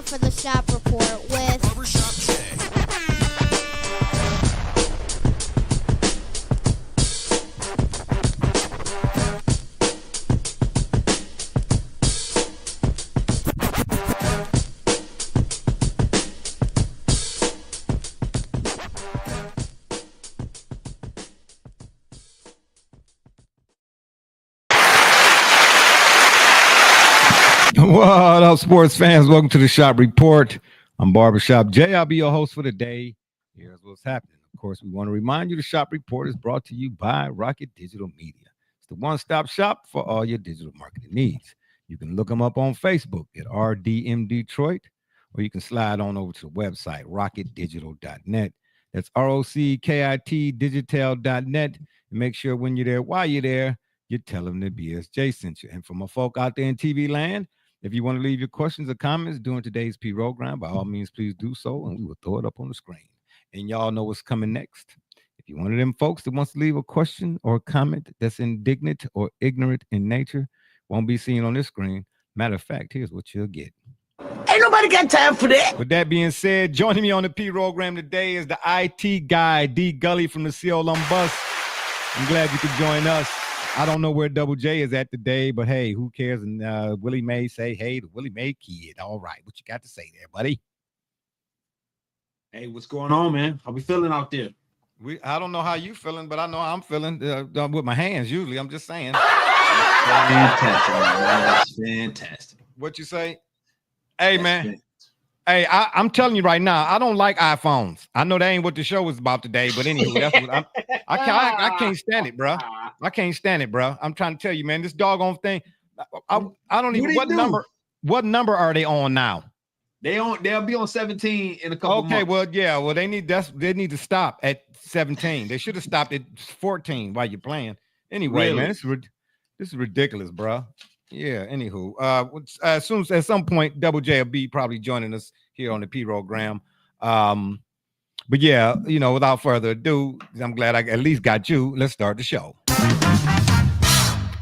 for the Shop Report with Barbershop Jay. What up, sports fans? Welcome to the Shop Report. I'm Barbershop Jay. I'll be your host for the day. Here's what's happening. Of course, we want to remind you the Shop Report is brought to you by Rocket Digital Media. It's the one-stop shop for all your digital marketing needs. You can look them up on Facebook at RDM Detroit, or you can slide on over to the website, rocketdigital.net. That's ROCKIT digital.net. And make sure when you're there, while you're there, you tell them that BSJ sent you. And for my folk out there in TV land, if you want to leave your questions or comments during today's program, by all means, please do so, and we will throw it up on the screen. And y'all know what's coming next. If you're one of them folks that wants to leave a question or a comment that's indignant or ignorant in nature, won't be seen on this screen. Matter of fact, here's what you'll get. Ain't nobody got time for that. With that being said, joining me on the program today is the IT guy, D. Gully from the COLUM Bus. I'm glad you could join us. I don't know where Double J is at today, but hey, who cares? And Willie May say, hey, the Willie May kid. All right, what you got to say there, buddy? Hey, what's going on, man? How we feeling out there? I don't know how you feeling, but I know how I'm feeling with my hands usually. I'm just saying. Fantastic, man. That's fantastic. What you say? Hey, man. Fantastic. Hey, I'm telling you right now, I don't like iPhones. I know that ain't what the show was about today, but anyway, that's what I can't stand it, bro. I can't stand it, bro. I'm trying to tell you, man, this doggone thing. I don't even what number are they on now? They'll be on 17 in a couple months. Okay, well, yeah, well, they need to stop at 17. They should have stopped at 14 while you're playing. Anyway, Really? man, this is ridiculous, bro. Yeah, anywho, at some point, Double J will be probably joining us here on the program. But yeah, you know, without further ado, I'm glad I at least got you. Let's start the show.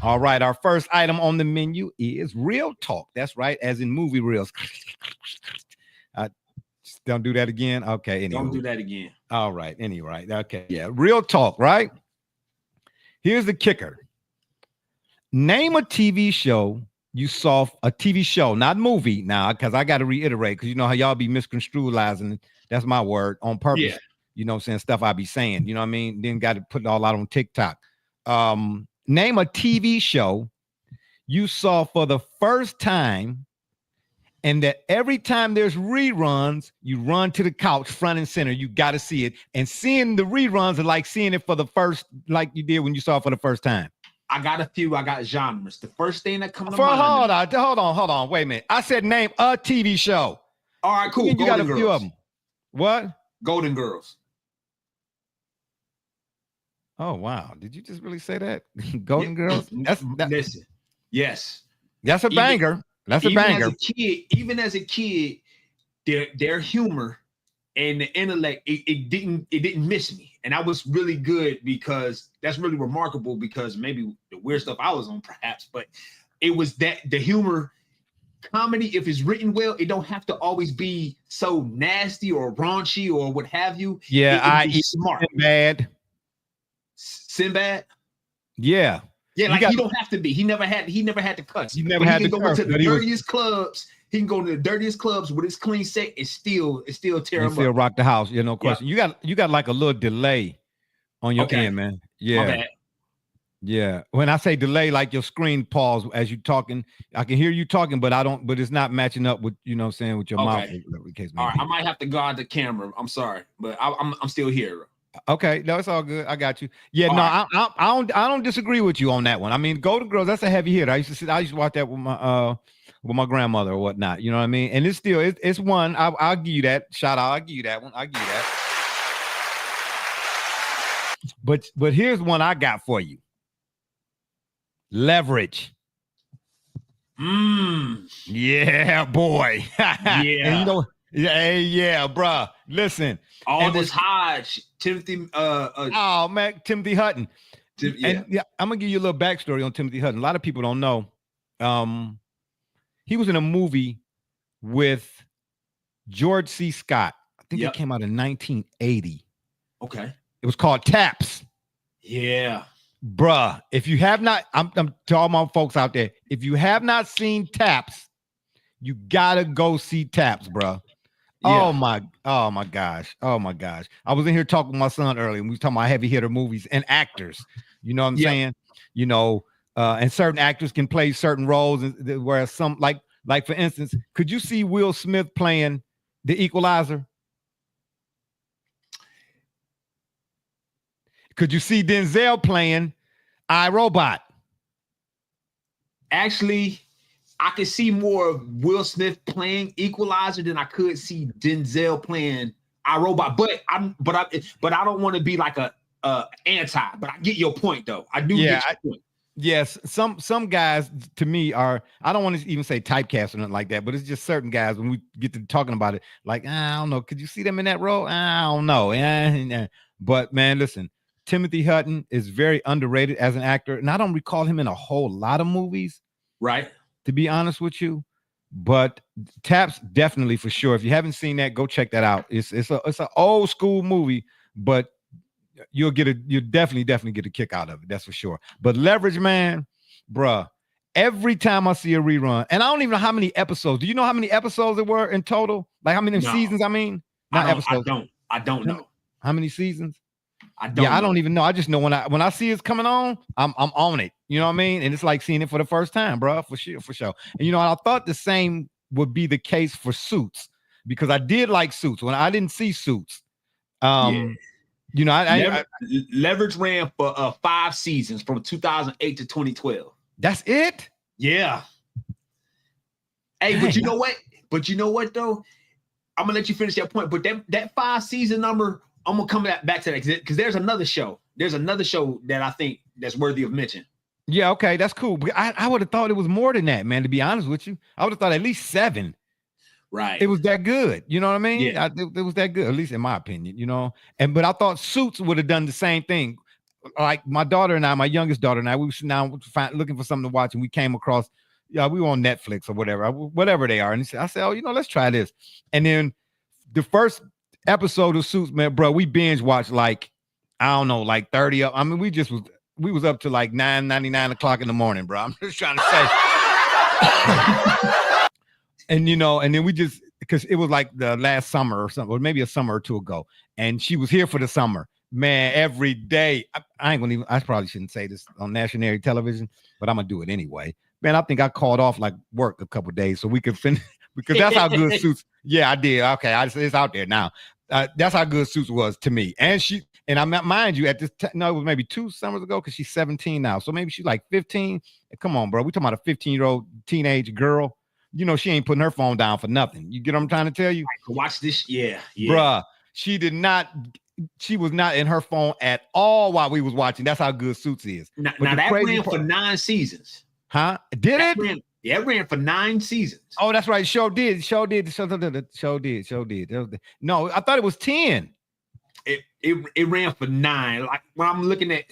All right, our first item on the menu is Real Talk. That's right, as in movie reels. Don't do that again. Okay, Don't do that again. All right, anyway, okay, yeah, Real Talk, right? Here's the kicker. Name a TV show you saw, a TV show, not movie now, because I got to reiterate, because you know how y'all be misconstruing, that's my word, on purpose. Yeah. You know what I'm saying? Stuff I be saying, you know what I mean? Then got to put it all out on TikTok. Name a TV show you saw for the first time, and that every time there's reruns, you run to the couch front and center. You got to see it. And seeing the reruns are like seeing it for the first, like you did when you saw it for the first time. I got a few. I got genres. The first thing that comes to mind. Hold on. Wait a minute. I said name a TV show. All right, cool. You got a few of them. What? Golden Girls. Oh wow! Did you just really say that? Golden Girls. Listen. Yes. That's a banger. That's a banger. Even as a kid, their humor and the intellect, it didn't miss me. And that was really good, because that's really remarkable, because maybe the weird stuff I was on perhaps, but it was that the humor, comedy, if it's written well, it don't have to always be so nasty or raunchy or what have you. Yeah, smart. Sinbad? Yeah. Yeah, like he don't have to be. He never had to cuss. He never had to go into the dirtiest clubs. He can go to the dirtiest clubs with his clean set and still tear him up. Still rock the house. Yeah, no question. Yeah. You got like a little delay on your end, man. Yeah. Yeah. When I say delay, like your screen pause as you talking, I can hear you talking, but it's not matching up with, you know what I'm saying, with your mouth. All right, I might have to guard the camera. I'm sorry, but I'm still here. Okay, no, it's all good. I got you. Yeah, I don't disagree with you on that one. I mean, Golden Girls, that's a heavy hit. I used to watch that with my grandmother or whatnot. You know what I mean? And it's one. I'll give you that. Shout out. I'll give you that one. I'll give you that. But here's one I got for you. Leverage. Yeah, boy. Yeah. And you know, yeah, bruh. Listen. Aldous Hodge, Timothy. Timothy Hutton. I'm gonna give you a little backstory on Timothy Hutton. A lot of people don't know. He was in a movie with George C. Scott. I think Yep. it came out in 1980. Okay. It was called Taps. Yeah. Bruh, if you have not, I'm to all my folks out there, if you have not seen Taps, you gotta go see Taps, bruh. Yeah. Oh my gosh. Oh my gosh. I was in here talking with my son earlier, and we was talking about heavy hitter movies and actors. You know what I'm Yep. saying? You know, and certain actors can play certain roles, whereas some, like for instance, could you see Will Smith playing the Equalizer? Could you see Denzel playing iRobot? Actually, I could see more of Will Smith playing Equalizer than I could see Denzel playing iRobot. But I don't want to be like a anti. But I get your point though. I do get your point. Yes, some guys to me are, I don't want to even say typecast or nothing like that, but it's just certain guys when we get to talking about it, like, I don't know, could you see them in that role? I don't know. But man, listen, Timothy Hutton is very underrated as an actor, and I don't recall him in a whole lot of movies, right? To be honest with you. But Taps, definitely, for sure. If you haven't seen that, go check that out. It's an old school movie, but you'll definitely get a kick out of it. That's for sure. But Leverage, man, bruh, every time I see a rerun, and I don't even know how many episodes. Do you know how many episodes there were in total? Like how many seasons? I mean, not episodes. I don't know. How many seasons? I don't know. I don't even know. I just know when I see it's coming on, I'm on it. You know what I mean? And it's like seeing it for the first time, bro. For sure. And you know, I thought the same would be the case for Suits, because I did like Suits when I didn't see Suits. You know, Leverage ran for 5 seasons from 2008 to 2012. That's it? Yeah. Hey, but you know what? Though, I'm gonna let you finish that point. But that 5-season number, I'm gonna come back to that because there's another show. There's another show that I think that's worthy of mention. Yeah, okay, that's cool. But I would have thought it was more than that, man. To be honest with you, I would have thought at least 7. Right. It was that good. You know what I mean? Yeah. It was that good, at least in my opinion. You know, but I thought Suits would have done the same thing. Like my daughter and I, my youngest daughter and I, we were now looking for something to watch, and we came across. Yeah, we were on Netflix or whatever they are, and I said, "Oh, you know, let's try this." And then the first episode of Suits, man, bro, we binge watched like, I don't know, like 30 up. I mean, we was up to like 9 o'clock in the morning, bro. I'm just trying to say. And you know, and then we just, because it was like the last summer or something, or maybe a summer or two ago, and she was here for the summer. Man, every day. I ain't gonna even, I probably shouldn't say this on national television, but I'm gonna do it anyway. Man, I think I called off like work a couple of days so we could finish, because that's how good Suits. Yeah, I did. Okay, it's out there now. That's how good Suits was to me. And I mind you, at this no, it was maybe 2 summers ago, because she's 17 now, so maybe she's like 15. Come on, bro, we talking about a 15-year-old teenage girl. You know, she ain't putting her phone down for nothing. You get what I'm trying to tell you? Watch this. Yeah. Bruh, she was not in her phone at all while we was watching. That's how good Suits is. Now that ran for 9 seasons. Huh? Did it? It ran for 9 seasons. Oh, that's right. Show did. No, I thought it was 10. It ran for 9. Like when I'm looking at.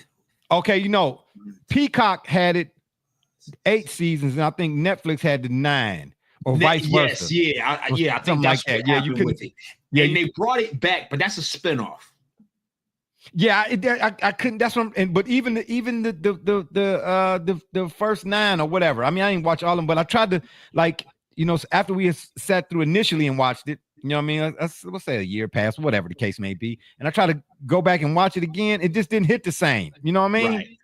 Okay, you know, Peacock had it 8 seasons, and I think Netflix had the 9, or vice versa. I think that's like that. Yeah, you could. Yeah, and they brought it back, but that's a spinoff. Yeah, I couldn't. That's what. But even the first 9 or whatever. I mean, I didn't watch all of them, but I tried to, like, you know, after we had sat through initially and watched it. You know what I mean? Let's say a year passed, whatever the case may be, and I tried to go back and watch it again. It just didn't hit the same. You know what I mean? Right.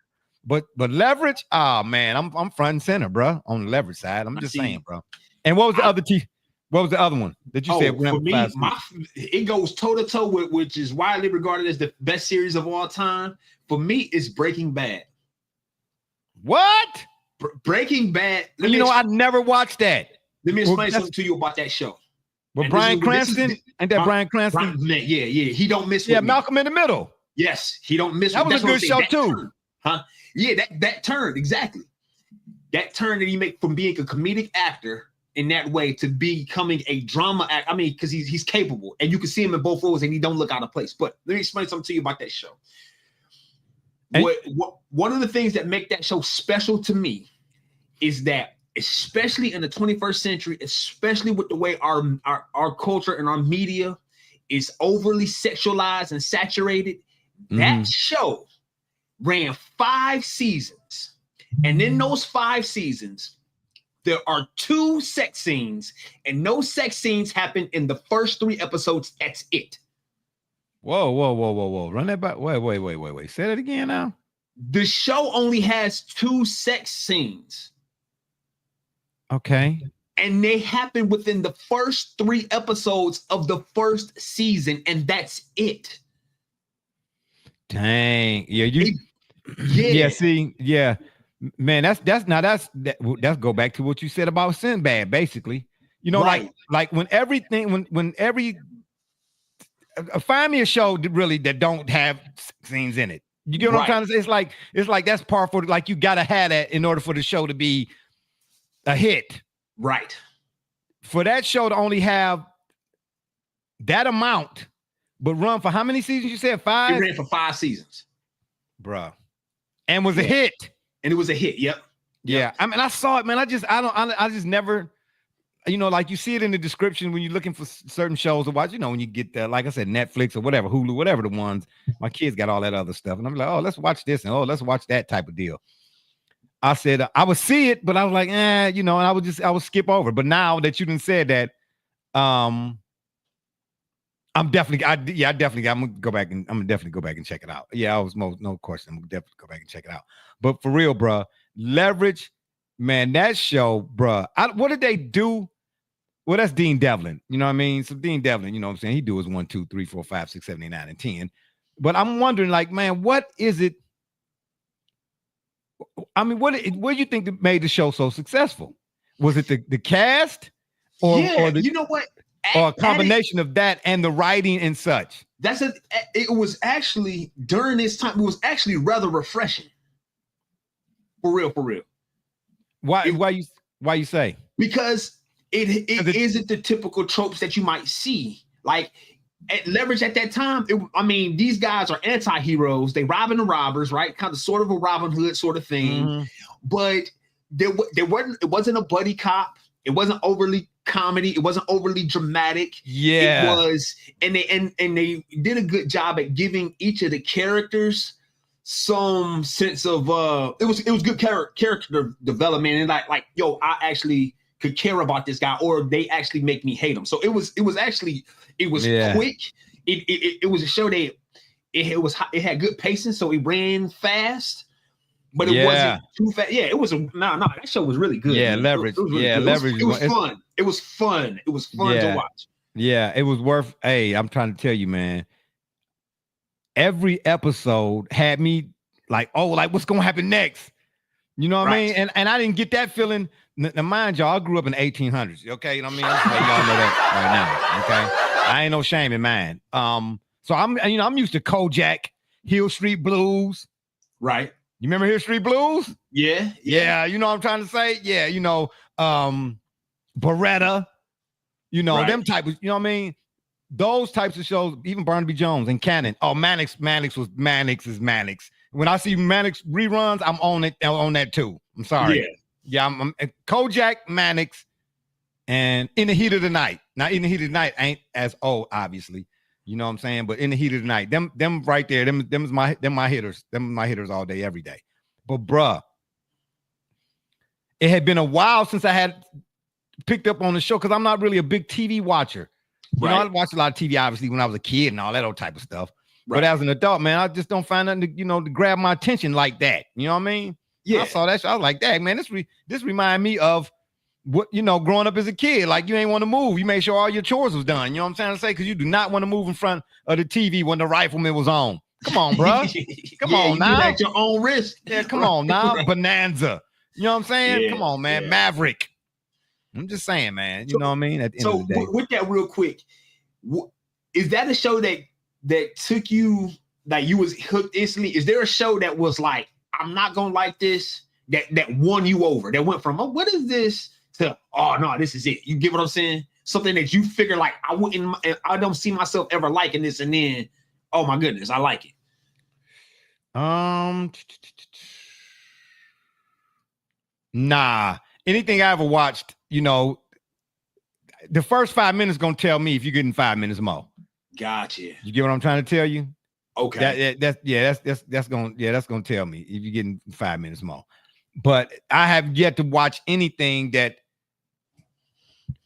But Leverage, oh man, I'm front and center, bro. On the Leverage side, I'm just saying, bro. And what was the other What was the other one that you said? For me, it goes toe to toe with, which is widely regarded as the best series of all time. For me, it's Breaking Bad. What? Breaking Bad. I never watched that. Let me explain something to you about that show. With Bryan Cranston, ain't that Bryan Cranston? Yeah. He don't miss. Yeah, Malcolm in the Middle. Yes, he don't miss. That was a good show too. Turn, huh? Yeah, that turn exactly. That turn that he made from being a comedic actor in that way to becoming a drama actor. I mean, because he's capable, and you can see him in both roles, and he don't look out of place. But let me explain something to you about that show. One of the things that make that show special to me is that especially in the 21st century, especially with the way our culture and our media is overly sexualized and saturated. That show ran 5 seasons. And in those 5 seasons, there are 2 sex scenes, and no sex scenes happen in the first 3 episodes. That's it. Whoa. Run that back. Wait. Say that again now. The show only has 2 sex scenes. Okay. And they happen within the first 3 episodes of the first season, and that's it. Dang. Yeah. See, yeah. Man, that's go back to what you said about Sinbad, basically. You know, Right. like when find me a show that really that don't have scenes in it. You get what I'm trying to say? It's like that's par for, like, you gotta have that in order for the show to be a hit. Right. For that show to only have that amount, but run for how many seasons? You said 5? It ran for 5 seasons. Bruh. And was a hit. And it was a hit. Yep. Yeah. I mean, I saw it, man. I just never, you know, like you see it in the description when you're looking for certain shows to watch, you know, when you get like I said, Netflix or whatever, Hulu, whatever the ones, my kids got all that other stuff. And I'm like, oh, let's watch this. And let's watch that type of deal. I said, I would see it, but I was like, you know, and I would skip over. But now that you done said that, I'm definitely gonna go back and check it out. Yeah, no question. I'm gonna definitely go back and check it out. But for real, bro, Leverage, man, that show, bro. What did they do? Well, that's Dean Devlin. You know what I mean? So Dean Devlin, you know what I'm saying? He do his 1, 2, 3, 4, 5, 6, 7, 8, 9, and 10. But I'm wondering, like, man, what is it? I mean, what do you think that made the show so successful? Was it the cast, or you know what? Or a combination of that and the writing and such? It was actually during this time. It was actually rather refreshing. For real. Why you say? Because it isn't the typical tropes that you might see. Like at Leverage at that time, these guys are anti-heroes. They robbing the robbers, right? Kind of sort of a Robin Hood sort of thing. But it wasn't a buddy cop. It wasn't overly comedy. It wasn't overly dramatic. Yeah. It was, and they did a good job at giving each of the characters some sense of it was good character development, and like yo, I actually could care about this guy, or they actually make me hate him. So it was quick. It was a show that it had good pacing, so it ran fast. But it wasn't too fast. Yeah, it was that show was really good. Yeah, man. Leverage. It was really good. Leverage. It was fun. It was fun. It was fun to watch. Yeah, it was worth. Hey, I'm trying to tell you, man. Every episode had me like, oh, like what's gonna happen next? You know what I mean? And I didn't get that feeling. Now, mind y'all, I grew up in the 1800s. Okay, you know what I mean? Let's let y'all know that right now. Okay, I ain't no shame in mine. So I'm used to Kojak, Hill Street Blues. Right. You remember Hill Street Blues? Yeah. You know what I'm trying to say? Yeah, you know, Beretta, you know, them type of, you know what I mean? Those types of shows, even Barnaby Jones and Cannon. Oh, Mannix is Mannix. When I see Mannix reruns, I'm on that too. I'm sorry. Yeah, I'm Kojak, Mannix, and In the Heat of the Night. Now, In the Heat of the Night ain't as old, obviously. You know what I'm saying? But In the Heat of the Night, them right there, them my hitters. Them my hitters all day, every day. But bruh, it had been a while since I had picked up on the show, because I'm not really a big TV watcher. You know, I watched a lot of TV, obviously, when I was a kid and all that old type of stuff. But as an adult, man, I just don't find nothing to grab my attention like that. You know what I mean? Yeah. I saw that show. I was like, dang, man, this remind me of what, growing up as a kid. Like, you ain't want to move. You made sure all your chores was done. You know what I'm trying to say? Because you do not want to move in front of the TV when the Rifleman was on. Come on, bro. Come on now. At your own risk. Yeah, come on now. Bonanza. You know what I'm saying? Yeah, come on, man. Yeah. Maverick. I'm just saying, man. You know what I mean? At the end of the day. With that real quick, is that a show that took you, that you was hooked instantly? Is there a show that was like, I'm not going to like this, that won you over, that went from, oh, what is this, to, oh, no, this is it? You get what I'm saying? Something that you figure like, I don't see myself ever liking this, and then, oh my goodness, I like it. Nah, anything I ever watched, you know, the first 5 minutes gonna tell me if you're getting 5 minutes more. Gotcha. You get what I'm trying to tell you? Okay. That's gonna tell me if you're getting 5 minutes more. But I have yet to watch anything that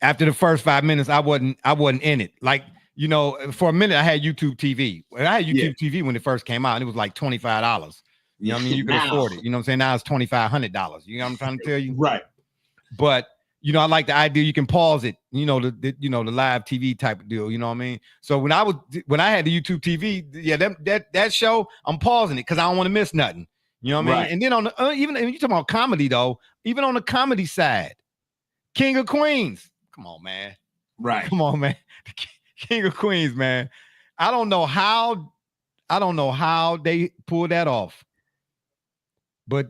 after the first 5 minutes I wasn't in it. Like, you know, for a minute I had YouTube TV. I had YouTube TV when it first came out, and it was like $25. You know what I mean? You could afford it. You know what I'm saying? Now it's $2,500. You know what I'm trying to tell you? Right. But you know, I like the idea you can pause it, you know, the live TV type of deal, you know what I mean? So when I had the YouTube TV, yeah, that show, I'm pausing it because I don't want to miss nothing. You know what I mean? And then on the even you talking about comedy though, even on the comedy side, King of Queens. Come on, man. Right. Come on, man. King of Queens, man. I don't know how they pulled that off. But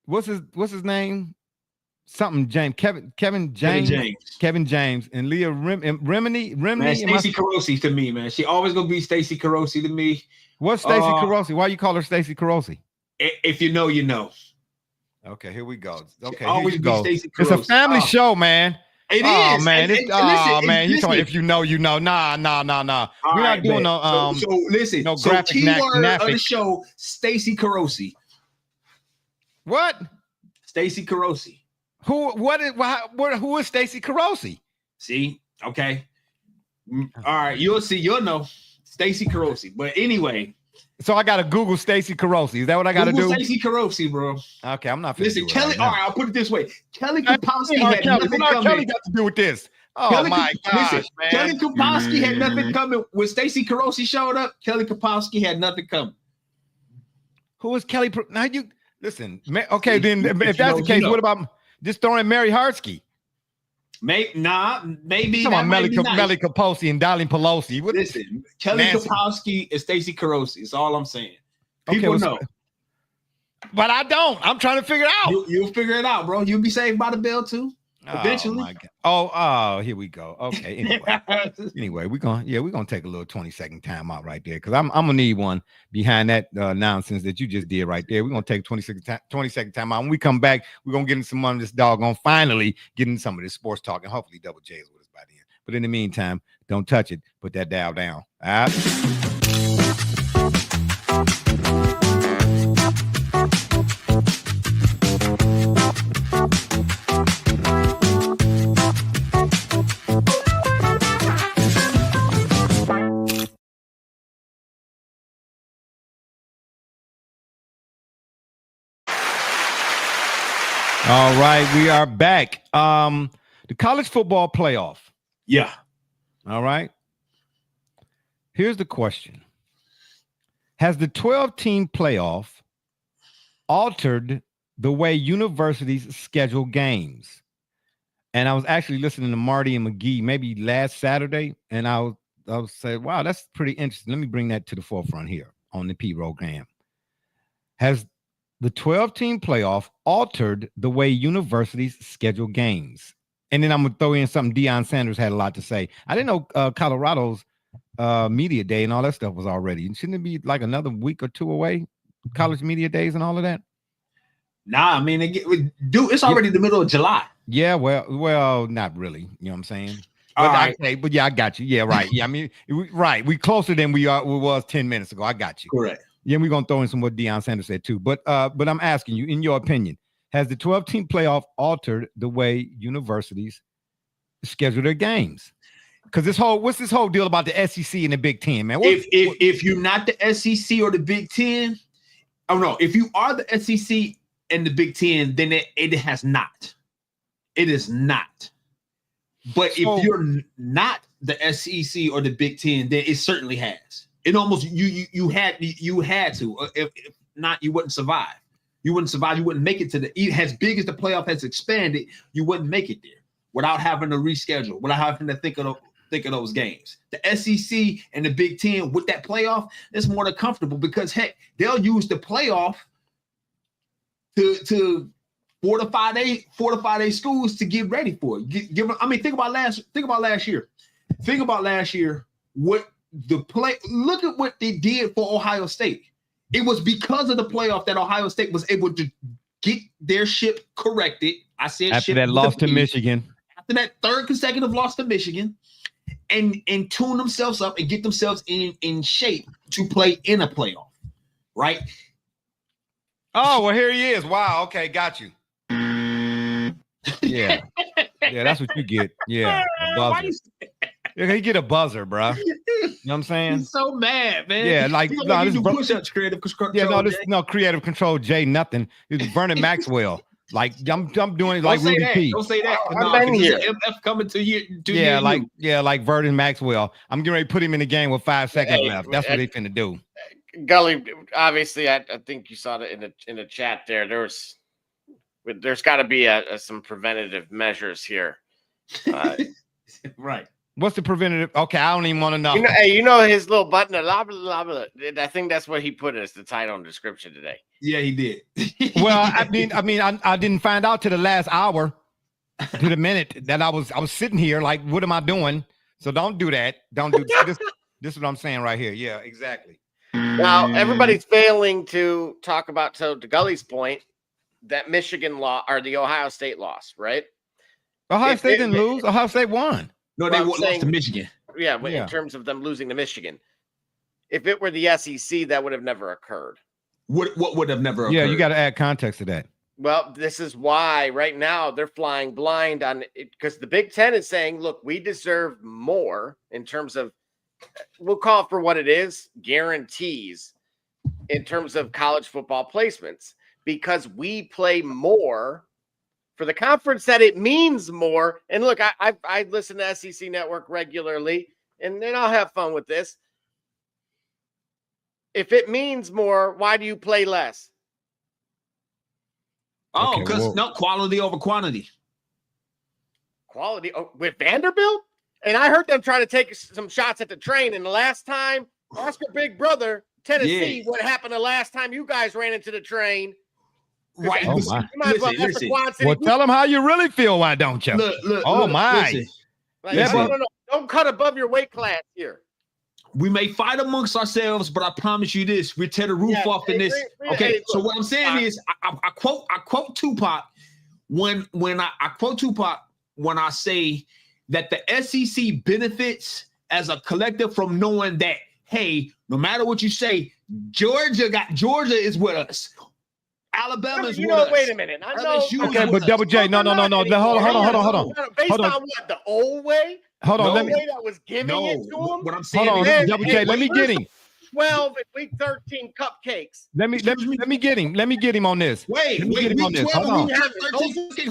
what's his name? Something James, Kevin James, and Leah Remini. Man, Stacey Carosi to me, man. She always gonna be Stacey Carosi to me. What's Stacey Carosi? Why you call her Stacey Carosi? If you know, you know. Okay, here we go. Okay, always be Stacey Carosi. It's a family show, man. It is. Man. Listen, you talking if you know, you know. Nah. We're not doing no So listen. No so graphic keyword of the show, Stacey Carosi. What? Stacey Carosi. Who is Stacey Carosi? See, okay, all right, you'll know Stacey Carosi. But anyway, so I gotta Google Stacey Carosi. Is that what I gotta do? Stacey Carosi, bro. Okay, I'm not. Listen, Kelly. All right, I'll put it this way: Kelly Kapowski had nothing coming. Kelly got to do with this? Oh Kelly, my gosh, listen, man! Kelly Kapowski had nothing coming. When Stacey Carosi showed up, Kelly Kapowski had nothing coming. Who is Kelly? Now you listen. Okay, then if that's the case, what about? Just throwing Mary Hartsky. Maybe Come on, Melly Kapowski and Darlene Pelosi. Listen, Kelly Kapowski and Stacey Carosi. That's all I'm saying. People know. But I don't. I'm trying to figure it out. You'll figure it out, bro. You'll be saved by the bell too. Eventually. Oh my God. Oh, here we go. Okay. Anyway, we're gonna take a little 20-second time out right there because I'm gonna need one behind that nonsense that you just did right there. We're gonna take 20-second time out. When we come back, we're gonna get into some of this doggone finally get into some of this sports talk, and hopefully Double J is with us by then. But in the meantime, don't touch it. Put that dial down. All right. All right, we are back. The college football playoff. Yeah. All right. Here's the question. Has the 12-team playoff altered the way universities schedule games? And I was actually listening to Marty and McGee maybe last Saturday, and I was saying, wow, that's pretty interesting. Let me bring that to the forefront here on the P program. Has the 12-team playoff altered the way universities schedule games? And then I'm going to throw in something Deion Sanders had a lot to say. I didn't know Colorado's media day and all that stuff was already. Shouldn't it be like another week or two away? College media days and all of that? Nah, I mean, it's already the middle of July. Yeah, well, not really. You know what I'm saying? All But right. But yeah, I got you. Yeah, right. Yeah, I mean, right. We closer than we was 10 minutes ago. I got you. Correct. Yeah, we're gonna throw in some what Deion Sanders said too. But I'm asking you, in your opinion, has the 12-team playoff altered the way universities schedule their games? Because what's this whole deal about the SEC and the Big Ten, man? If you're not the SEC or the Big Ten, oh no, if you are the SEC and the Big Ten, then it has not. It is not. But if you're not the SEC or the Big Ten, then it certainly has. It almost you had to. If not, you wouldn't survive. You wouldn't survive. You wouldn't make it to as big as the playoff has expanded. You wouldn't make it there without having to reschedule, without having to think of those games. The SEC and the Big Ten with that playoff, it's more than comfortable because heck, they'll use the playoff to fortify their schools to get ready for it. Think about last year. Think about last year. Look at what they did for Ohio State. It was because of the playoff that Ohio State was able to get their ship corrected. I said after that loss to Michigan. After that third consecutive loss to Michigan, and tune themselves up and get themselves in shape to play in a playoff, right? Oh, well, here he is. Wow. Okay, got you. Yeah. Yeah, that's what you get. Yeah. A buzzer. You get a buzzer, bro. You know what I'm saying? He's so mad, man. Yeah, like no, this push-ups, creative control. Yeah, no creative control, Jay. Nothing. It's Vernon Maxwell. Like I'm doing it like Rudy P. Don't say that. I've been here. MF coming to you. Like Vernon Maxwell. I'm getting ready to put him in the game with 5 seconds left. That's what they finna do. Gully, obviously, I think you saw that in the chat there. There's got to be some preventative measures here. Right. What's the preventative? Okay, I don't even want to know. You know his little button. Blah, blah, blah, blah. I think that's what he put as the title and description today. Yeah, he did. Well, I didn't find out to the last hour, to the minute that I was sitting here like, what am I doing? So don't do that. Don't do this. This is what I'm saying right here. Yeah, exactly. Now everybody's failing to talk about, to Gully's point, that Michigan loss or the Ohio State loss, right? Ohio State didn't lose. Ohio State won. No, they lost to Michigan. Yeah, in terms of them losing to Michigan. If it were the SEC, that would have never occurred. What would have never occurred? Yeah, you got to add context to that. Well, this is why right now they're flying blind on it, because the Big Ten is saying, look, we deserve more in terms of, we'll call it for what it is, guarantees in terms of college football placements, because we play more for the conference that it means more. And look, I listen to SEC Network regularly, and then I'll have fun with this. If it means more, why do you play less? Oh, because quality over quantity. Quality with Vanderbilt? And I heard them trying to take some shots at the train. And the last time, Oscar Big Brother, Tennessee, what happened the last time you guys ran into the train? Right. Oh, my. Listen. Well, tell them how you really feel, why don't you? Look, my. Like, no. Don't cut above your weight class here. We may fight amongst ourselves, but I promise you this: we tear the roof off in this. Okay, so what I'm saying is, I quote Tupac when I quote Tupac when I say that the SEC benefits as a collective from knowing that, hey, no matter what you say, Georgia is with us. Alabama is with us. Wait a minute. I know. Okay, but Double J, no. Hold on. Based on what, the old way? Hold on, let me. That was giving it to him. What I'm saying, Double J, let me get him. 12 at week 13 cupcakes. Let me get him. Let me get him on this. Wait, week 12.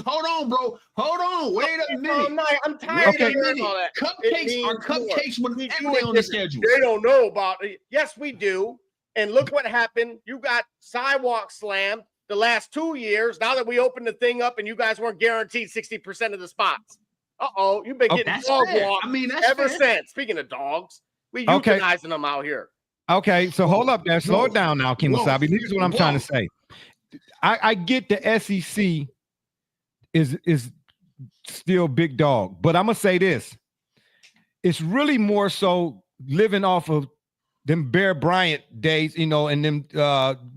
Hold on, bro. Hold on. Wait a minute. I'm tired of all that. Cupcakes are cupcakes when everything on the schedule. They don't know about it. Yes, we do. And look what happened. You got sidewalk slammed the last 2 years. Now that we opened the thing up and you guys weren't guaranteed 60% of the spots. You've been getting dog walk ever since. Speaking of dogs, we euthanizing them out here. Okay, so hold up there. Slow it down now, King Wasabi. Here's what I'm trying to say. I get the SEC is still big dog, but I'm gonna say this. It's really more so living off of them Bear Bryant days, and them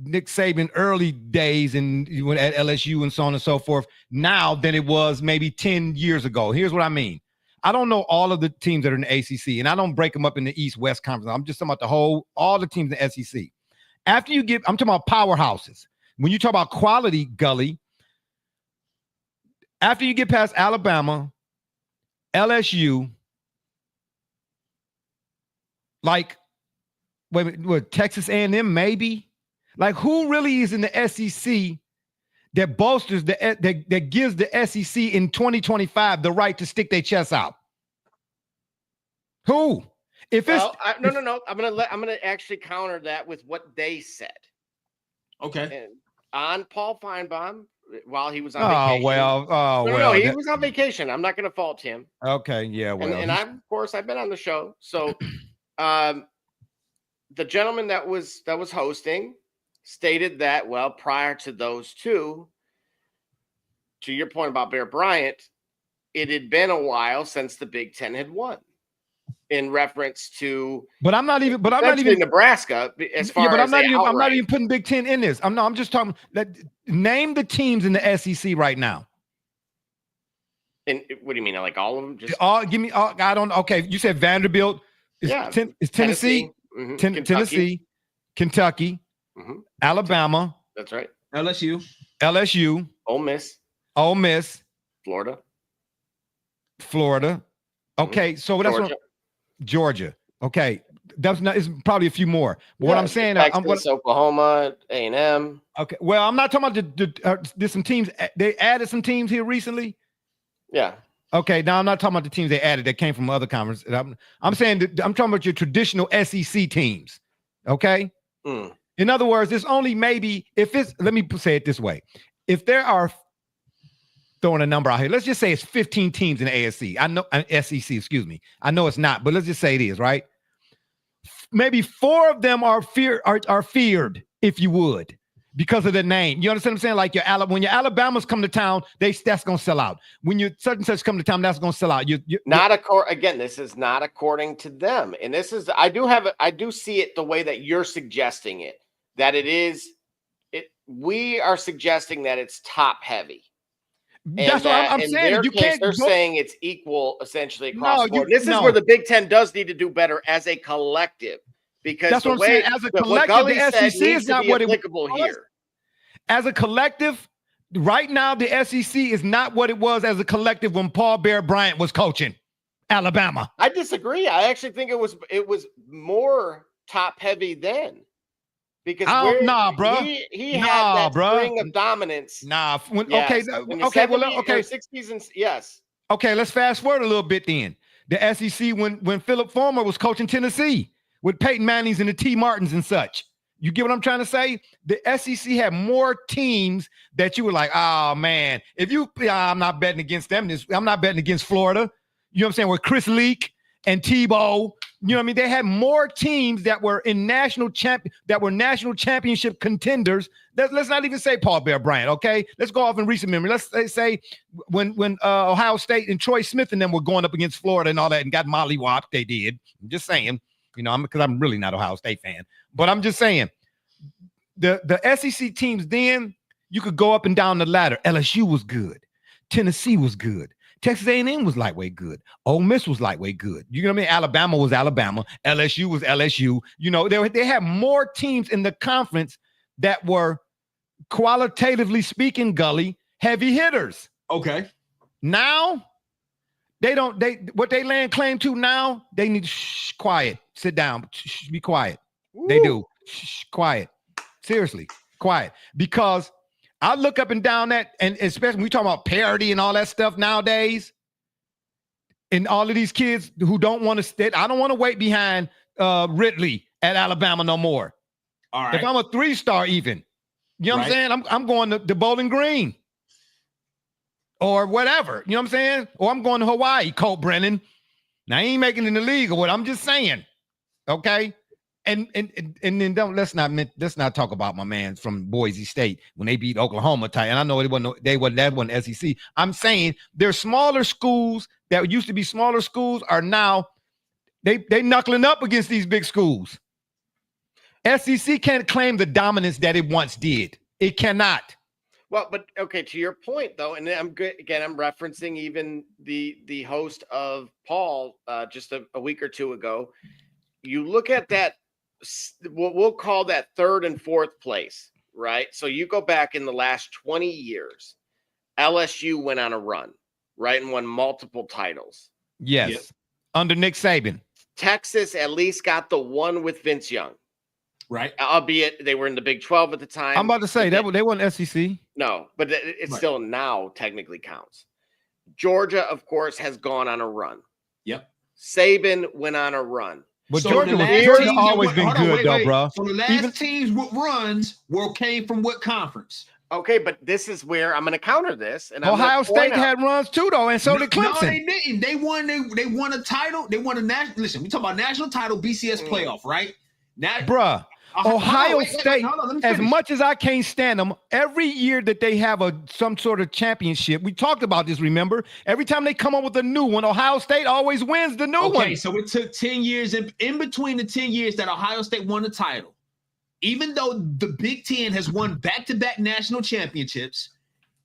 Nick Saban early days and at LSU and so on and so forth now than it was maybe 10 years ago. Here's what I mean. I don't know all of the teams that are in the ACC, and I don't break them up in the East-West Conference. I'm just talking about all the teams in the SEC. I'm talking about powerhouses. When you talk about quality, Gully, after you get past Alabama, LSU, like, what, Texas A&M maybe? Like, who really is in the SEC that bolsters that gives the SEC in 2025 the right to stick their chests out? Who? No. I'm gonna actually counter that with what they said. Okay. And on Paul Feinbaum while he was on vacation. No, he was on vacation. I'm not gonna fault him. Okay, yeah, well. And I've been on the show. So the gentleman that was hosting stated that, well, prior to those two, to your point about Bear Bryant, it had been a while since the Big Ten had won. In reference to, I'm not even Nebraska. As far as I'm not even putting Big Ten in this. I'm just talking. Name the teams in the SEC right now. And what do you mean? Like all of them? Just All give me all. I don't. Okay, you said Vanderbilt. Is Tennessee, Tennessee, Kentucky, Alabama. That's right. LSU, Ole Miss, Florida. Okay, so that's Georgia. Okay, that's not. It's probably a few more. But what I'm saying, Texas, Oklahoma, A&M. Okay, well, I'm not talking about there's some teams. They added some teams here recently. Yeah. Okay, now I'm not talking about the teams they added that came from other conferences. I'm saying that I'm talking about your traditional SEC teams. Okay. In other words, there's only maybe let me say it this way. If there are throwing a number out here, let's just say it's 15 teams in the ASC. I know SEC, excuse me. I know it's not, but let's just say it is, right? Maybe 4 of them are feared, if you would, because of the name. You understand what I'm saying? Like when your Alabamas come to town, that's gonna sell out. When your such and such come to town, that's gonna sell out. Again, this is not according to them. And this is I do see it the way that you're suggesting it. That we are suggesting that it's top heavy. That's what I'm saying. They're saying it's equal essentially across the board. This is where the Big Ten does need to do better as a collective. Because that's what I'm saying. As a collective, the SEC is not what it was here. As a collective, right now, the SEC is not what it was as a collective when Paul Bear Bryant was coaching Alabama. I disagree. I actually think it was more top heavy then. Because bro. He had that string of dominance. Okay. 60s and yes. Okay, let's fast forward a little bit then. The SEC when Philip Fulmer was coaching Tennessee with Peyton Mannings and the T. Martins and such. You get what I'm trying to say? The SEC had more teams that you were like, oh man, I'm not betting against them. I'm not betting against Florida. You know what I'm saying? With Chris Leak and Tebow. You know what I mean? They had more teams that were in national championship contenders. Let's not even say Paul Bear Bryant, okay? Let's go off in recent memory. Let's say when Ohio State and Troy Smith and them were going up against Florida and all that and got mollywopped, they did. I'm just saying, because I'm really not an Ohio State fan. But I'm just saying, the SEC teams then, you could go up and down the ladder. LSU was good. Tennessee was good. Texas A&M was lightweight good. Ole Miss was lightweight good. You know what I mean? Alabama was Alabama. LSU was LSU. They had more teams in the conference that were qualitatively speaking, Gully, heavy hitters. Okay. Now, what they land claim to now, they need to quiet, sit down, be quiet. Woo. They do. Quiet. Seriously, quiet. Because I look up and down that, and especially when we talk about parity and all that stuff nowadays, and all of these kids who don't want to stay, I don't want to wait behind Ridley at Alabama no more. All right. If I'm a 3-star even, you know what I'm saying? I'm going to Bowling Green or whatever, you know what I'm saying? Or I'm going to Hawaii, Colt Brennan. Now, I ain't making it in the league or what, I'm just saying, okay? And then let's not talk about my man from Boise State when they beat Oklahoma tight. And I know that wasn't SEC. I'm saying there's smaller schools that used to be smaller schools are now they knuckling up against these big schools. SEC can't claim the dominance that it once did. It cannot. Well, but okay, to your point though, and I'm good again. I'm referencing even the host of Paul just a week or two ago. You look at that. What we'll call that 3rd and 4th place, right? So you go back in the last 20 years, LSU went on a run, right? And won multiple titles. Yes. Yep. Under Nick Saban. Texas at least got the one with Vince Young. Right. Albeit they were in the Big 12 at the time. I'm about to say they weren't SEC. No, but it still now technically counts. Georgia, of course, has gone on a run. Yep. Saban went on a run. But so Georgia always been good, though, bro. So the last teams with runs came from what conference? Okay, but this is where I'm going to counter this. And Ohio State had runs too, though, and so did Clemson. No, they didn't. They won a title. They won a national. Listen, we talk about national title, BCS playoff, right? Now, bruh. Ohio State, as much as I can't stand them, every year that they have some sort of championship, we talked about this, remember? Every time they come up with a new one, Ohio State always wins the new one. Okay, so it took 10 years. In between the 10 years that Ohio State won the title, even though the Big Ten has won back-to-back national championships,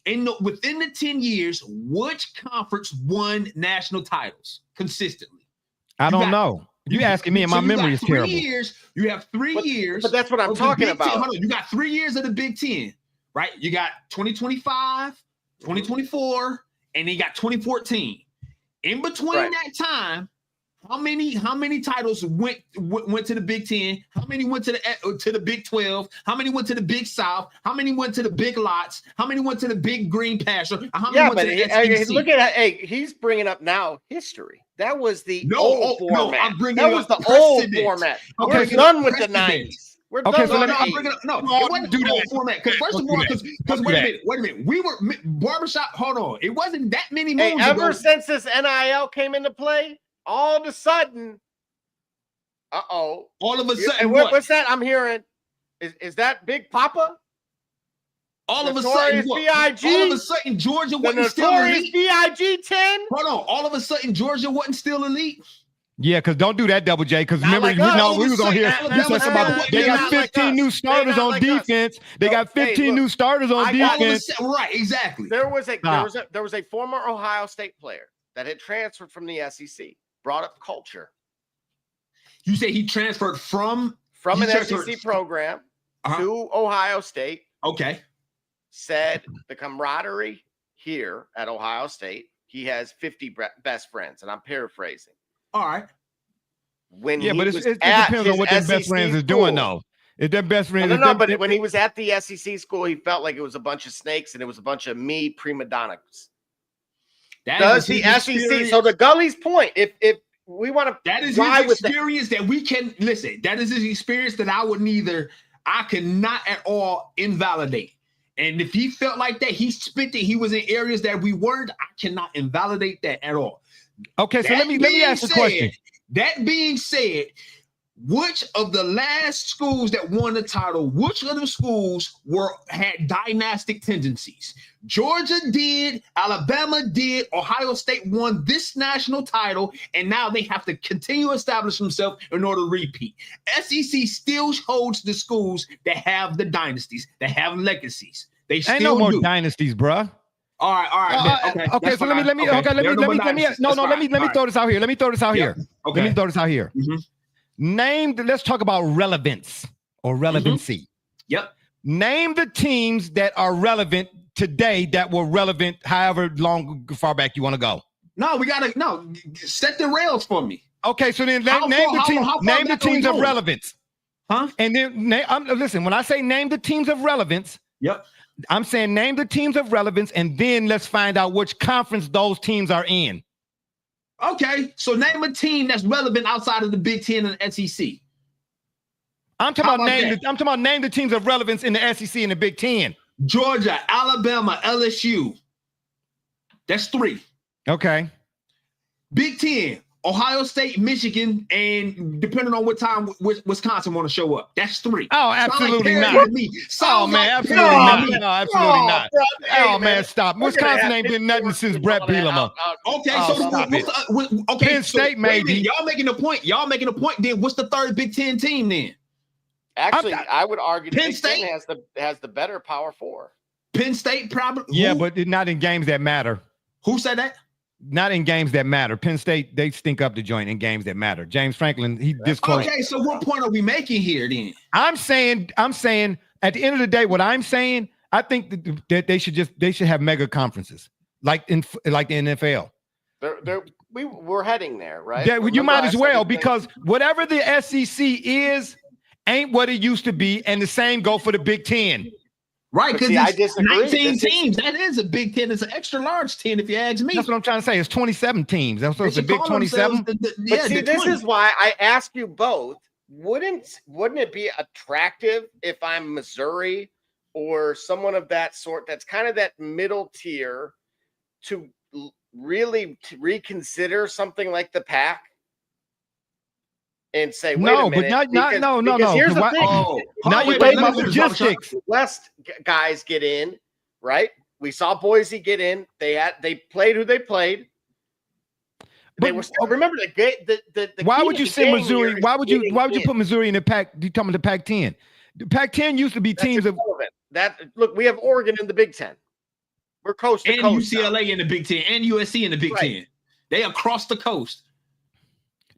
within the 10 years, which conference won national titles consistently? I don't know. You asking me, and my memory is terrible. You have 3 years. But that's what I'm talking about. Hold on. You got 3 years of the Big Ten, right? You got 2025, 2024, and then you got 2014. In between that time, how many titles went to the Big Ten? How many went to the Big 12? How many went to the Big South? How many went to the Big Lots? How many went to the Big Green Pasture? How many went to the SEC? Look at he's bringing up now history. That was the old format. No, I'm bringing that was the old format. Okay, We're done with the 90s. We're done. So I'm bringing up. No, it wasn't the old format. Because first of all, because wait a minute. We were barbershop. Hold on. It wasn't that many moons ago. Ever since this NIL came into play, all of a sudden, all of a sudden, and what's that I'm hearing? Is that Big Papa? All of a sudden, all of a sudden, Georgia wasn't still elite. BIG 10. Hold on. All of a sudden, Georgia wasn't still elite. Yeah, because don't do that, Double J. Because remember, we was on here. They got 15 new starters on defense. They got 15 new starters on defense. Right, exactly. There was a former Ohio State player that had transferred from the SEC, brought up culture. You say he transferred from an SEC program to Ohio State. Okay. Said the camaraderie here at Ohio State, he has 50 best friends, and I'm paraphrasing. All right. But it depends on what their best friends is doing, though. If their best friends, but when he was at the SEC school, he felt like it was a bunch of snakes and it was a bunch of me prima donnas. Does the SEC? So the Gully's point, if we want to, that is his experience that we can listen. That is his experience that I cannot at all invalidate. And if he felt like that, he spent it. He was in areas that we weren't. I cannot invalidate that at all. Okay, so let me ask a question. That being said, which of the last schools that won the title, which of the schools had dynastic tendencies? Georgia did, Alabama did, Ohio State won this national title, and now they have to continue to establish themselves in order to repeat. SEC still holds the schools that have the dynasties, that have legacies. They still ain't no more do. dynasties, bruh. All right. Okay. So let me throw this out here. Let me throw this out here. Mm-hmm. Let's talk about relevance or relevancy. Mm-hmm. Yep. Name the teams that are relevant today that were relevant however far back you want to go. No, set the rails for me. Okay, so then name the teams of relevance. Huh? And then listen, when I say name the teams of relevance, yep. I'm saying name the teams of relevance, and then let's find out which conference those teams are in. Okay, so name a team that's relevant outside of the Big Ten and the SEC. I'm talking about name the teams of relevance in the SEC and the Big Ten. Georgia, Alabama, LSU. That's 3. Okay. Big Ten, Ohio State, Michigan, and depending on what time Wisconsin want to show up. That's 3. Oh, absolutely not. Absolutely not. No, absolutely not. Oh, man, stop. Wisconsin ain't been nothing since Brett Bielema. Okay, Penn State, maybe. Y'all making a point. Then what's the third Big Ten team then? Actually, I would argue Penn State has the better Power 4. Penn State probably. Yeah, but not in games that matter. Who said that? Not in games that matter. Penn State, they stink up the joint in games that matter. James Franklin, he this close. Okay, so what point are we making here then? I'm saying at the end of the day, what I'm saying, I think that they should have mega conferences like the NFL. We're heading there, right? Yeah, you might as well, because whatever the SEC is ain't what it used to be, and the same go for the Big Ten. Right, because I disagree. 19 teams. That is a Big Ten. It's an extra large 10, if you ask me. That's what I'm trying to say. It's 27 teams. That's what's a Big 27. This is why I ask you both. Wouldn't it be attractive if I'm Missouri or someone of that sort that's kind of that middle tier to really reconsider something like the Pac? And say, wait a minute. No. Here's the thing. Now you're talking about logistics. West guys get in, right? We saw Boise get in. They played who they played. They were still, remember the why would you send Missouri? Why would you put Missouri in the Pac? You talking about the Pac-10? The Pac-10 used to be teams of that. Look, we have Oregon in the Big Ten. We're coast to and coast. UCLA in the Big Ten and USC in the Big Ten. They across the coast.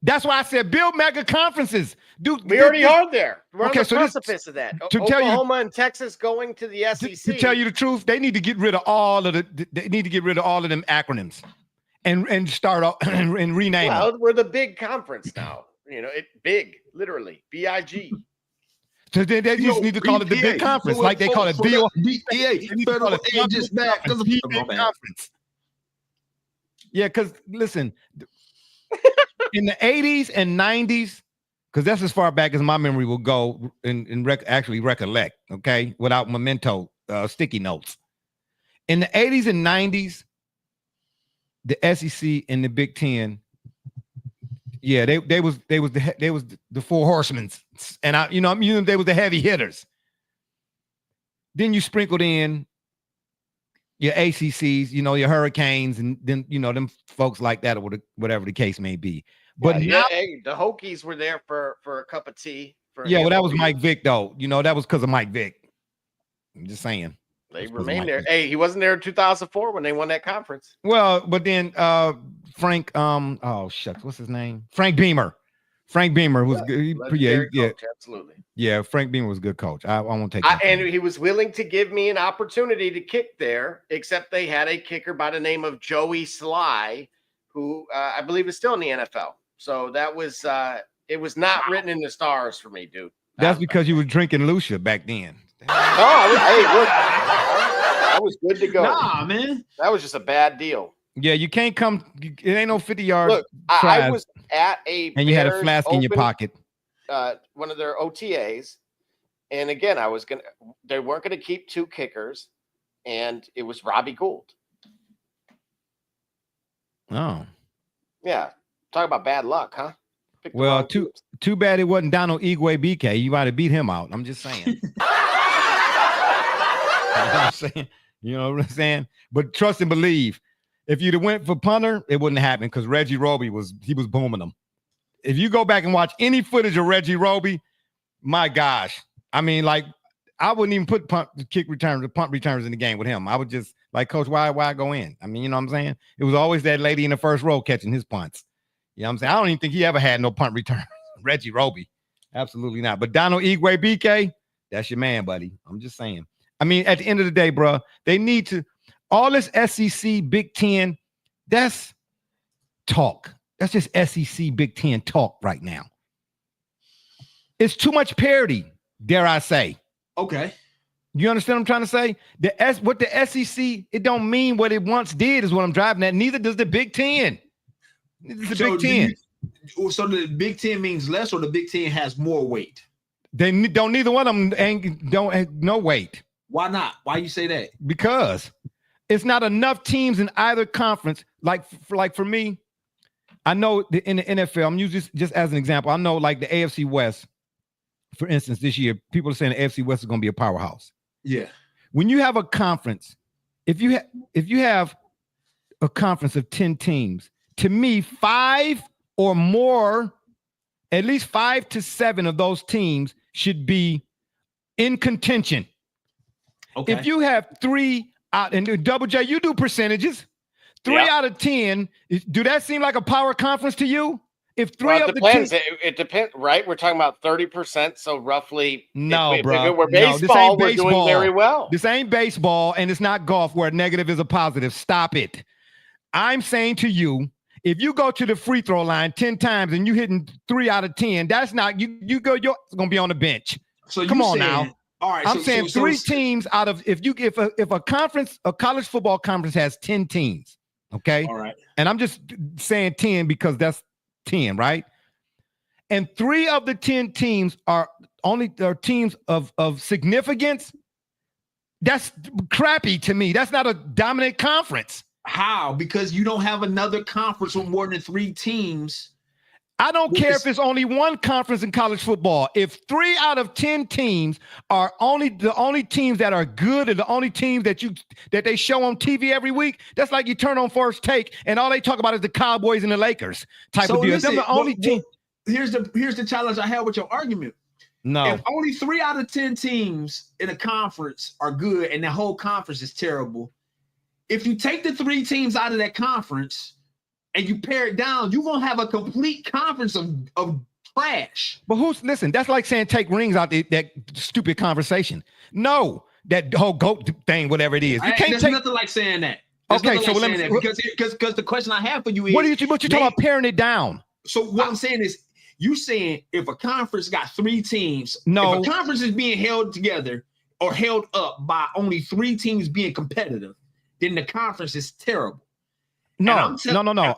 That's why I said build mega conferences. We already are there. We're Okay, on the so precipice of that. to tell you- Oklahoma and Texas going to the SEC. To tell you the truth, they need to get rid of all of they need to get rid of all of them acronyms and start off and rename them. Well, we're the big conference now. It big, literally, BIG. So they just need to call it the big conference, like they call it DO. Federal Agents Back Conference. Yeah, because listen, in the 80s and 90s, because that's as far back as my memory will go and actually recollect, okay, without memento sticky notes. In the 80s and 90s, the SEC and the Big Ten, yeah, they was the four horsemen, and they was the heavy hitters. Then you sprinkled in your ACCs, your Hurricanes, and then them folks like that, or whatever the case may be. But now, the Hokies were there for a cup of tea. Well, that was Mike Vick, though. That was because of Mike Vick. I'm just saying. They remained there. Hey, he wasn't there in 2004 when they won that conference. Well, but then Frank, oh shucks, what's his name? Frank Beamer. Frank Beamer was good. Coach, absolutely. Yeah, Frank Beamer was a good coach. I won't take that. And he was willing to give me an opportunity to kick there, except they had a kicker by the name of Joey Sly, who I believe is still in the NFL. So that was it was not written in the stars for me, dude. That's because you were drinking Lucia back then. I was good to go. Nah, man. That was just a bad deal. Yeah, you can't come. It ain't no 50-yard. Look, I was at and you had a flask in your pocket. One of their OTAs, and again, they weren't gonna keep two kickers, and it was Robbie Gould. Oh, yeah. Talk about bad luck, huh? Well, too bad it wasn't Donald Igwe BK. You might have beat him out. I'm just saying. You know what I'm saying? But trust and believe. If you'd have went for punter, it wouldn't happen because Reggie Roby was booming them. If you go back and watch any footage of Reggie Roby, my gosh, I mean, like I wouldn't even put punt returns in the game with him. I would just like, Coach, why go in? I mean, you know what I'm saying? It was always that lady in the first row catching his punts. You know what I'm saying? I don't even think he ever had no punt return. Reggie Roby, absolutely not. But Donald Igwe BK, that's your man, buddy. I'm just saying. I mean, at the end of the day, bro, they need to. All this SEC, Big Ten, that's talk. That's just SEC, Big Ten talk right now. It's too much parity, dare I say. Okay. You understand what I'm trying to say? What the SEC, it don't mean what it once did is what I'm driving at. Neither does the Big Ten. It's the Big Ten. So the Big Ten means less, or the Big Ten has more weight? They don't. Neither one of them don't have no weight. Why not? Why you say that? Because it's not enough teams in either conference. Like for me, I know in the NFL, I'm using just as an example. I know like the AFC West, for instance, this year, people are saying the AFC West is going to be a powerhouse. Yeah. When you have a conference, if you have a conference of 10 teams, to me, 5 or more, at least 5 to 7 of those teams should be in contention. Okay. If you have 3 out, and Double J, you do percentages. 3 out of 10, do that seem like a power conference to you? If 3 of the teams, it depends, right? We're talking about 30%, so roughly. No, bro. If we're baseball, we're doing very well. This ain't baseball, and it's not golf where a negative is a positive. Stop it. I'm saying to you, if you go to the free throw line 10 times and you hitting 3 out of 10, that's not you're going to be on the bench. So come on now. All right, I'm saying 3 teams out of if a conference, a college football conference has 10 teams, okay? All right. And I'm just saying 10 because that's 10, right? And 3 of the 10 teams are teams of significance. That's crappy to me. That's not a dominant conference. How? Because you don't have another conference with more than 3 teams. I don't care if it's only one conference in college football. If 3 out of 10 teams are the only teams that are good and the only teams that they show on TV every week, that's like you turn on First Take and all they talk about is the Cowboys and the Lakers type of deal. Listen, the only team. Here's the challenge I have with your argument. No. If only 3 out of 10 teams in a conference are good and the whole conference is terrible, if you take the 3 teams out of that conference and you pare it down, you're gonna have a complete conference of trash. But listen, that's like saying take rings out that stupid conversation. No, that whole GOAT thing, whatever it is. You can't There's nothing like saying that. Okay, so let me because the question I have for you is what you talking about paring it down? So what I'm saying is you saying if a conference got 3 teams, no, if a conference is being held together or held up by only 3 teams being competitive, then the conference is terrible. No.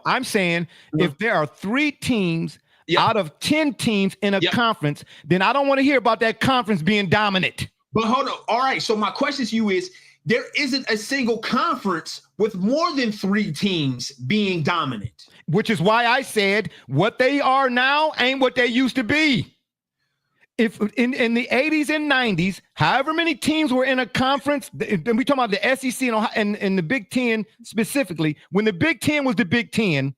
I'm saying if there are 3 teams out of 10 teams in a conference, then I don't want to hear about that conference being dominant. But hold on. All right. So my question to you is, there isn't a single conference with more than 3 teams being dominant. Which is why I said what they are now ain't what they used to be. If in the 80s and 90s, however many teams were in a conference, and we talking about the SEC and the Big Ten specifically, when the Big Ten was the Big Ten,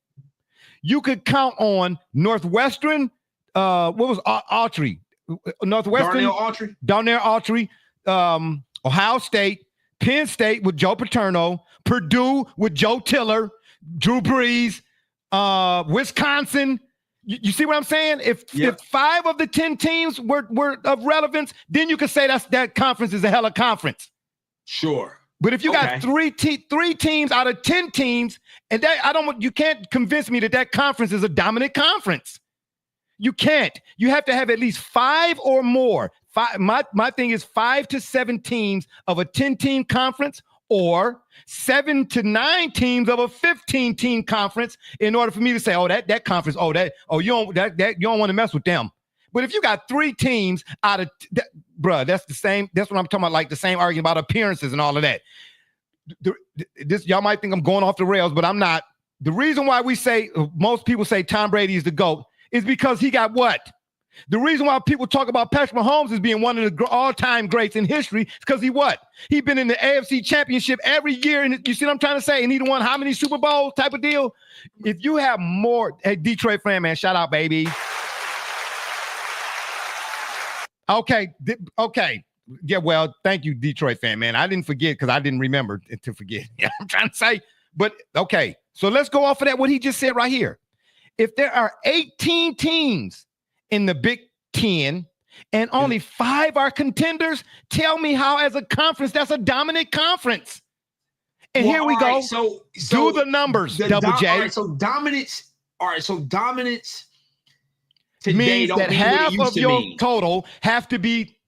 you could count on Northwestern, what was Autry? Northwestern, Darnell Autry, Ohio State, Penn State with Joe Paterno, Purdue with Joe Tiller, Drew Brees, Wisconsin. You see what I'm saying? If 5 of the 10 teams were of relevance, then you could say that conference is a hella conference. Sure. But if you got 3 teams out of 10 teams, and you can't convince me that conference is a dominant conference. You can't. You have to have at least 5 or more. My thing is 5 to 7 teams of a 10-team conference, or 7 to 9 teams of a 15-team conference, in order for me to say, that conference, you don't want to mess with them. But if you got 3 teams out of that's the same. That's what I'm talking about. Like the same argument about appearances and all of that. Y'all might think I'm going off the rails, but I'm not. The reason why most people say Tom Brady is the GOAT is because he got what? The reason why people talk about Patrick Mahomes as being one of the all-time greats in history is because he been in the AFC Championship every year, and you see what I'm trying to say? And he won how many Super Bowls type of deal? If you have more, hey, Detroit fan, man, shout out, baby. Okay. Yeah, well, thank you, Detroit fan, man. I didn't forget because I didn't remember to forget. I'm trying to say, but okay. So let's go off of that, what he just said right here. If there are 18 teams in the Big Ten and only 5 are contenders, tell me how as a conference that's a dominant conference. And here we go. So do the numbers, Double J. All right, so dominance today means that half of your total have to be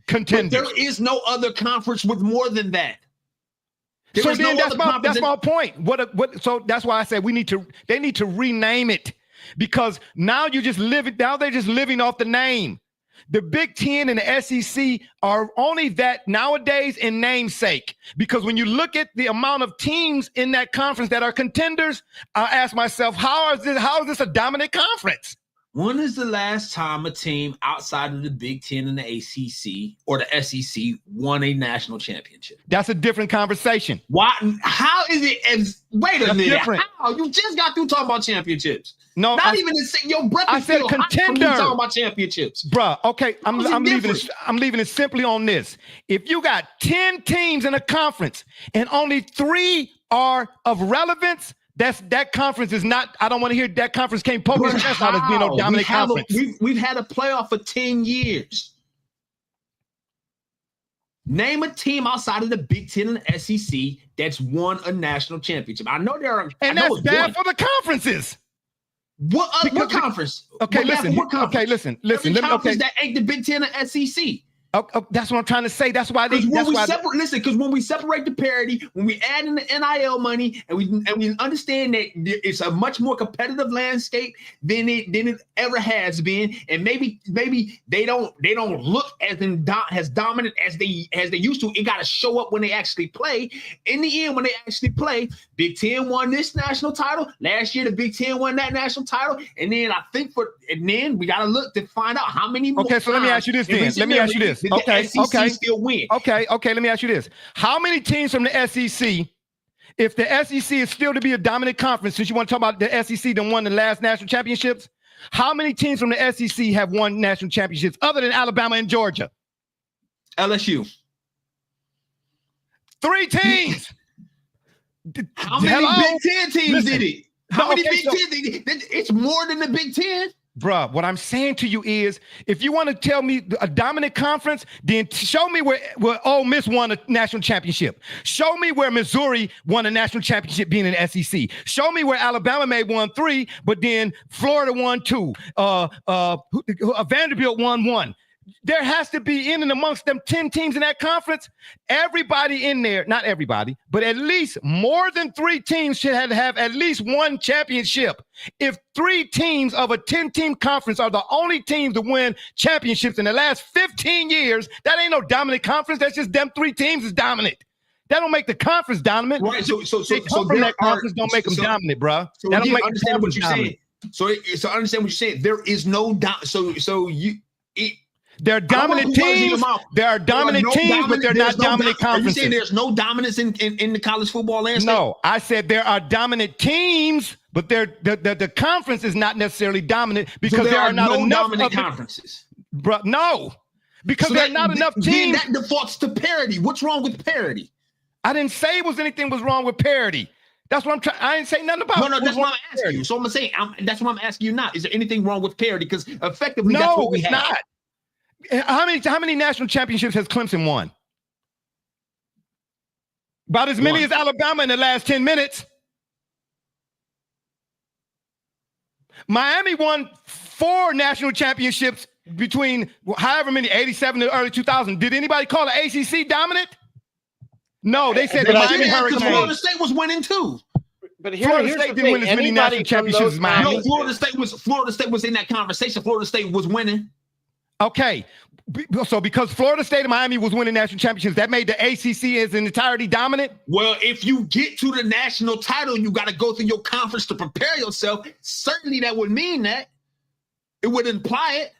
contenders. But there is no other conference with more than that. So then that's my point. So that's why I said they need to rename it. Because now they're just living off the name. The Big Ten and the SEC are only that nowadays in namesake. Because when you look at the amount of teams in that conference that are contenders, I ask myself, how is this a dominant conference? When is the last time a team outside of the Big Ten and the ACC or the SEC won a national championship? That's a different conversation. Why? How is it? Wait a minute. Different. How? You just got through talking about championships. No, not even your breath. I said contender. Talking about championships, bruh. Okay, I'm leaving it simply on this. If you got 10 teams in a conference and only 3 are of relevance, that conference is not. I don't want to hear that conference can't poke its chest out as being a dominant conference. We've had a playoff for 10 years. Name a team outside of the Big Ten and the SEC that's won a national championship. I know there are, and that's bad for the conferences. What conference? Okay, listen. Okay, listen. That ain't the Big Ten and SEC. That's what I'm trying to say. That's why because when we separate the parity, when we add in the NIL money, and we understand that it's a much more competitive landscape than it ever has been, and maybe they don't look as dominant as they used to. It got to show up when they actually play. In the end, when they actually play, Big Ten won this national title last year. The Big Ten won that national title, and then we got to look to find out how many. Okay, so let me ask you this then. Let me ask you this. Okay. Still win. Okay. Let me ask you this: how many teams from the SEC, if the SEC is still to be a dominant conference, since you want to talk about the SEC that won the last national championships, how many teams from the SEC have won national championships other than Alabama and Georgia? LSU. 3 teams. How many Hello? Big Ten teams Listen. did it? How No, many okay, Big so- Ten? It's more than the Big Ten. Bruh, what I'm saying to you is, if you want to tell me a dominant conference, then show me where Ole Miss won a national championship. Show me where Missouri won a national championship being in the SEC. Show me where Alabama may won 3, but then Florida won 2. Vanderbilt won 1. There has to be in and amongst them 10 teams in that conference. Everybody in there, not everybody, but at least more than 3 teams should have at least 1 championship. If 3 teams of a 10-team conference are the only teams to win championships in the last 15 years, that ain't no dominant conference. That's just them 3 teams is dominant. That don't make the conference dominant. Right. So They come from that conference don't make them dominant, bro. So That don't again, make the understand what conference you're dominant. saying. So understand what you're saying. There is no There are dominant teams. There are dominant teams, but they're not dominant conferences. Are you saying there's no dominance in the college football landscape? No, I said there are dominant teams, but the conference is not necessarily dominant because So there are not no enough dominant of the- conferences. Bro, no, because So there are not enough then teams. that defaults to parity. What's wrong with parity? I didn't say anything was wrong with parity. That's what I'm trying. I didn't say nothing about. No, what's that's wrong what I'm with asking parity. you. So I'm saying that's what I'm asking you now. Is there anything wrong with parity? Because effectively, that's No, what we it's have. not. How many national championships has Clemson won? About as many 1. as Alabama in the last 10 minutes. Miami won 4 national championships between however many, 87 to early 2000. Did anybody call the ACC dominant? No, they said the But I Miami did ask Because Hurricanes. Florida State was winning too. But Florida here's State the didn't thing. win as many Anybody national from championships those as Miami. No, Florida State was in that conversation. Florida State was winning. Okay. So because Florida State and Miami was winning national championships, that made the ACC as an entirety dominant? Well, if you get to the national title, you got to go through your conference to prepare yourself. Certainly, that would mean that. It would imply it.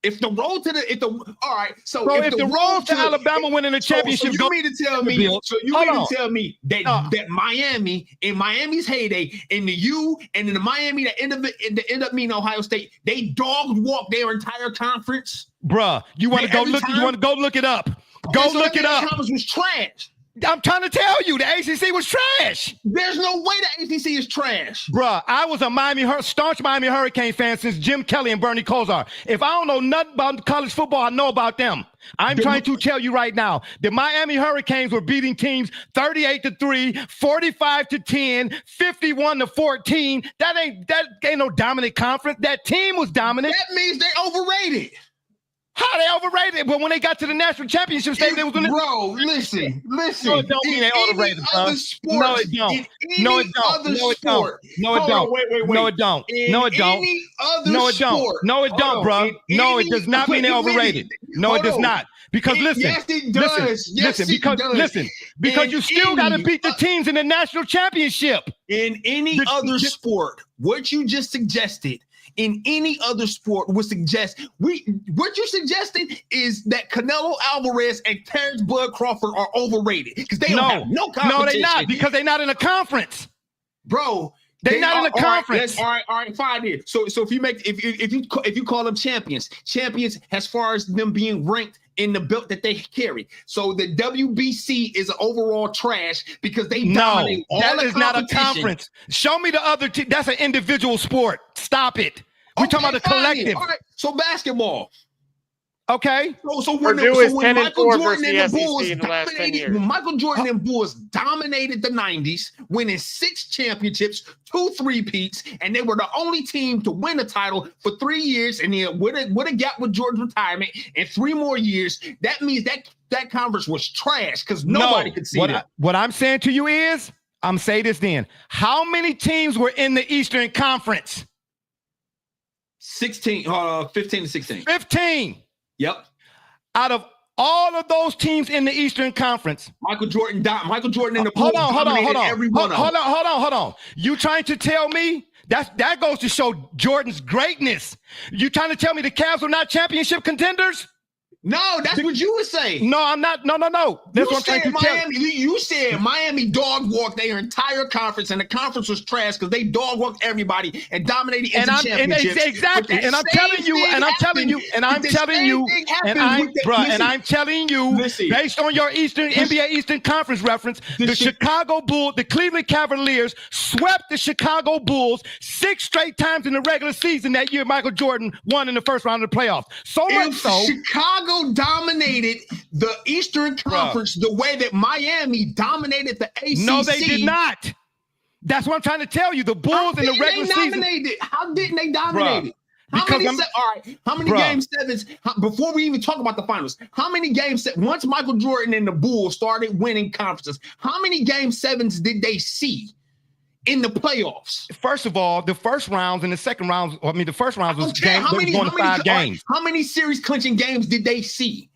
If the road to the all right, so if the road to Alabama winning a championship, so you mean to tell me? Bill, So you hold mean on. to tell me that that Miami in Miami's heyday, in the U and in the Miami that end up meaning Ohio State, they dog walked their entire conference. Bruh, you want to go Every look? time? You want to go look it up? Go Okay, so look that it up. conference was trash. I'm trying to tell you, the ACC was trash. There's no way the ACC is trash. Bruh, I was a staunch Miami Hurricane fan since Jim Kelly and Bernie Kosar. If I don't know nothing about college football, I know about them. I'm trying to tell you right now, the Miami Hurricanes were beating teams 38-3, 45-10, 51-14. That ain't no dominant conference. That team was dominant. That means they overrated. How they overrated? But when they got to the national championship stage, they was in the Bro, listen. No, it don't mean they overrated, bro. No, it don't. No, it don't. No, it don't. No, it don't. Wait. No, it don't. No, it don't. No, it don't. No, it don't, bro. No, it does not mean they're overrated. No, it does not. Because listen, yes, it does. Because you still got to any- beat the teams in the national championship. In any other sport, what you just suggested, in any other sport would suggest what you're suggesting is that Canelo Alvarez and Terrence Bud Crawford are overrated because they don't have no competition. No, they're not, because they're not in a conference. Bro. They're not in a conference. All right, fine. Here. So if you call them champions as far as them being ranked in the belt that they carry. So the WBC is overall trash because they dominate all that the is not a competition. conference. Show me the other team. That's an individual sport. Stop it. We're talking about the fine. collective. All right. So basketball. Okay. So when Purdue is when 10-4 Michael Jordan versus and the the Bulls SEC in the last 10 dominated, years. when Michael Jordan and Bulls dominated the 90s, winning 6 championships, 2 3-peats, and they were the only team to win a title for 3 years, and then with a gap with Jordan's retirement and 3 more years, that means that conference was trash because nobody could see it. What I'm saying to you is, I'm saying this then. How many teams were in the Eastern Conference? 15 to 16. 15. Yep. Out of all of those teams in the Eastern Conference, Michael Jordan and the hold Bulls on. dominated every one of them. Hold on. You trying to tell me that goes to show Jordan's greatness? You trying to tell me the Cavs are not championship contenders? No, that's what you were saying. No, I'm not. No. That's what I'm trying to tell you. You said Miami dog walked their entire conference, and the conference was trash because they dog walked everybody and dominated in the championships. Exactly. And I'm telling you, listen, based on your NBA Eastern Conference reference, the Chicago Bulls, the Cleveland Cavaliers swept the Chicago Bulls 6 straight times in the regular season that year. Michael Jordan won in the first round of the playoffs. So much so, Chicago dominated the Eastern Conference the way that Miami dominated the ACC. No, they did not. That's what I'm trying to tell you. The Bulls in the regular season. How didn't they dominate it? How many game sevens? Before we even talk about the finals, how many games? Once Michael Jordan and the Bulls started winning conferences, how many game sevens did they see in the playoffs? First of all, the first rounds and the second rounds. I mean, the first rounds was games. Going to 5 games. How many series clinching games did they see?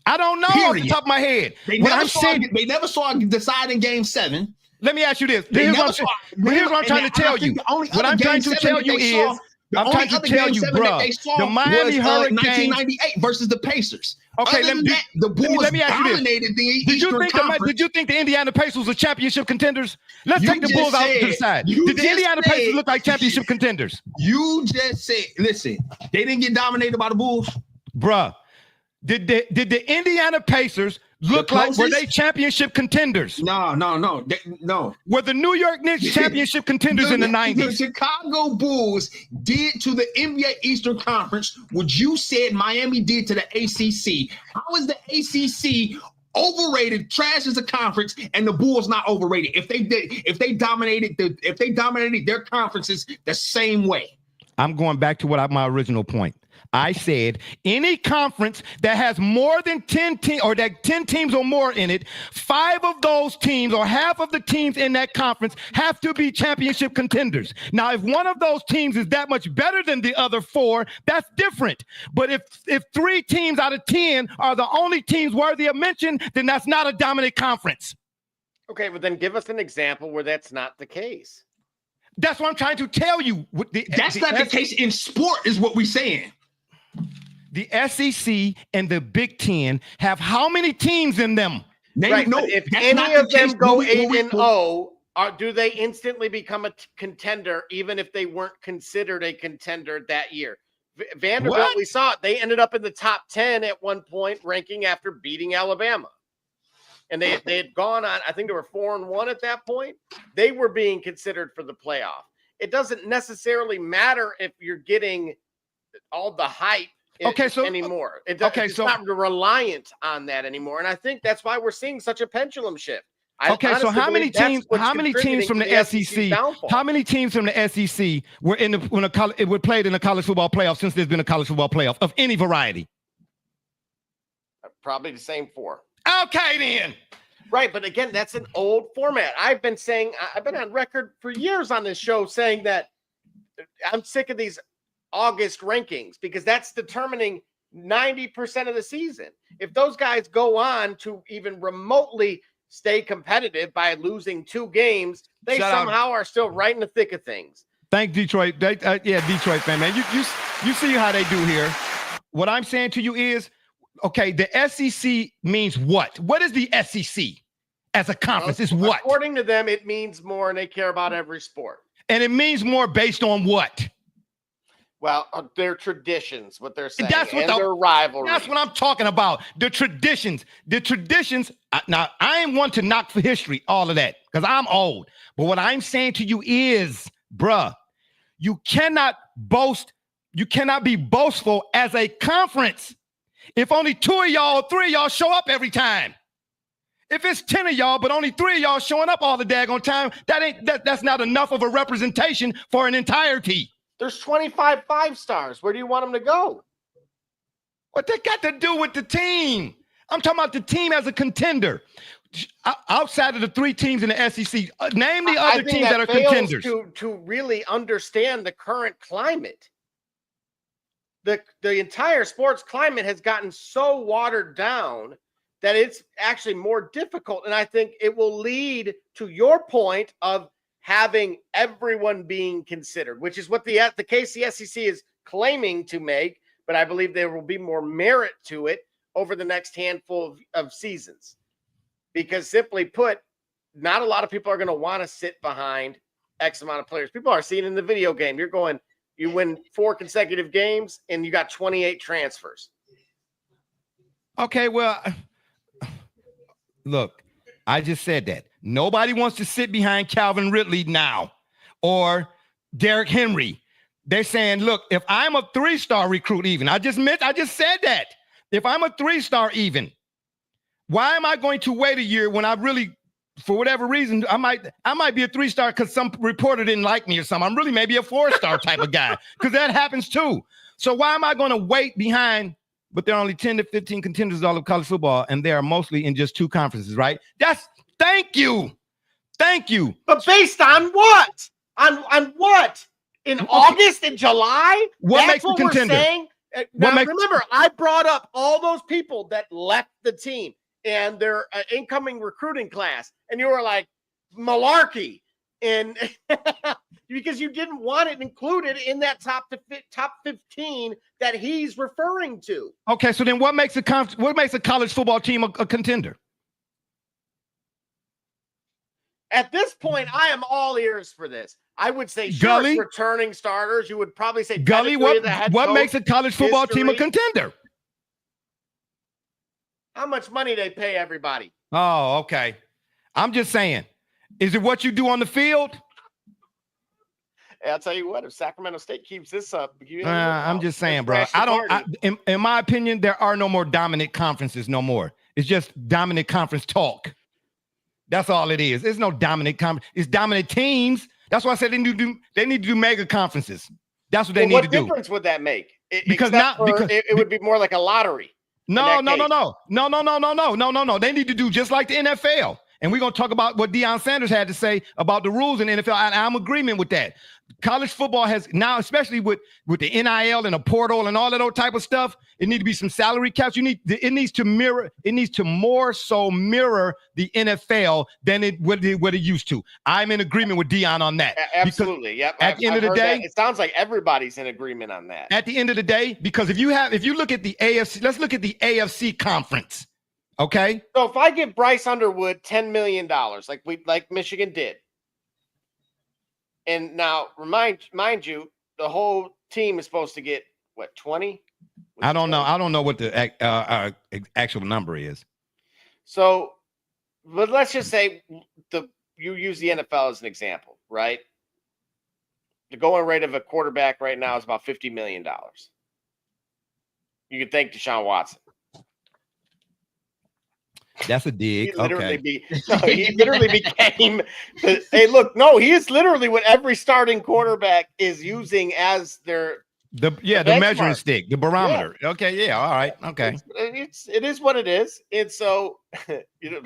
I don't know off the top of my head. They never saw deciding game 7. Let me ask you this. Here's what I'm trying to tell you. What I'm trying to tell you is, I'm trying to tell you, bro, the Miami Hurricanes 1998 versus the Pacers. Okay, the Bulls dominated the Eastern Conference. Did you think the Indiana Pacers were championship contenders? Let's take the Bulls out to the side. Did the Indiana Pacers look like championship contenders? You just said, listen, they didn't get dominated by the Bulls, bruh. Did the Indiana Pacers look like, were they championship contenders? No. Were the New York Knicks championship contenders in the 90s? The Chicago Bulls did to the NBA Eastern Conference what you said Miami did to the ACC. How is the ACC overrated, trash as a conference, and the Bulls not overrated? If they dominated their conferences the same way. I'm going back to my original point. I said any conference that has more than 10 teams or that 10 teams or more in it, 5 of those teams or half of the teams in that conference have to be championship contenders. Now, if one of those teams is that much better than the other 4, that's different. But if 3 teams out of 10 are the only teams worthy of mention, then that's not a dominant conference. Okay, well then give us an example where that's not the case. That's what I'm trying to tell you. That's not the case in sport, is what we're saying. The SEC and the Big Ten have how many teams in them? Right, no, if any of them go 8-0, do they instantly become a contender, even if they weren't considered a contender that year? Vanderbilt, we saw it. They ended up in the top 10 at one point, ranking after beating Alabama. And they had gone on, I think they were 4-1 at that point. They were being considered for the playoff. It doesn't necessarily matter if you're getting all the hype anymore. It's not reliant on that anymore. And I think that's why we're seing such a pendulum shift. So how many teams from the SEC? How many teams from the SEC were played in the college football playoff since there's been a college football playoff of any variety? Probably the same 4. Okay, then. Right, but again, that's an old format. I've been on record for years on this show saying that I'm sick of these August rankings because that's determining 90% of the season. If those guys go on to even remotely stay competitive by losing 2 games, they somehow are still right in the thick of things. Thank Detroit. Detroit fan, man. You see how they do here. What I'm saying to you is, okay, the SEC means what? What is the SEC as a conference? Is what? According to them, it means more, and they care about every sport. And it means more based on what? Well, their traditions, what they're saying, and their rivalry. That's what I'm talking about. The traditions. Now, I ain't one to knock for history, all of that, because I'm old. But what I'm saying to you is, bruh, you cannot be boastful as a conference if only 2 of y'all, 3 of y'all show up every time. If it's 10 of y'all, but only 3 of y'all showing up all the daggone time, that's not enough of a representation for an entirety. There's 25 5-stars. Where do you want them to go? What that got to do with the team? I'm talking about the team as a contender. Outside of the 3 teams in the SEC, name the other teams that are contenders. To really understand the current climate. The entire sports climate has gotten so watered down that it's actually more difficult. And I think it will lead to your point of having everyone being considered, which is what the case the SEC is claiming to make, but I believe there will be more merit to it over the next handful of seasons. Because simply put, not a lot of people are going to want to sit behind X amount of players. People are seeing in the video game. You win 4 consecutive games and you got 28 transfers. Okay, well, look, I just said that. Nobody wants to sit behind Calvin Ridley now or Derrick Henry. They're saying, look, if I'm a 3-star recruit even, I just said that. If I'm a 3-star even, why am I going to wait a year when I really, for whatever reason, I might be a 3-star because some reporter didn't like me or something. I'm really maybe a 4-star type of guy because that happens too. So why am I going to wait behind? But there are only 10 to 15 contenders all of college football, and they are mostly in just 2 conferences, right? Thank you. But based on what? On what? In August and July? What makes a contender? We're saying? Now, remember, I brought up all those people that left the team and their incoming recruiting class, and you were like, malarkey. And because you didn't want it included in that top 15 that he's referring to. Okay, so then what makes a college football team a contender? At this point, I am all ears for this. I would say Gully, returning starters. You would probably say Gully. What makes a college football team a contender? How much money they pay everybody? Oh, okay. I'm just saying. Is it what you do on the field? Hey, I'll tell you what. If Sacramento State keeps this up, I'm just saying, bro. In my opinion, there are no more dominant conferences. No more. It's just dominant conference talk. That's all it is. There's no dominant conference. It's dominant teams. That's why I said they need to do mega conferences. That's what they need to do. What difference would that make? Because it would be more like a lottery. No. They need to do just like the NFL. And we're going to talk about what Deion Sanders had to say about the rules in the NFL. I'm in agreement with that. College football has now, especially with the NIL and the portal and all of that type of stuff, it needs to be some salary caps. It needs to more so mirror the NFL than what it used to. I'm in agreement with Deion on that. Absolutely. Yep. At the end of the day, it sounds like everybody's in agreement on that. At the end of the day, because if you look at the AFC, let's look at the AFC conference. Okay. So if I give Bryce Underwood $10 million, like Michigan did, and now mind you, the whole team is supposed to get what, 20? I don't know. I don't know what the actual number is. So, but let's just say you use the NFL as an example, right? The going rate of a quarterback right now is about $50 million. You can thank Deshaun Watson. That's a dig. He literally became. Hey, look, no, he is literally what every starting quarterback is using as the measuring stick, the barometer. Yeah. Okay, yeah, all right, okay. It is what it is, and so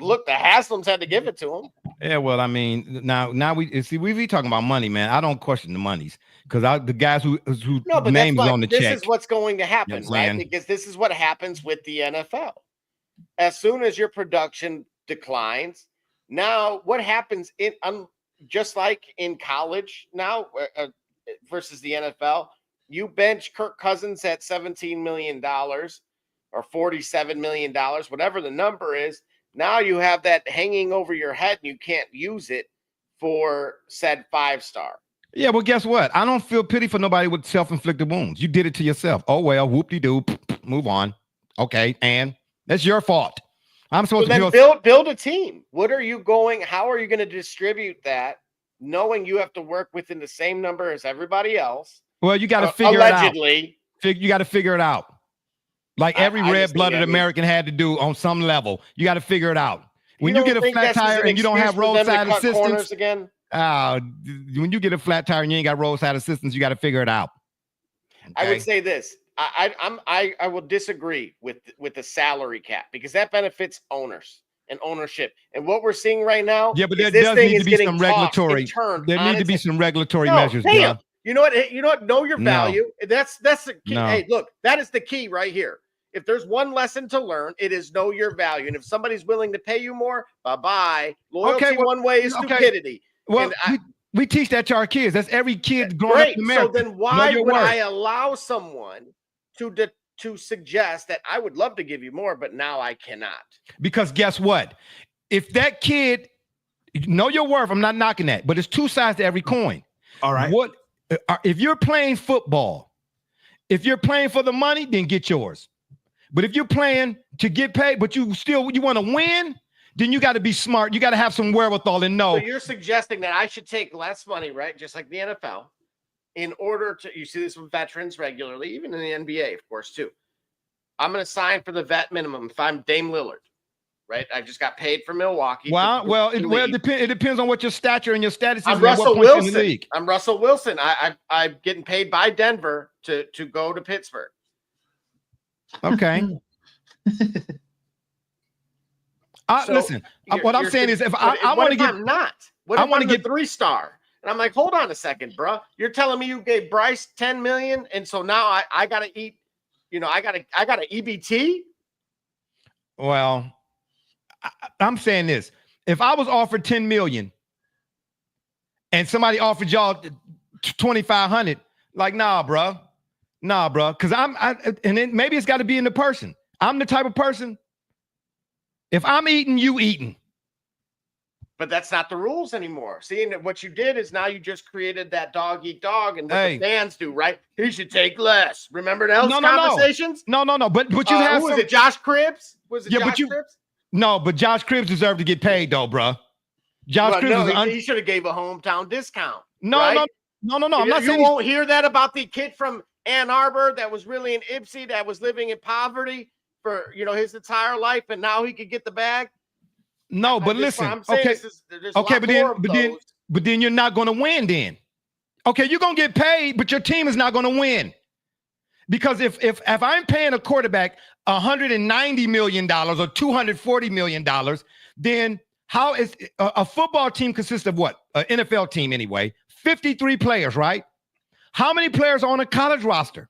look, the Haslams had to give it to him. Yeah, well, I mean, now we be talking about money, man. I don't question the monies because the guys who names on the check. This is what's going to happen, right? Because this is what happens with the NFL. As soon as your production declines, now what happens just like in college now versus the NFL, you bench Kirk Cousins at $17 million or $47 million, whatever the number is. Now you have that hanging over your head and you can't use it for said 5-star. Yeah, well, guess what? I don't feel pity for nobody with self-inflicted wounds. You did it to yourself. Oh, well, whoop-de-doo, move on. Okay, and that's your fault. I'm supposed to build a team. How are you going to distribute that knowing you have to work within the same number as everybody else? Well, you got to figure it out. You got to figure it out. Like every red-blooded American had to do on some level. You got to figure it out. When you get a flat tire and you don't have roadside assistance again. When you get a flat tire and you ain't got roadside assistance, you got to figure it out. Okay? I would say this. I will disagree with the salary cap because that benefits owners and ownership. And what we're seeing right now, yeah, but there does need to be some regulatory. There need to be some regulatory measures. Damn. You know what? Know your value. No. That's the key. No. Hey, look, that is the key right here. If there's one lesson to learn, it is know your value. And if somebody's willing to pay you more, bye-bye. Loyalty one way is stupidity. Well, we teach that to our kids. That's every kid growing up in America. So then why would I allow someone to to suggest that I would love to give you more, but now I cannot. Because guess what? If that kid, know your worth, I'm not knocking that, but it's two sides to every coin. All right. What if you're playing football? If you're playing for the money, then get yours. But if you're playing to get paid, but you want to win, then you got to be smart. You got to have some wherewithal and know. So you're suggesting that I should take less money, right? Just like the NFL, in order to, you see this with veterans regularly, even in the NBA, of course, too. I'm going to sign for the vet minimum if I'm Dame Lillard, right? I just got paid for Milwaukee. It depends on what your stature and your status is. I'm Russell Wilson. I'm Russell Wilson. I'm getting paid by Denver to go to Pittsburgh. Okay. Listen, what I'm saying is, if I want to get, I'm not. What if I want to get 3-star? And I'm like, hold on a second, bro. You're telling me you gave Bryce $10 million, and so now I gotta eat. I gotta EBT. Well, I'm saying this: if I was offered $10 million, and somebody offered y'all $2,500, like, nah, bro, because and then maybe it's got to be in the person. I'm the type of person. If I'm eating, you eating. But that's not the rules anymore. See, and what you did is now you just created that dog eat dog, and what the fans do, right? He should take less. Remember those conversations? No. But you have who was it? Josh Cribbs? Was it Josh Cribbs? No, but Josh Cribbs deserved to get paid though, bro. He should have gave a hometown discount. No. I'm not saying you won't hear that about the kid from Ann Arbor that was really in Ipsy that was living in poverty for his entire life, and now he could get the bag. No, but listen. Okay, but then you're not going to win. Then, okay, you're going to get paid, but your team is not going to win. Because if I'm paying a quarterback $190 million or $240 million, then how is a football team consists of what? An NFL team anyway, 53 players, right? How many players are on a college roster?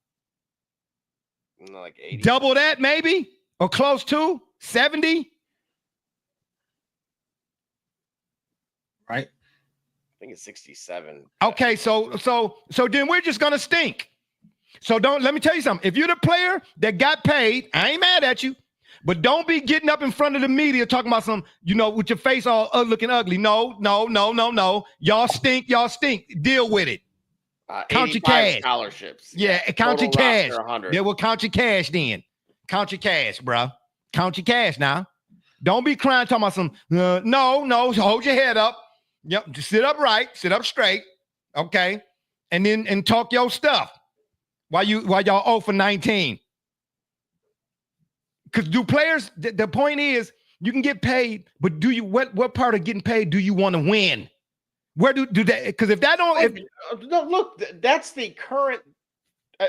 Like 80. Double that, maybe, or close to 70. Right. I think it's 67. Okay, so then we're just gonna stink. So let me tell you something. If you're the player that got paid, I ain't mad at you, but don't be getting up in front of the media talking about some, with your face all looking ugly. No. Y'all stink. Deal with it. Count your cash. Scholarships. Yeah, count your cash. 100. They will count your cash then. Count your cash, bro. Count your cash now. Don't be crying talking about some, no, hold your head up. Yep, just sit up right, sit up straight, okay? And talk your stuff while y'all 0 for 19. Because do players, the point is, you can get paid, but do you what part of getting paid do you want to win? Where do that? Because if that don't, no, look, that's the current.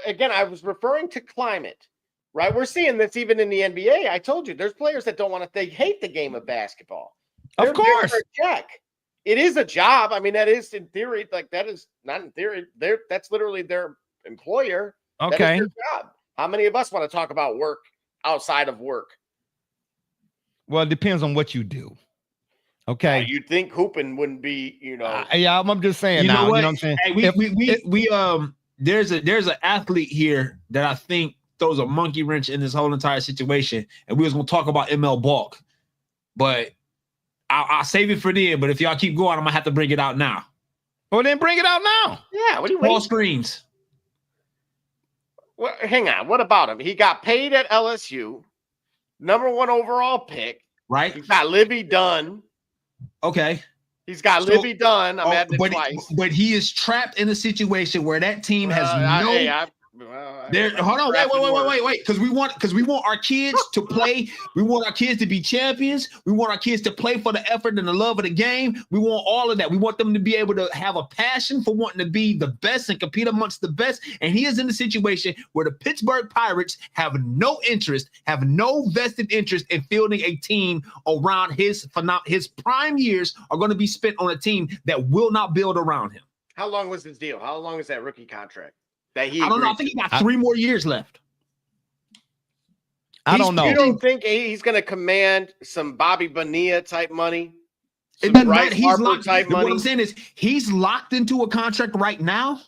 Again, I was referring to climate, right? We're seeing this even in the NBA. I told you, there's players that don't want to. They hate the game of basketball. Of course, check. It is a job. I mean, that is in theory. Like that is not in theory. That's literally their employer. Okay. That is their job. How many of us want to talk about work outside of work? Well, it depends on what you do. Okay. You'd think hooping wouldn't be, yeah, I'm just saying. You know what I'm saying? Hey, there's an athlete here that I think throws a monkey wrench in this whole entire situation, and we was gonna talk about MLBalk, but I'll save it for then. But if y'all keep going, I'm gonna have to bring it out now. Well, then bring it out now. Yeah. What do you Paul Screens? Well, hang on. What about him? He got paid at LSU, #1 overall pick. Right. He's got Livy Dunn. Okay. He's got Livy Dunn. I'm adding it twice. But he is trapped in a situation where that team has hold on, wait. Because we want our kids to play. We want our kids to be champions. We want our kids to play for the effort and the love of the game. We want all of that. We want them to be able to have a passion for wanting to be the best and compete amongst the best. And he is in a situation where the Pittsburgh Pirates have no vested interest in fielding a team around his prime years are going to be spent on a team that will not build around him. How long was his deal? How long is that rookie contract? I don't know. I think he got 3 more years left. I don't know. You don't think he's going to command some Bobby Bonilla type money? He's locked. What I'm saying is he's locked into a contract right now.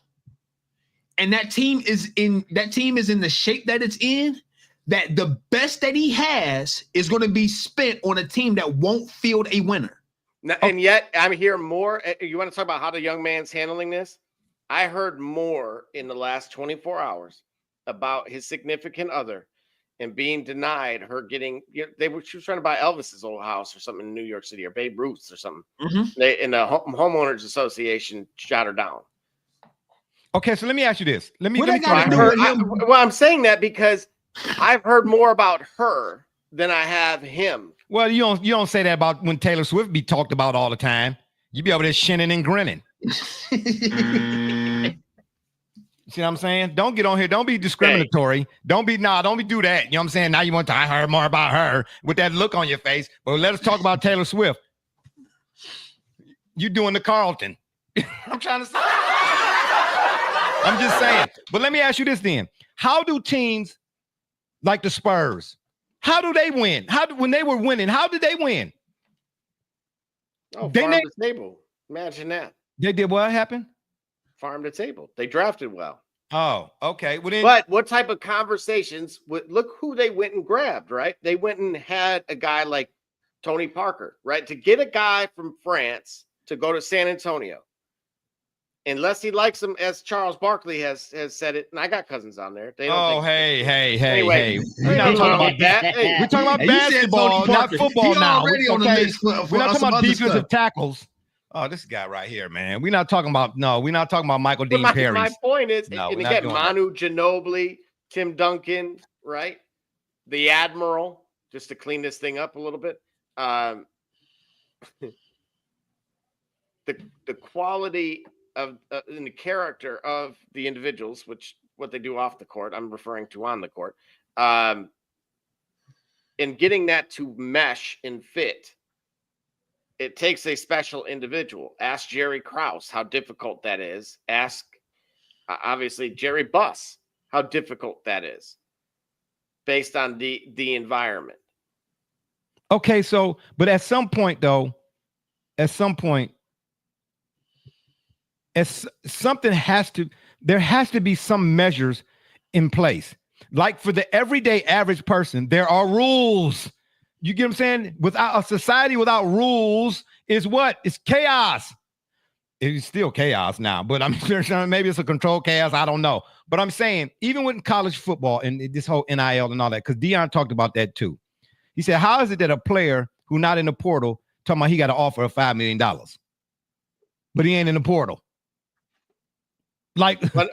and that team is in the shape that it's in, that the best that he has is going to be spent on a team that won't field a winner. And yet I'm hearing more. You want to talk about how the young man's handling this? I heard more in the last 24 hours about his significant other and being denied her getting. She was trying to buy Elvis's old house or something in New York City, or Babe Ruth's or something. Mm-hmm. And the homeowners association shot her down. Okay, so let me ask you this. I'm saying that because I've heard more about her than I have him. Well, you don't say that about when Taylor Swift be talked about all the time. You be over there shinning and grinning. See what I'm saying? Don't get on here. Don't be discriminatory. Hey. Don't be do that. You know what I'm saying? Now you want to, I heard more about her with that look on your face. But let us talk about Taylor Swift. You doing the Carlton. I'm trying to say. I'm just saying. But let me ask you this then. How do teams like the Spurs, how do they win? When they were winning, how did they win? Oh, farm to table. Imagine that. They did what happened? Farm to table. They drafted well. Oh, okay. Well, but what type of conversations? Look who they went and grabbed, right? They went and had a guy like Tony Parker, right? To get a guy from France to go to San Antonio. Unless he likes him, as Charles Barkley has said it, and I got cousins on there. They don't hey. We're not talking about that. Hey, we're talking about basketball, not football now. We're not talking about defensive tackles. Oh, this guy right here, man. We're not talking about Michael Dean Perry. My point is, and again, Manu Ginobili, Tim Duncan, right? The Admiral, just to clean this thing up a little bit. The quality of in the character of the individuals, which what they do off the court, I'm referring to on the court, and getting that to mesh and fit, it takes a special individual. Ask Jerry Krause how difficult that is. Ask, obviously, Jerry Buss how difficult that is based on the environment. Okay, so, but at some point, there has to be some measures in place. Like for the everyday average person, there are rules. You get what I'm saying? Without a society without rules is what? It's chaos. It's still chaos now, but I'm sure maybe it's a controlled chaos. I don't know. But I'm saying, even with college football and this whole NIL and all that, because Deion talked about that too. He said, how is it that a player who's not in the portal talking about he got to offer $5 million, but he ain't in the portal? Like, but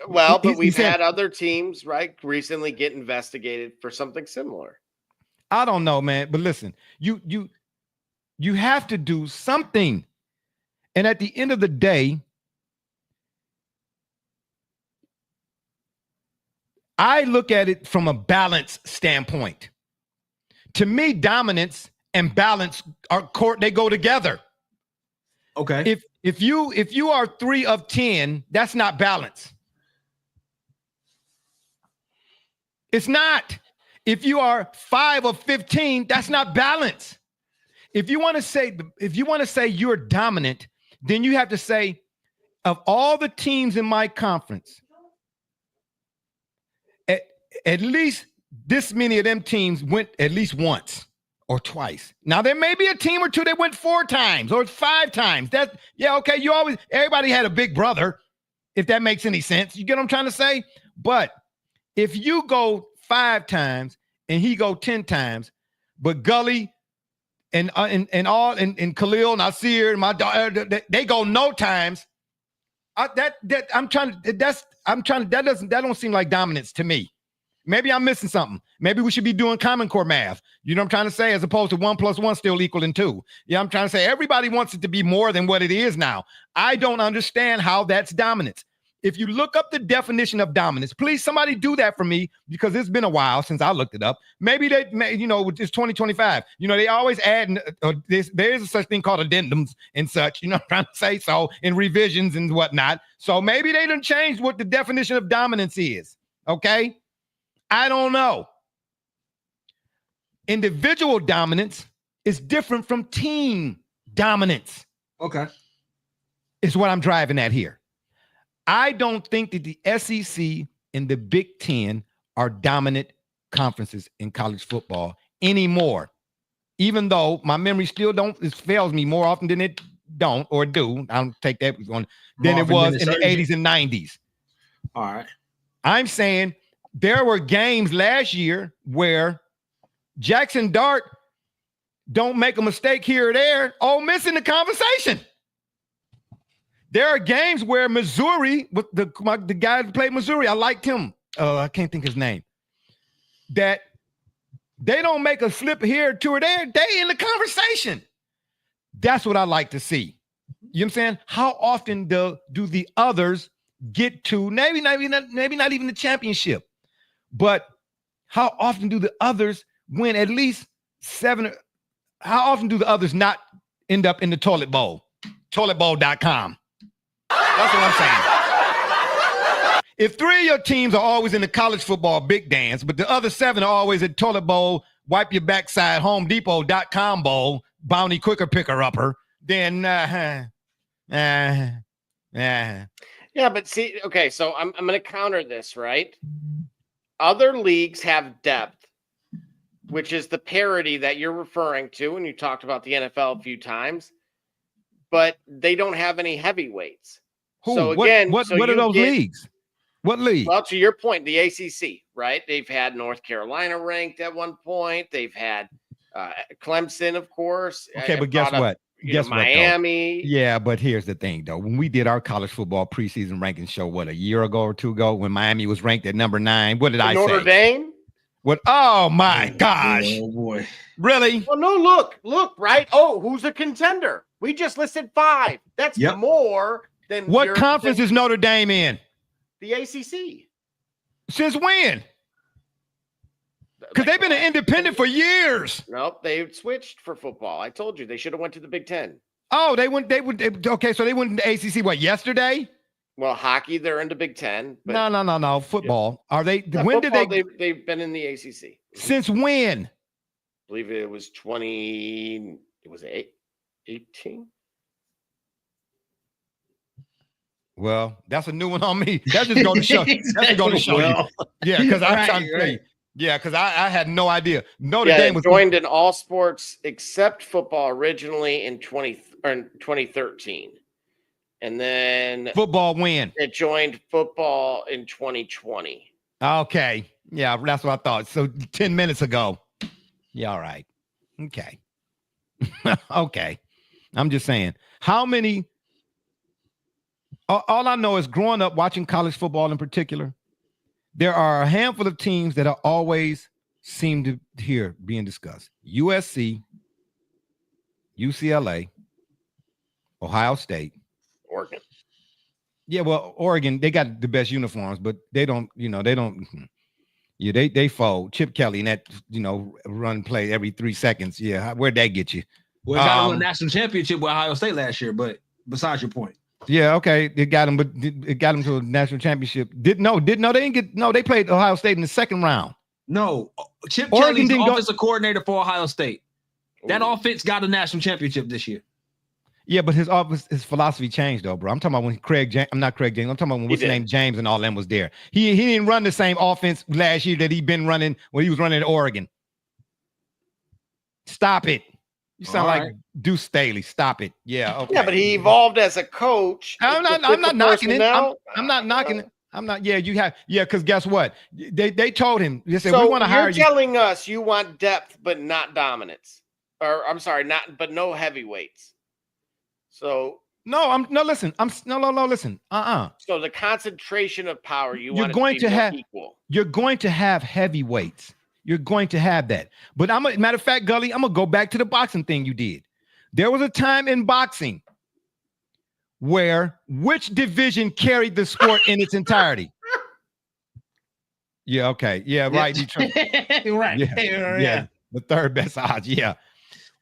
we've had other teams, right, recently get investigated for something similar. I don't know, man. But listen, you have to do something. And at the end of the day, I look at it from a balance standpoint. To me, dominance and balance they go together. Okay. If you are 3 of 10, that's not balance. It's not. If you are 5 of 15, that's not balance. If you want to say you're dominant, then you have to say, of all the teams in my conference, at least this many of them teams went at least once or twice. Now there may be a team or two that went 4 times or 5 times. Everybody had a big brother, if that makes any sense. You get what I'm trying to say? But if you go 5 times and he go 10 times, but Gully and Khalil, Nasir, and my daughter, they go no times. That don't seem like dominance to me. Maybe I'm missing something. Maybe we should be doing Common Core math. You know what I'm trying to say? As opposed to 1 + 1 still equaling 2. Yeah, I'm trying to say everybody wants it to be more than what it is now. I don't understand how that's dominance. If you look up the definition of dominance, please somebody do that for me, because it's been a while since I looked it up. Maybe it's 2025. They always add, there is a such thing called addendums and such, you know what I'm trying to say? So in revisions and whatnot. So maybe they done changed what the definition of dominance is. Okay. I don't know. Individual dominance is different from team dominance. Okay. Is what I'm driving at here. I don't think that the SEC and the Big Ten are dominant conferences in college football anymore. Even though my memory still it fails me more often than it don't or do. I don't take that on than it was in the 80s and 90s. All right. I'm saying there were games last year where Jackson Dart don't make a mistake here or there. Ole Miss in the conversation. There are games where Missouri, with the guy who played Missouri, I liked him. I can't think his name. That they don't make a slip here or two or there. They in the conversation. That's what I like to see. You know what I'm saying? How often do the others get to maybe not even the championship, but how often do the others win at least 7? How often do the others not end up in the toilet bowl? Toiletbowl.com. That's what I'm saying. If 3 of your teams are always in the college football big dance, but the other 7 are always at toilet bowl, wipe your backside, HomeDepot.com bowl, bounty quicker picker upper, then yeah, but see, okay, so I'm going to counter this, right? Other leagues have depth, which is the parity that you're referring to, and you talked about the NFL a few times, but they don't have any heavyweights. Who? So again, what are those leagues? What league? Well, to your point, the ACC, right? They've had North Carolina ranked at one point. They've had Clemson, of course. Okay, but guess what? Guess what, Miami. Yeah, but here's the thing, though. When we did our college football preseason ranking show, what, a year ago or 2 ago, when Miami was ranked at number 9, what did I say? Notre Dame? What? Oh, my gosh. Oh, boy. Really? Well, no, look, right? Oh, who's a contender? We just listed 5. That's more than what conference is Notre Dame in? The ACC. Since when? Because they've been an independent for years. Nope, they switched for football. I told you they should have went to the Big Ten. Oh, okay, so they went into ACC, what, yesterday? Well, hockey, they're into Big Ten. But No. Football. Yeah. Are they? Yeah, when football, did they? They've been in the ACC. Since when? I believe it was 20. It was 18. Well, that's a new one on me. That's just going to show. That's just going to show you. Yeah, because I'm trying to tell you. Yeah, because I had no idea. Notre Dame was joined in all sports except football originally in 2013. And then football when? It joined football in 2020. Okay. Yeah, that's what I thought. So 10 minutes ago. Yeah, all right. Okay. Okay. I'm just saying. How many? All I know is growing up watching college football in particular, there are a handful of teams that are always seem to hear being discussed. USC, UCLA, Ohio State, Oregon. Yeah, well, Oregon, they got the best uniforms, but they don't. Yeah, they fold. Chip Kelly and that, run play every 3 seconds. Yeah, where'd that get you? Well, it got a national championship with Ohio State last year, but besides your point. Yeah, okay, it got them, but it got them to a national championship. They didn't get. No, they played Ohio State in the second round. No, Chip Kelly's the offensive coordinator for Ohio State. That offense got a national championship this year. Yeah, but his philosophy changed though, bro. I'm talking about when I'm talking about when what's his name, James and all them was there. He didn't run the same offense last year that he'd been running when he was running at Oregon. Stop it. You sound like Deuce Staley. Stop it. Yeah. Okay. Yeah, but he evolved as a coach. I'm not knocking it. I'm not knocking it. I'm not. Yeah, you have. Yeah, because guess what? They told him. They said, we want to hire you. You're telling us you want depth, but not dominance. Or I'm sorry, but no heavyweights. So listen. Listen. So the concentration of power you're going to have equal. You're going to have heavyweights. You're going to have that. But matter of fact, Gully, I'm gonna go back to the boxing thing you did. There was a time in boxing where which division carried the sport in its entirety? Yeah, okay. Yeah, right. Right. Yeah. The third best odds. Yeah.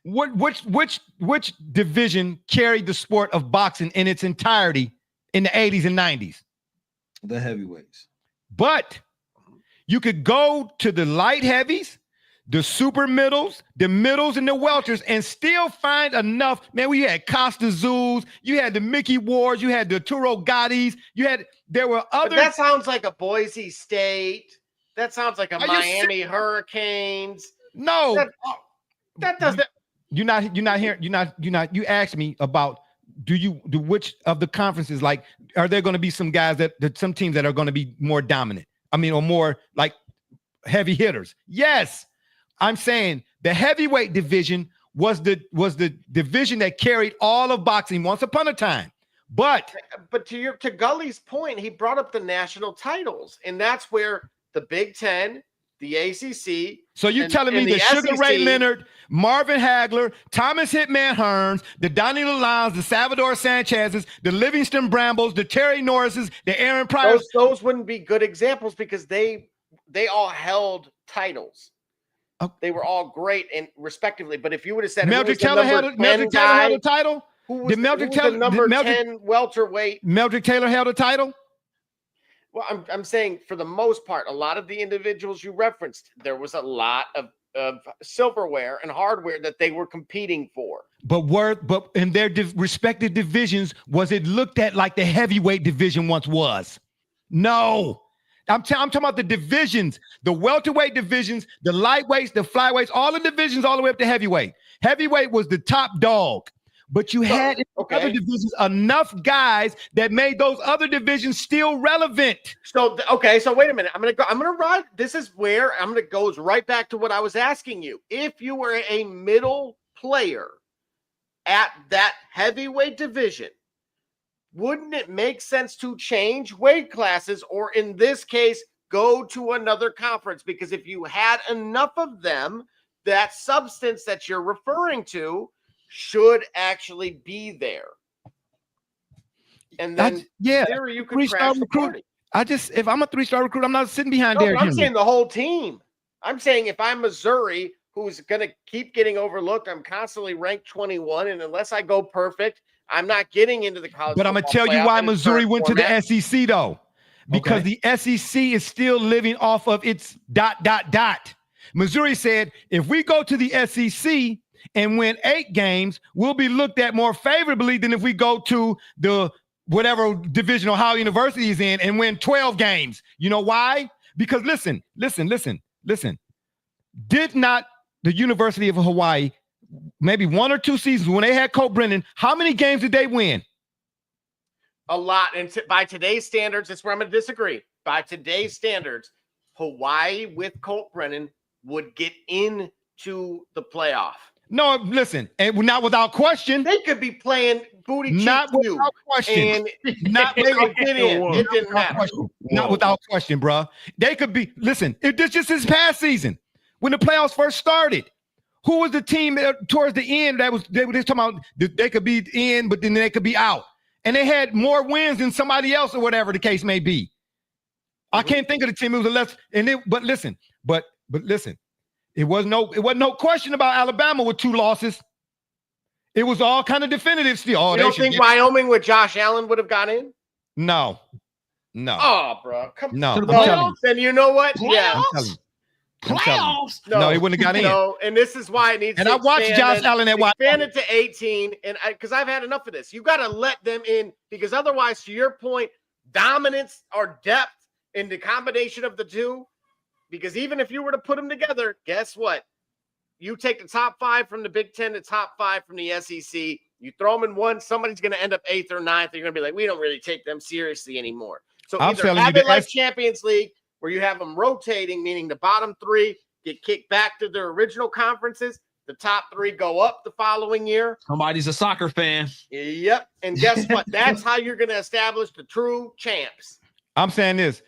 Which division carried the sport of boxing in its entirety in the 80s and 90s? The heavyweights. But you could go to the light heavies, the super middles, the middles, and the welters, and still find enough. Man, we had Costa Zoos, you had the Mickey Wards, you had the Turo Gottis, there were other. But that sounds like a Boise State. That sounds like a Miami Hurricanes. No, that doesn't. You're not hearing. You asked me about which of the conferences, like, are there going to be some guys that some teams that are going to be more dominant? I mean, or more like heavy hitters? Yes, I'm saying the heavyweight division was the division that carried all of boxing once upon a time. But to Gully's point, he brought up the national titles, and that's where the Big Ten, the ACC. So you're telling me the Sugar Ray Leonard, Marvin Hagler, Thomas Hitman Hearns, the Donnie Lalondes, the Salvador Sanchez's, the Livingston Brambles, the Terry Norris's, the Aaron Pryor's. Those wouldn't be good examples because they all held titles. They were all great and respectively. But if you would have said Meldrick Taylor held a title, who was the number 10 welterweight? Meldrick Taylor held a title. Well, I'm saying for the most part, a lot of the individuals you referenced, there was a lot of silverware and hardware that they were competing for. But in their respective divisions, was it looked at like the heavyweight division once was? No. I'm talking about the divisions, the welterweight divisions, the lightweights, the flyweights, all the divisions all the way up to heavyweight. Heavyweight was the top dog. But you had in other divisions enough guys that made those other divisions still relevant. So wait a minute. I'm gonna run. This is where goes right back to what I was asking you. If you were a middle player at that heavyweight division, wouldn't it make sense to change weight classes, or in this case, go to another conference? Because if you had enough of them, that substance that you're referring to should actually be there. And then there you could crash the party. If I'm a 3-star recruit, I'm not sitting behind Derrick Henry. I'm saying the whole team. I'm saying if I'm Missouri, who's going to keep getting overlooked, I'm constantly ranked 21, and unless I go perfect, I'm not getting into the college. But I'm going to tell you why Missouri went to the SEC, though. Because the SEC is still living off of its ... Missouri said, if we go to the SEC and win 8 games, we'll be looked at more favorably than if we go to the whatever division Ohio University is in and win 12 games. You know why? Because listen. Did not the University of Hawaii, maybe 1 or 2 seasons when they had Colt Brennan, how many games did they win? A lot. And by today's standards, that's where I'm going to disagree. By today's standards, Hawaii with Colt Brennan would get into the playoff. No, listen, and not without question. They could be playing booty cheeks. Not without question. Not they would get in. It didn't matter. Not without question, bro. They could be. Listen, it just this past season when the playoffs first started. Who was the team towards the end they were talking about? They could be in, but then they could be out, and they had more wins than somebody else or whatever the case may be. I can't think of the team. It was a less. But listen. It was no question about Alabama with 2 losses. It was all kind of definitive still. Oh, you don't think Wyoming with Josh Allen would have got in? No. Oh, bro, come on. No. Then you know what? Playoffs? Yeah. Playoffs? No, he wouldn't have got in. No, and this is why it needs. And I watched Josh Allen at Wyoming. Expand it to 18, and because I've had enough of this. You got to let them in, because otherwise, to your point, dominance or depth in the combination of the two. Because even if you were to put them together, guess what? You take the top 5 from the Big Ten, the top 5 from the SEC, you throw them in one, somebody's going to end up 8th or 9th. You're going to be like, we don't really take them seriously anymore. So either have it like Champions League, where you have them rotating, meaning the bottom 3 get kicked back to their original conferences. The top 3 go up the following year. Somebody's a soccer fan. Yep. And guess what? That's how you're going to establish the true champs. I'm saying this.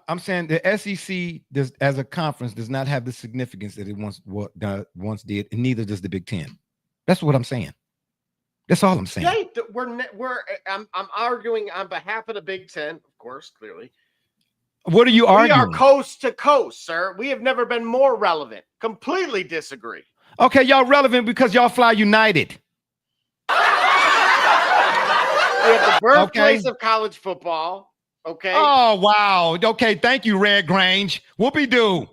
I'm saying the SEC as a conference does not have the significance that it once did, and neither does the Big Ten. That's what I'm saying. That's all I'm saying. I'm arguing on behalf of the Big Ten, of course, clearly. What are you arguing? We are coast to coast, sir. We have never been more relevant. Completely disagree. Okay, y'all relevant because y'all fly United. We have the birthplace of college football. Okay. Oh, wow. Okay. Thank you, Red Grange. Whoopie-doo.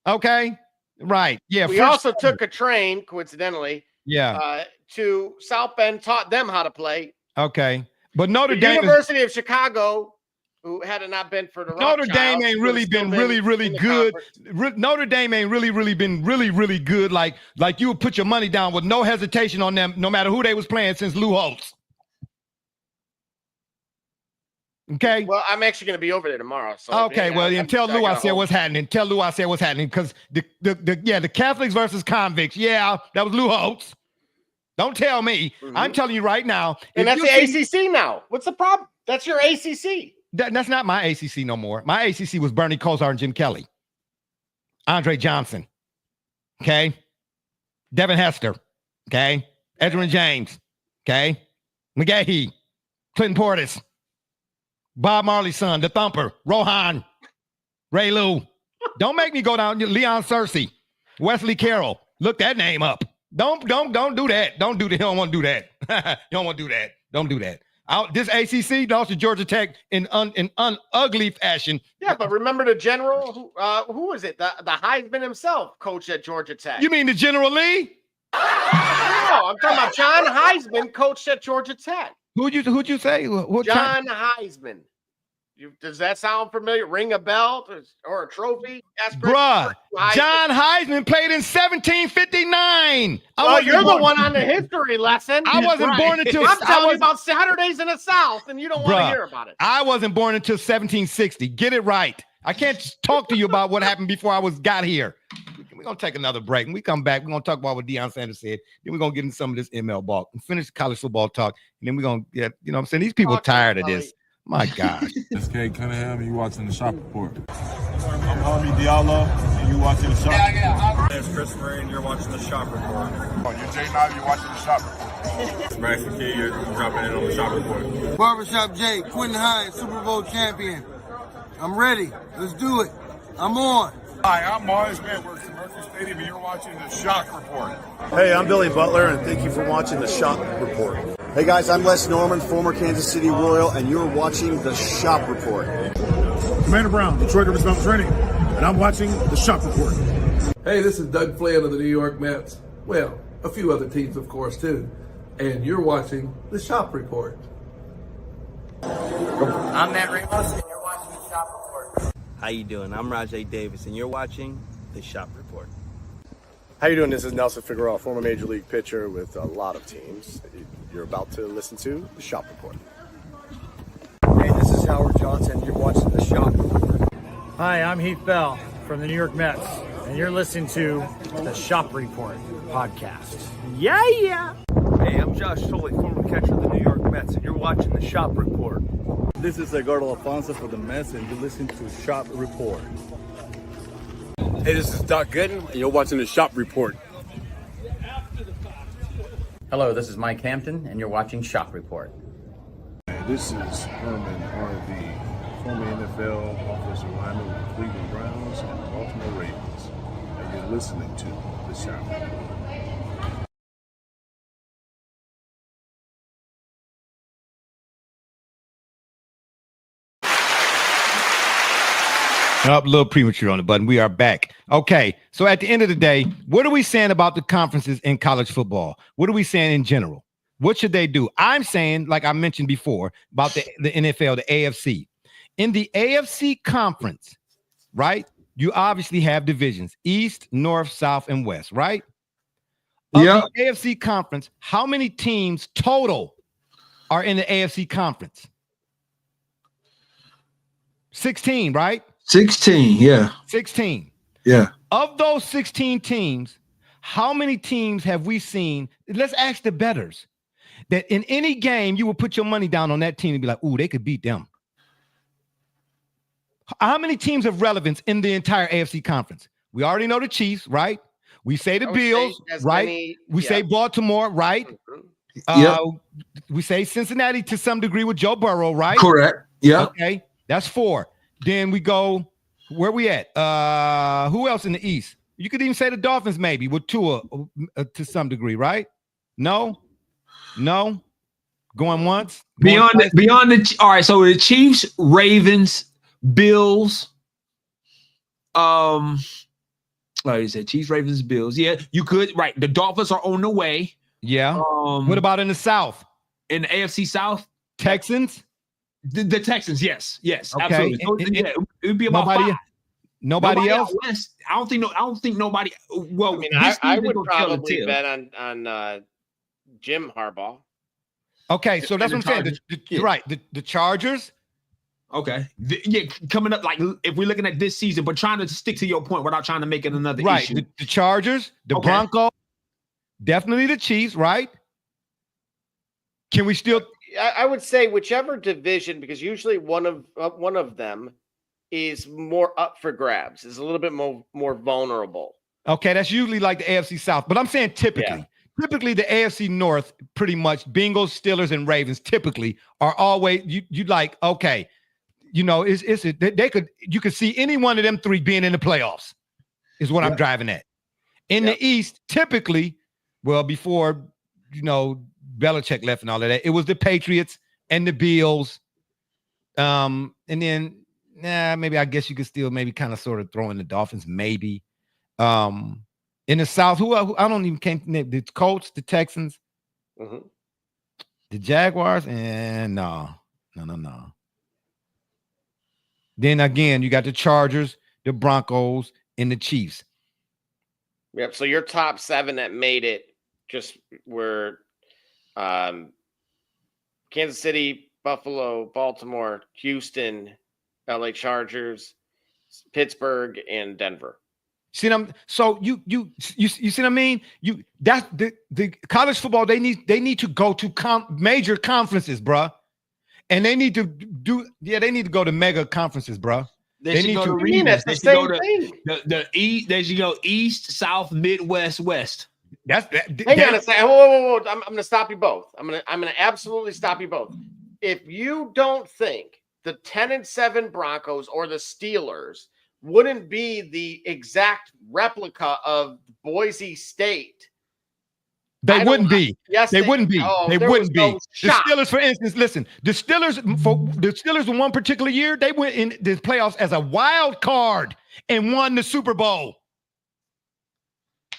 Okay, right. Yeah. We Fritz also Coleman. took a train, coincidentally, Yeah. to South Bend, taught them how to play. Okay. But Notre The Dame University of Chicago, who had it not been for the Notre Dame Rothschilds, ain't would have really still been really in the good. conference. Notre Dame ain't really been really good. Like you would put your money down with no hesitation on them, no matter who they was playing since Lou Holtz. Okay. Well, I'm actually going to be over there tomorrow. So Okay. Well, then tell Lou I said what's happening. Tell Lou I said what's happening because the Catholics versus convicts. Yeah, that was Lou Holtz. Don't tell me. Mm-hmm. I'm telling you right now. And that's the ACC now. What's the problem? That's your ACC. That's not my ACC no more. My ACC was Bernie Kosar and Jim Kelly, Andre Johnson, okay, Devin Hester, okay, Edwin James, okay, McGahee, Clinton Portis, Bob Marley's son, the Thumper, Rohan, Ray Lou. Don't make me go down. Leon Searcy, Wesley Carroll. Look that name up. Don't do that. Don't do that. You don't want to do that. You don't want to do that. Don't do that. This ACC lost to Georgia Tech in ugly fashion. Yeah, but remember the general? Who was it? The Heisman himself coached at Georgia Tech. You mean the General Lee? No, I'm talking about John Heisman coached at Georgia Tech. Who'd you say? John Heisman. Does that sound familiar? Ring a bell or a trophy? Bruh, John Heisman played in 1759. You're the one on the history lesson. I wasn't born until I'm telling you about Saturdays in the South, and you don't want to hear about it. I wasn't born until 1760. Get it right. I can't talk to you about what happened before I got here. We're going to take another break. When we come back, we're going to talk about what Deion Sanders said. Then we're going to get into some of this MLBalk and finish college football talk. And then we're going to get, you know what I'm saying? These people are tired of this. My gosh. It's K Cunningham, and you watching the Shop Report. I'm Homie Diallo, and you watching the Shop Report. My name's Chris Murray, and you're watching the Shop Report. Oh, you're Jay Knight, you're watching the Shop Report. It's Max and Key, you're dropping in on the Shop Report. Barbershop Jay, Quentin Hines, Super Bowl champion. I'm ready. Let's do it. I'm on. Hi, I'm Mars Man, works at Mercury Stadium, and you're watching the Shock Report. Hey, I'm Billy Butler, and thank you for watching the Shop Report. Hey guys, I'm Les Norman, former Kansas City Royal, and you're watching the Shop Report. Commander Brown, Detroit Rivers Mountain Training, and I'm watching the Shop Report. Hey, this is Doug Flynn of the New York Mets. Well, a few other teams, of course, too. And you're watching the Shop Report. I'm Matt Ramos, and you're watching the Shop Report. How you doing? I'm Rajay Davis, and you're watching the Shop Report. How you doing? This is Nelson Figueroa, former Major League pitcher with a lot of teams. You're about to listen to the Shop Report. Hey, this is Howard Johnson. You're watching the Shop Report. Hi, I'm Heath Bell from the New York Mets, and you're listening to the Shop Report podcast. Yeah. Hey, I'm Josh Tolley, former catcher of the New York Mets, and you're watching the Shop Report. This is Edgardo Alfonso for the Mets, and you're listening to Shop Report. Hey, this is Doc Gooden, and you're watching the Shop Report. Hello, this is Mike Hampton, and you're watching Shop Report. This is Herman Harvey, former NFL offensive lineman with the Cleveland Browns and the Baltimore Ravens, and you're listening to the Shop Report. Up a little premature on the button. We are back. Okay, so at the end of the day, what are we saying about the conferences in college football? What are we saying in general? What should they do? I'm saying, like I mentioned before, about the NFL, the AFC. In the AFC conference, right, you obviously have divisions, East, North, South, and West, right? Yeah. The AFC conference, how many teams total are in the AFC conference? 16, right? 16, yeah. 16. Yeah. Of those 16 teams, how many teams have we seen? Let's ask the bettors that in any game you will put your money down on that team and be like, ooh, they could beat them. How many teams of relevance in the entire AFC conference? We already know the Chiefs, right? We say the Bills, right? We say Baltimore, right? We say Cincinnati to some degree with Joe Burrow, right? Correct. Yeah. Okay. That's 4. Then we go, where we at? Who else in the East? You could even say the Dolphins maybe with Tua to some degree, right? No. Going once. Beyond the all right, so the Chiefs, Ravens, Bills, Like you said, Chiefs, Ravens, Bills. Yeah, you could. Right. The Dolphins are on the way. Yeah. What about in the South? In the AFC South? Texans? The Texans, yes. Okay. Absolutely. So, yeah, it would be about five. Nobody else? West, I don't think nobody. Well, I mean, I would probably bet on Jim Harbaugh. Okay, so that's what I'm saying. You're right. The Chargers. Okay. Coming up, like if we're looking at this season, but trying to stick to your point without trying to make it another issue. Right. The Chargers, the Broncos, definitely the Chiefs, right? Can we still? I would say whichever division, because usually one of them is more up for grabs, is a little bit more vulnerable. Okay, that's usually like the AFC South, but I'm saying typically. Yeah. Typically, the AFC North, pretty much Bengals, Steelers, and Ravens typically are always you like, okay, you know, you could see any one of them three being in the playoffs, is what I'm driving at. In the East, typically, well, before Belichick left and all of that, it was the Patriots and the Bills. And then maybe I guess you could still maybe kind of sort of throw in the Dolphins, maybe. In the South, who I don't even can't name, the Colts, the Texans, the Jaguars, and no. Then again, you got the Chargers, the Broncos, and the Chiefs. Yep. So your top 7 that made it just were Kansas City, Buffalo, Baltimore, Houston, LA Chargers, Pittsburgh, and Denver. See them? So you see what I mean? That's the college football. They need to go to major conferences, bruh. And they need to go to mega conferenons, bruh. They need to read that. They should go to they should go East, South, Midwest, West. Hang on a second. Whoa. I'm gonna stop you both. I'm gonna absolutely stop you both. If you don't think the 10-7 Broncos or the Steelers wouldn't be the exact replica of Boise State, they wouldn't be. Yes, they wouldn't be. They wouldn't be. No the Steelers, for instance, listen. The Steelers in one particular year, they went in the playoffs as a wild card and won the Super Bowl.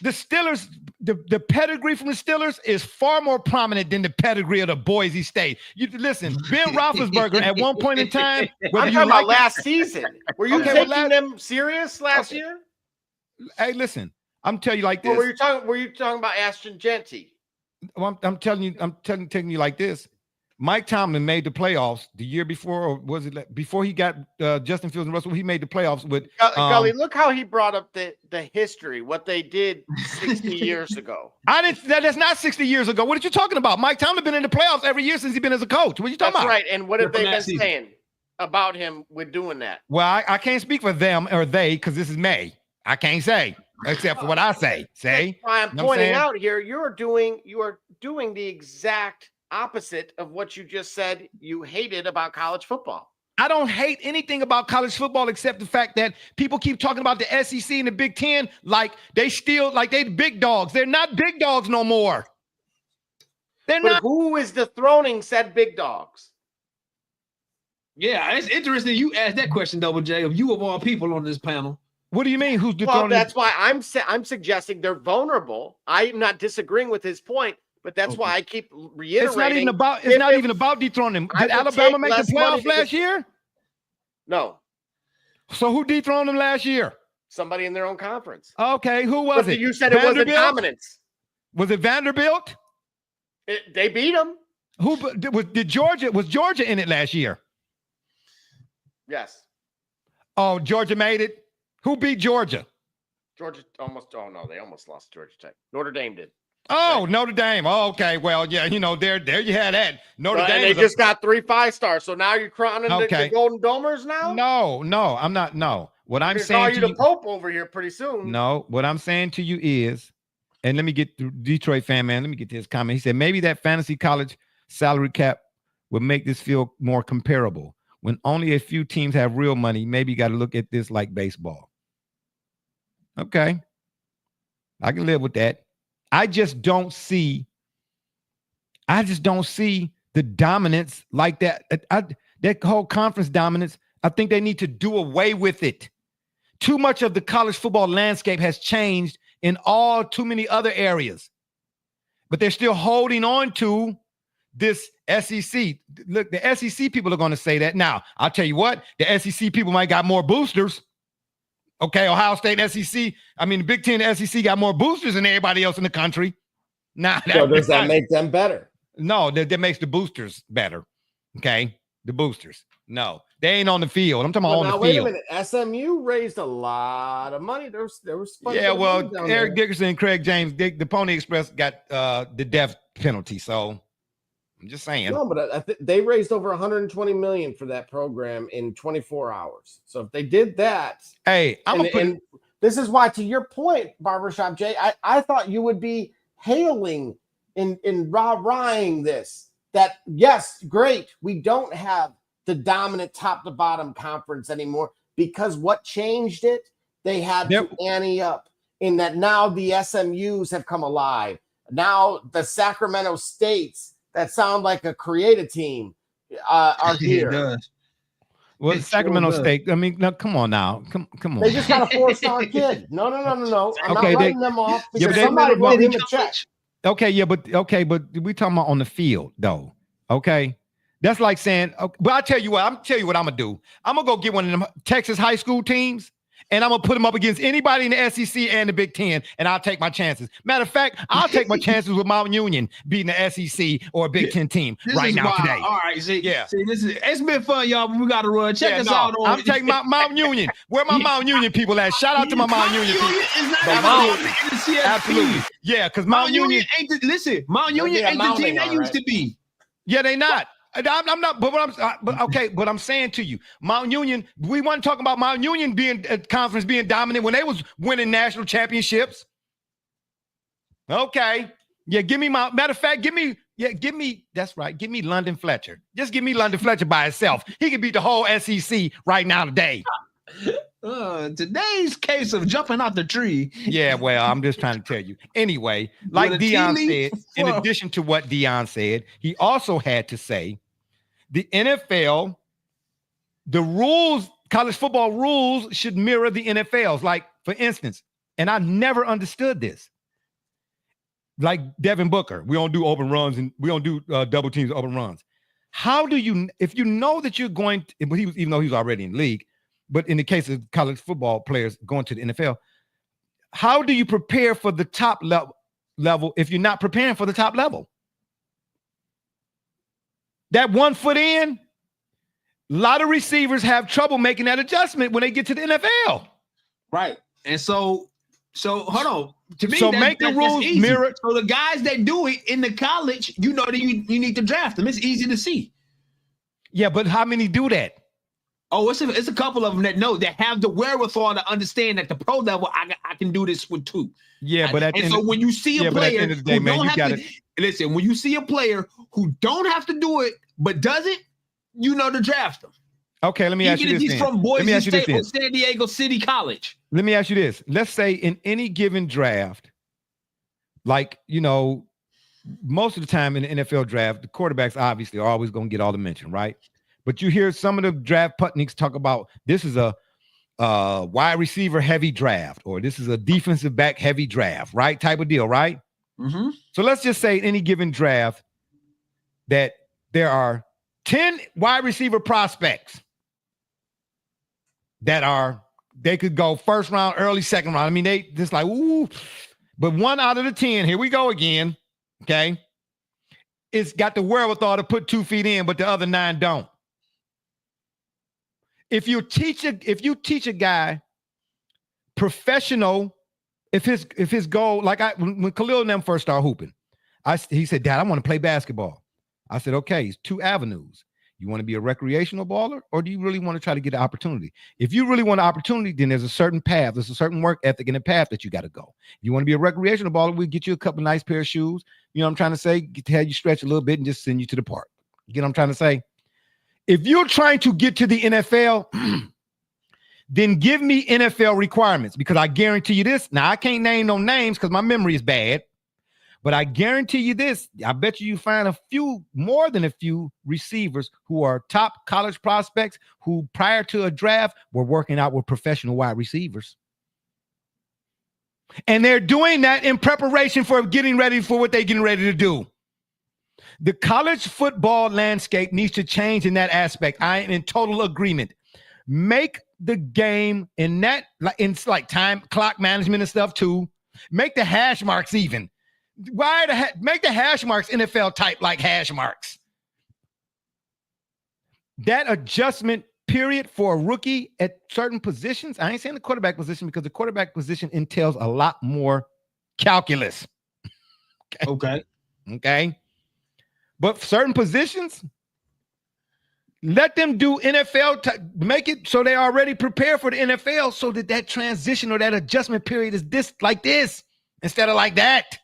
The Steelers, the pedigree from the Steelers is far more prominent than the pedigree of the Boise State. You listen, Ben Roethlisberger at one point in time. I'm talking about last season. Were you taking them serious last year? Hey, listen, I'm telling you like this. Or were you talking about Ashton Genty? Well, I'm telling you like this. Mike Tomlin made the playoffs the year before, or was it before he got Justin Fields and Russell? He made the playoffs with Gully. Look how he brought up the history, what they did 60 years ago. That's not 60 years ago. What are you talking about? Mike Tomlin been in the playoffs every year since he's been as a coach. What are you talking about? That's right. And what have they been saying about him with doing that? Well, I can't speak for them or they because this is May. I can't say except for what I say. That's why I'm pointing out here. You are doing the exact opposite of what you just said you hated about college football. I don't hate anything about college football except the fact that people keep talking about the SEC and the Big Ten like they big dogs. They're not big dogs no more. But not. Who is dethroning said big dogs? Yeah, it's interesting you asked that question, Double J, of you of all people on this panel. What do you mean? Who's dethroning? Well, that's why I'm suggesting they're vulnerable. I'm not disagreeing with his point. But that's why I keep reiterating. It's not even about dethroning them. Did Alabama make the playoffs last year? No. So who dethroned them last year? Somebody in their own conference. Okay, who was it? You said it wasn't dominance. Was it Vanderbilt? They beat them. Was Georgia in it last year? Yes. Oh, Georgia made it. Who beat Georgia? Georgia almost. Oh no, they almost lost to Georgia Tech. Notre Dame did. Oh, right. Notre Dame. Oh, okay. Well, yeah, there you had that. Notre Dame. And they just got 3 5-stars. So now you're crowning the Golden Domers now? No, I'm not. No. What I'm saying call you the Pope over here pretty soon. No, what I'm saying to you is, and let me get the Detroit fan, man. Let me get to his comment. He said maybe that fantasy college salary cap would make this feel more comparable. When only a few teams have real money, maybe you got to look at this like baseball. Okay. I can live with that. I just don't see the dominance like that. That whole conference dominance. I think they need to do away with it. too much of the college football landscape has changed in too many other areas. But they're still holding on to this SEC. Look, the SEC people are going to say that. Now, I'll tell you what, the SEC people might got more boosters. Okay, Ohio State, SEC. I mean, the Big Ten, the SEC got more boosters than everybody else in the country. Now, So does that make them better? No, that makes the boosters better. Okay, the boosters. No, they ain't on the field. I'm talking about on the field. Wait a minute. SMU raised a lot of money. There was yeah. Well, Eric Dickerson and Craig James, the Pony Express got the death penalty. So I'm just saying. No, but they raised over 120 million for that program in 24 hours. So if they did that, hey, and this is why, to your point, Barbershop Jay, I thought you would be hailing in rah-rahing this. That yes, great. We don't have the dominant top to bottom conference anymore, because what changed it? They had to ante up in that now the SMUs have come alive. Now the Sacramento States that sound like a creative team are here. It does. Well, Sacramento State. I mean, no, come on now. Come on. They just got a 4-star kid. No. I'm not writing them off because yeah, somebody wrote him a check. Okay, but we talking about on the field though. Okay, that's like saying. Okay, but I'll tell you what. I'm gonna do. I'm gonna go get one of them Texas high school teams, and I'm gonna put them up against anybody in the SEC and the Big Ten, and I'll take my chances. Matter of fact, I'll take my chances with Mount Union beating the SEC or a Big Ten team right now today. All right, see, it's been fun, y'all. But we got to run. Check us out on. I'm taking Mount Union. Where my Mount Union people at? Shout out to my Mount Union people. Absolutely, yeah, because Mount Union ain't Mount Union ain't the team they used to be. Yeah, they not. I'm not, but I'm saying to you, Mount Union, we weren't talking about Mount Union being a conference being dominant when they was winning national championships. Okay. Yeah, give me matter of fact, give me, that's right. Give me London Fletcher. Just give me London Fletcher by itself. He could beat the whole SEC right now today. Today's case of jumping out the tree. Yeah, well, I'm just trying to tell you. Anyway, like Dion said, in addition to what Dion said, he also had to say the NFL, the rules, college football rules should mirror the NFL's. Like, for instance, and I never understood this. Like Devin Booker, we don't do open runs and we don't do double teams open runs. How do you, if you know that you're going to, even though he was already in the league, but in the case of college football players going to the NFL, how do you prepare for the top level if you're not preparing for the top level? That 1 foot in, a lot of receivers have trouble making that adjustment when they get to the NFL. Right. And so hold on. To me, so make the rules mirror. So the guys that do it in the college, you know that you need to draft them. It's easy to see. Yeah, but how many do that? Oh, it's a couple of them that have the wherewithal to understand at the pro level, I can do this with two. Yeah, but when you see a player who don't have to listen, when you see a player who don't have to do it but does it, you know to draft them. Okay, let me ask you this. He's from Boise State or San Diego City College. Let me ask you this. Let's say in any given draft, like, most of the time in the NFL draft, the quarterbacks obviously are always going to get all the mention, right? But you hear some of the draft putniks talk about this is a wide receiver heavy draft, or this is a defensive back heavy draft, right? Type of deal, right? Mm-hmm. So let's just say in any given draft that there are 10 wide receiver prospects that they could go first round, early second round. I mean, they just like, ooh, but 1 out of the 10, here we go again. Okay. It's got the wherewithal to put 2 feet in, but the other 9 don't. If you teach a guy professional, if his goal, like when Khalil and them first started hooping, he said, Dad, I want to play basketball. I said, okay, it's 2 avenues. You want to be a recreational baller, or do you really want to try to get an opportunity? If you really want an opportunity, then there's a certain path. There's a certain work ethic in the path that you got to go. If you want to be a recreational baller, we'll get you a couple of nice pair of shoes. You know what I'm trying to say? Get to have you stretch a little bit and just send you to the park. You know what I'm trying to say? If you're trying to get to the NFL, then give me NFL requirements, because I guarantee you this. Now, I can't name no names because my memory is bad, But I guarantee you this, I bet you find a few, more than a few receivers who are top college prospects who prior to a draft were working out with professional wide receivers. And they're doing that in preparation for getting ready for what they're getting ready to do. The college football landscape needs to change in that aspect. I am in total agreement. Make the game in that, it's like time clock management and stuff too. Make the hash marks even. Make the hash marks NFL type like hash marks. That adjustment period for a rookie at certain positions. I ain't saying the quarterback position because the quarterback position entails a lot more calculus. Okay. But certain positions, let them do NFL, make it so they're already prepared for the NFL so that transition or that adjustment period is this like this instead of like that.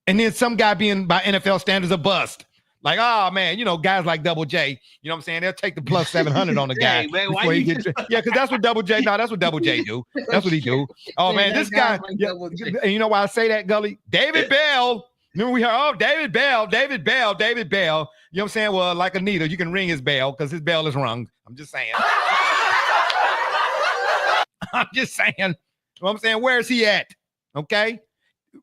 And then some guy being by NFL standards a bust. Like, oh man, guys like Double J, you know what I'm saying? They'll take the plus 700 on the guy. Hey, man, before he gets yeah, because that's what Double J, that's what Double J do. That's what he do. Oh man, this guy, and you know why I say that, Gully? David Bell. Remember we heard, David Bell. You know what I'm saying? Well, like Anita, you can ring his bell because his bell is rung. I'm just saying. You know what I'm saying? Where is he at? Okay.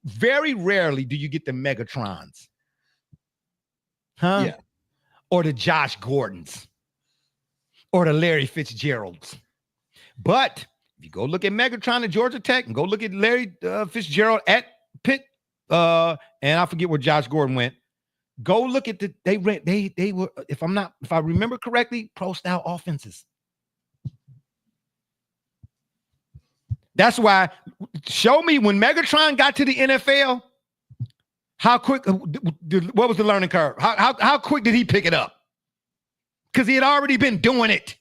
Very rarely do you get the Megatrons. Huh? Yeah. Or the Josh Gordons. Or the Larry Fitzgeralds. But if you go look at Megatron at Georgia Tech and go look at Larry Fitzgerald at Pitt, and I forget where Josh Gordon went. Go look at they were, if I remember correctly, pro style offenses. That's why, show me when Megatron got to the NFL, how quick, what was the learning curve? How quick did he pick it up? Because he had already been doing it.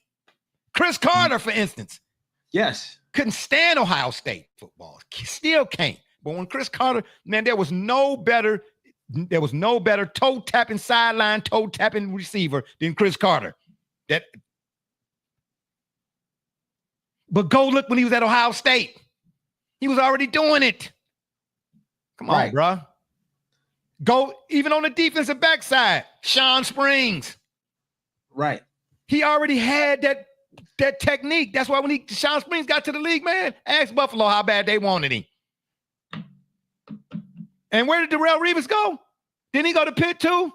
Chris Carter, for instance. Yes. Couldn't stand Ohio State football. Still can't. But when Chris Carter, man, there was no better toe-tapping sideline, toe-tapping receiver than Chris Carter. But go look when he was at Ohio State. He was already doing it. Come on, bro. Go even on the defensive backside. Sean Springs. Right. He already had that technique. That's why when Sean Springs got to the league, man, ask Buffalo how bad they wanted him. And where did Darrelle Revis go? Didn't he go to Pitt too?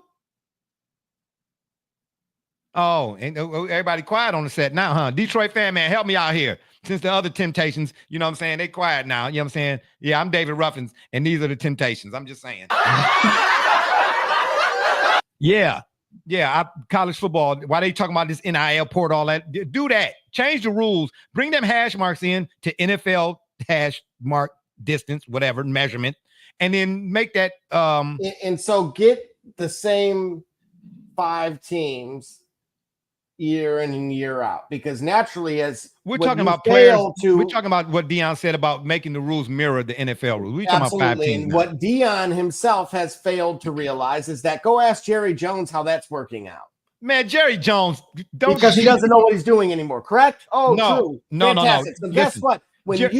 Oh, and everybody quiet on the set now, huh? Detroit fan, man, help me out here. Since the other Temptations, you know what I'm saying, they quiet now. You know what I'm saying? Yeah, I'm David Ruffins, and these are the Temptations. I'm just saying. Yeah, college football. Why they talking about this NIL port, all that? Do that. Change the rules. Bring them hash marks in to NFL hash mark distance, whatever, measurement. And then make that and so get the same 5 teams year in and year out, because naturally, as we're talking about players, we're talking about what Deion said about making the rules mirror the NFL rules. We're talking about 5 teams. And what Deion himself has failed to realize is that go ask Jerry Jones how that's working out. Man, Jerry Jones, because he doesn't know what he's doing anymore. Correct? Oh, no, true. No. So guess what? When your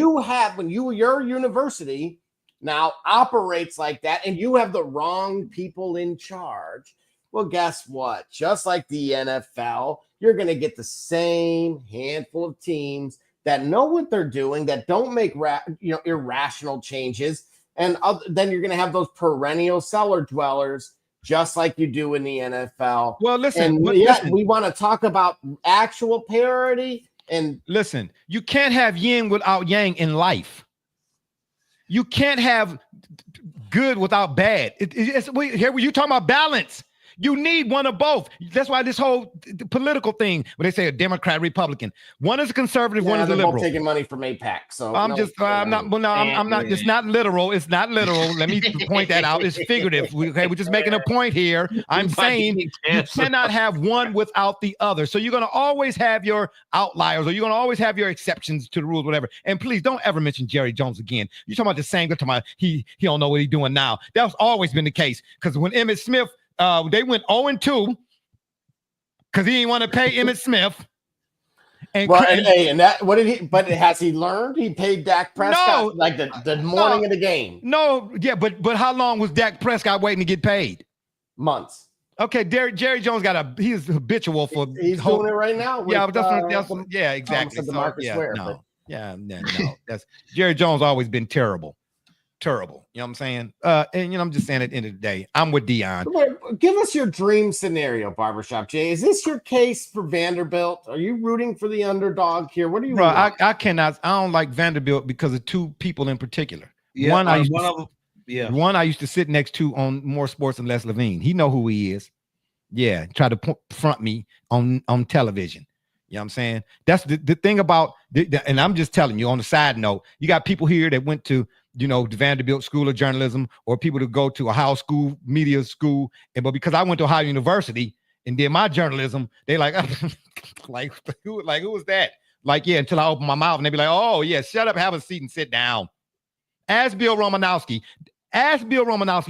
university now operates like that and you have the wrong people in charge, well, guess what? Just like the NFL, you're going to get the same handful of teams that know what they're doing, that don't make irrational changes, and then you're going to have those perennial cellar dwellers, just like you do in the NFL. Well, listen, we want to talk about actual parity. And listen, you can't have yin without yang in life. You can't have good without bad. Here you're talking about balance. You need one of both. That's why this whole political thing, when they say a Democrat, Republican, one is a conservative, one is a liberal. Both taking money from APAC. So I'm not. It's not literal. It's not literal. Let me point that out. It's figurative. We're just making a point here. I'm saying you cannot have one without the other. So you're going to always have your outliers, or you're going to always have your exceptions to the rules, whatever. And please don't ever mention Jerry Jones again. You're talking about the same. You're talking about he don't know what he's doing now. That's always been the case. Because when Emmitt Smith, they went 0-2 because he didn't want to pay Emmitt Smith. And, well, and that what did he? But has he learned? He paid Dak Prescott like the morning of the game. No, yeah, but how long was Dak Prescott waiting to get paid? Months. Okay, Jerry Jones he's habitual for. He's doing it right now. With, yeah, exactly. So, no. That's Jerry Jones always been terrible. You know what I'm saying? And I'm just saying at the end of the day, I'm with Dion. Give us your dream scenario, Barbershop Jay. Is this your case for Vanderbilt? Are you rooting for the underdog here? What are you? Bro, I cannot. I don't like Vanderbilt because of two people in particular. Yeah, one I used to sit next to on More Sports and Les Levine. He know who he is. Yeah, try to front me on television. You know what I'm saying? That's the thing about, and I'm just telling you on the side note, you got people here that went to, the Vanderbilt School of Journalism, or people to go to Ohio School, media school. But because I went to Ohio University and did my journalism, they like, who was that? Like, yeah, until I open my mouth and they be like, oh yeah, shut up, have a seat and sit down. Ask Bill Romanowski,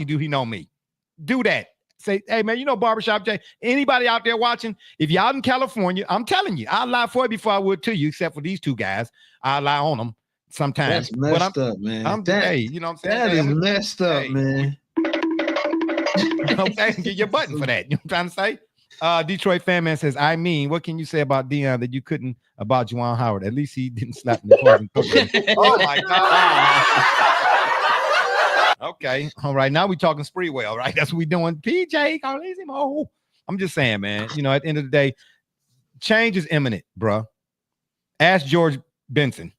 do he know me? Do that. Say, hey man, Barbershop Jay, anybody out there watching, if you're out in California, I'm telling you, I'll lie for you before I would to you, except for these two guys. I'll lie on them sometimes. That's messed up, man. You know what I'm saying? That is messed up, man. Okay, get your button for that. You know what I'm trying to say? Detroit fan man says, I mean, what can you say about Dion that you couldn't about Juwan Howard? At least he didn't slap in the opposing coach. Oh my God. Okay. All right. Now we're talking Spreewell, right? That's what we're doing. PJ, Carlesimo. I'm just saying, man, at the end of the day, change is imminent, bro. Ask George Benson.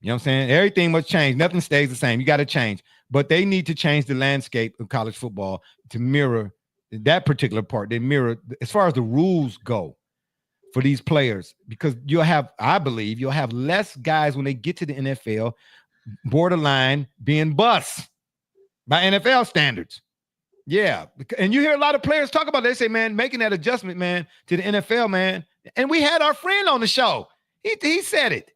You know what I'm saying? Everything must change. Nothing stays the same. You got to change. But they need to change the landscape of college football to mirror that particular part. They mirror as far as the rules go for these players, because I believe you'll have less guys when they get to the NFL borderline being busts by NFL standards. Yeah. And you hear a lot of players talk about it. They say, man, making that adjustment, man, to the NFL, man. And we had our friend on the show. He said it.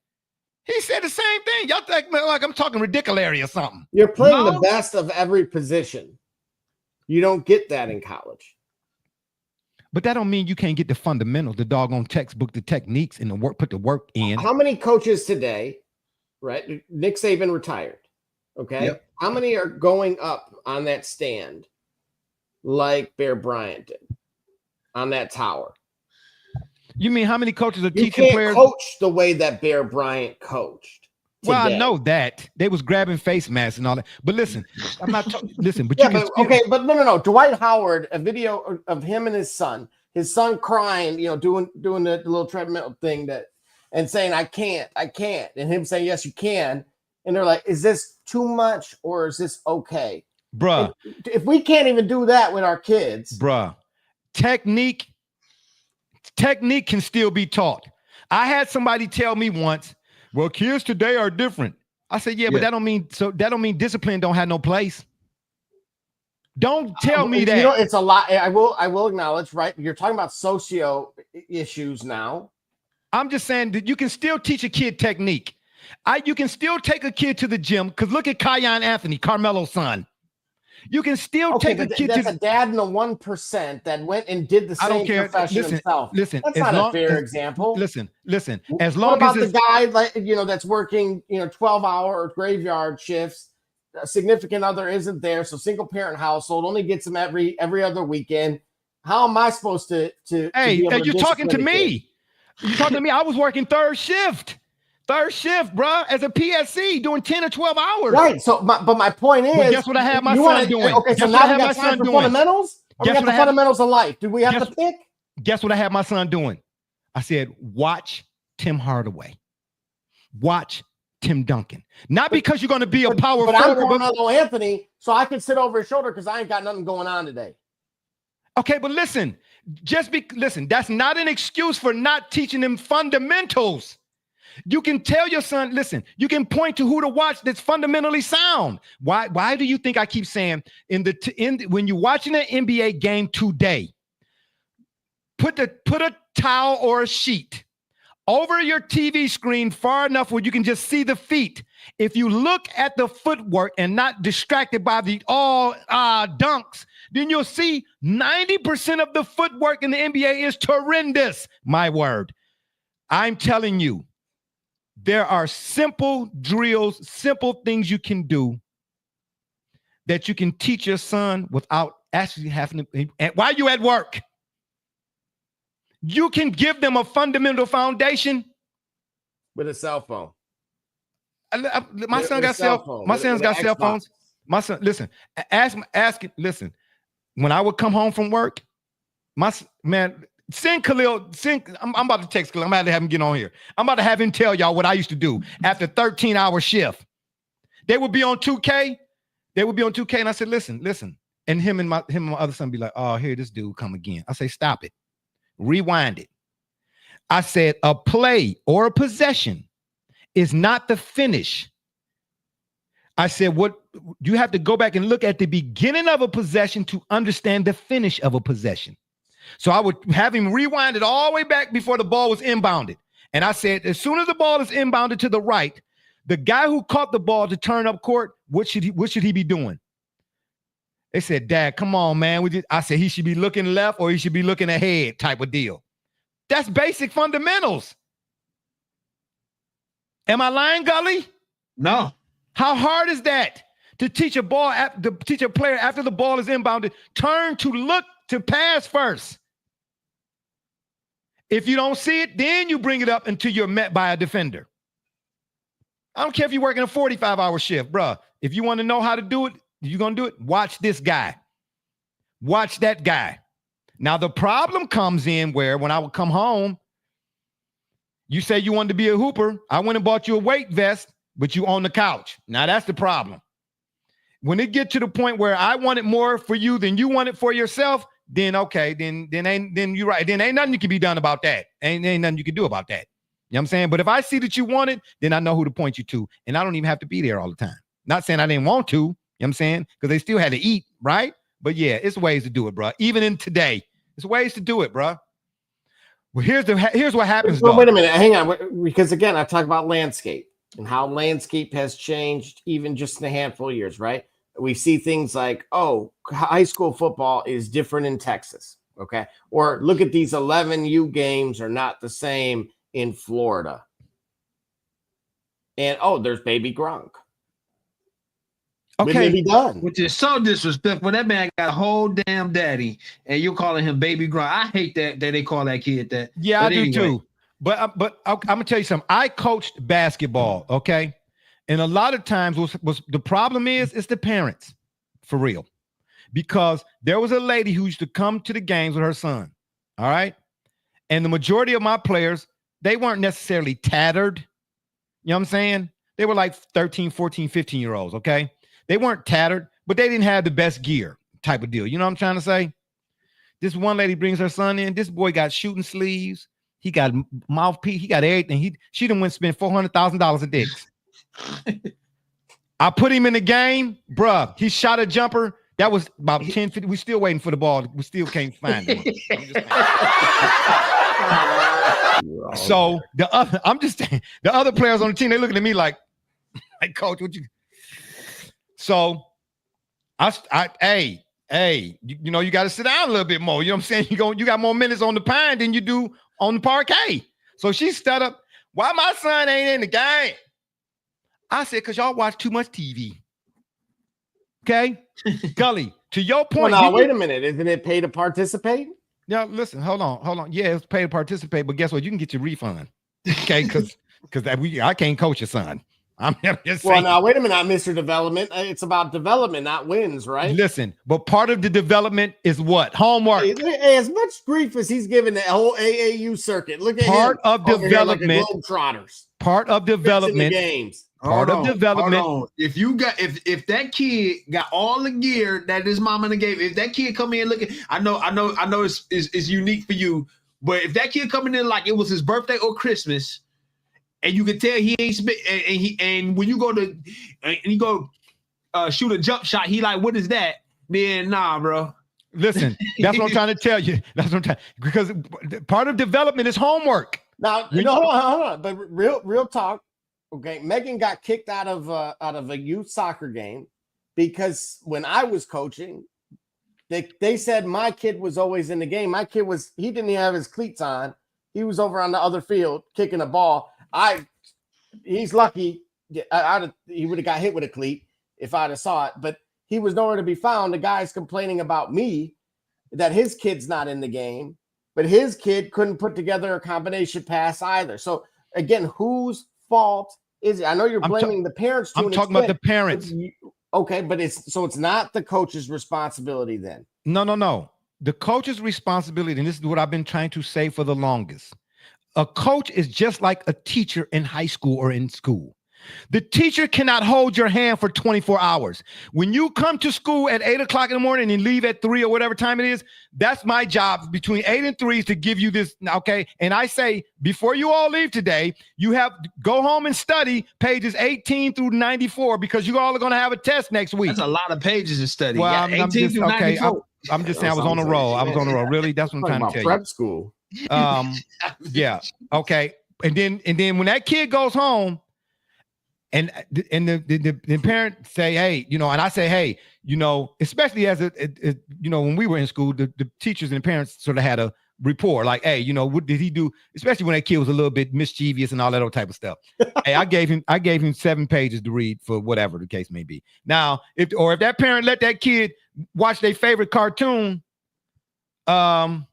He said the same thing. Y'all think like I'm talking ridiculary or something. You're playing the best of every position. You don't get that in college. But that don't mean you can't get the fundamentals, the doggone textbook, the techniques, and the work, put the work in. How many coaches today, right? Nick Saban retired. Okay. Yep. How many are going up on that stand like Bear Bryant did on that tower? You mean how many coaches are teaching players? Coach the way that Bear Bryant coached. Today. Well, I know that they was grabbing face masks and all that. But listen, I'm not listen. But yeah, but no. Dwight Howard, a video of him and his son crying, doing the little treadmill thing and saying, I can't, and him saying, yes, you can. And they're like, is this too much or is this okay? Bruh. And if we can't even do that with our kids. Bruh. Technique can still be taught. I had somebody tell me once, well, kids today are different. I said, yeah, but that don't mean discipline don't have no place. Don't tell me that. It's a lot. I will acknowledge, right? You're talking about socio issues now. I'm just saying that you can still teach a kid technique. You can still take a kid to the gym, because look at Kiyan Anthony, Carmelo's son. You can still take a kid to a dad in the 1% that went and did the same profession himself. Listen, that's not a fair example. Listen. As long as the guy that's working 12-hour or graveyard shifts, a significant other isn't there, so single parent household only gets him every other weekend. How am I supposed to? Hey, you're talking to me. You're talking to me. I was working third shift, bro, as a PSC, doing 10 or 12 hours. Right. So, but my point is, guess what I have my son doing? Okay, so now we got time for fundamentals. We got the fundamentals of life. Do we have to pick? Guess what I have my son doing? I said, watch Tim Hardaway, watch Tim Duncan. Not because you're going to be a power forward. But I'm Carmelo Anthony, so I can sit over his shoulder because I ain't got nothing going on today. Okay, but listen, that's not an excuse for not teaching them fundamentals. You can tell your son, listen, you can point to who to watch that's fundamentally sound. Why do you think I keep saying when you're watching an NBA game today, put a towel or a sheet over your TV screen far enough where you can just see the feet. If you look at the footwork and not distracted by the dunks, then you'll see 90% of the footwork in the NBA is horrendous. My word. I'm telling you, there are simple drills, simple things you can do that you can teach your son without actually having to, while you're at work. You can give them a fundamental foundation with a cell phone. My son got cell phones. My son's got cell phones. My son, listen, listen. When I would come home from work, send Khalil, I'm about to text Khalil. I'm about to have him get on here. I'm about to have him tell y'all what I used to do after 13-hour shift. They would be on 2K. And I said, listen. And him and my other son be like, oh, here this dude come again. I say, stop it. Rewind it. I said, a play or a possession is not the finish. I said, what you have to go back and look at the beginning of a possession to understand the finish of a possession. So I would have him rewind it all the way back before the ball was inbounded. And I said, as soon as the ball is inbounded to the right, the guy who caught the ball to turn up court, what should he be doing? They said, Dad, come on, man. I said he should be looking left or he should be looking ahead type of deal. That's basic fundamentals. Am I lying, Gully? No. How hard is that to teach a player after the ball is inbounded, turn to look to pass first? If you don't see it, then you bring it up until you're met by a defender. I don't care if you're working a 45-hour shift, bro. If you want to know how to do it, you're going to do it. Watch this guy. Watch that guy. Now, the problem comes in where when I would come home, you say you wanted to be a hooper. I went and bought you a weight vest, but you on the couch. Now, that's the problem. When it get to the point where I want it more for you than you want it for yourself, then okay, then you're right. Then ain't nothing you can be done about that. Ain't nothing you can do about that. You know what I'm saying? But if I see that you want it, then I know who to point you to. And I don't even have to be there all the time. Not saying I didn't want to, you know what I'm saying? Because they still had to eat, right? But yeah, it's ways to do it, bro. Even in today, it's ways to do it, bro. Well, here's what happens. Well, wait a minute. Hang on. Because again, I talk about landscape and how landscape has changed even just in a handful of years, right? We see things like, oh, high school football is different in Texas, okay? Or look at these 11U games are not the same in Florida. And, oh, there's baby Gronk. Okay. Be done. Which is so disrespectful. That man got a whole damn daddy, and you're calling him baby Gronk. I hate that they call that kid that. Yeah, I do too. But I'm gonna tell you something. I coached basketball, okay, and a lot of times was the problem is it's the parents, for real, because there was a lady who used to come to the games with her son, all right, and the majority of my players, they weren't necessarily tattered. You know what I'm saying? They were like 13, 14, 15-year-olds, okay? They weren't tattered, but they didn't have the best gear type of deal. You know what I'm trying to say? This one lady brings her son in. This boy got shooting sleeves. He got mouthpiece. He got everything. She done went spend $400,000 a dicks. I put him in the game. Bruh, he shot a jumper. That was about 10, 50. We're still waiting for the ball. We still can't find him. So the other players on the team, they looking at me like coach, what you? So hey, you know, you got to sit down a little bit more. You know what I'm saying? You got more minutes on the pine than you do on the parquet. So she stood up. Why my son ain't in the game? I said, because y'all watch too much TV. Okay? Gully, to your point. Well, now, wait a minute. Isn't it pay to participate? Yeah, listen, hold on. Yeah, it's pay to participate, but guess what? You can get your refund. Okay, because I can't coach your son. I'm just saying. Well, now, wait a minute, Mr. Development. It's about development, not wins, right? Listen, but part of the development is what? Homework. Hey, as much grief as he's given the whole AAU circuit. Look at part of development. Like Globetrotters. Part of development. Games. Part of development. If you got if that kid got all the gear that his mama in the game, if that kid come in looking, I know it's unique for you, but if that kid coming in like it was his birthday or Christmas, and you can tell he ain't spit, and when you go shoot a jump shot, he like, what is that? Then nah, bro. Listen, that's what I'm trying to tell you. That's what I'm trying, because part of development is homework. Now, hold on. But real talk. Okay, Megan got kicked out of a youth soccer game because when I was coaching, they said my kid was always in the game. My kid he didn't even have his cleats on, He was over on the other field kicking a ball. He's lucky. He would have got hit with a cleat if I'd have saw it, but he was nowhere to be found. The guy's complaining about me that his kid's not in the game, but his kid couldn't put together a combination pass either. So again, whose fault is it? I know you're blaming the parents. I'm talking about the parents. Okay, but it's not the coach's responsibility then. No. The coach's responsibility, and this is what I've been trying to say for the longest. A coach is just like a teacher in high school or in school. The teacher cannot hold your hand for 24 hours. When you come to school at 8 o'clock in the morning and leave at 3 or whatever time it is, that's my job between 8 and 3 is to give you this. Okay. And I say, before you all leave today, you have go home and study pages 18 through 94 because you all are going to have a test next week. That's a lot of pages to study. Well, Yeah, 18 through 94. I'm just saying I was on a roll. I was on a roll. Really? That's what I'm trying to tell you. Prep school. Yeah. Okay. And then when that kid goes home, and the parent say, hey, and I say, hey, especially as when we were in school, the teachers and the parents sort of had a rapport, like, hey, what did he do? Especially when that kid was a little bit mischievous and all that other type of stuff. Hey, I gave him 7 pages to read for whatever the case may be. Now, if that parent let that kid watch their favorite cartoon, oh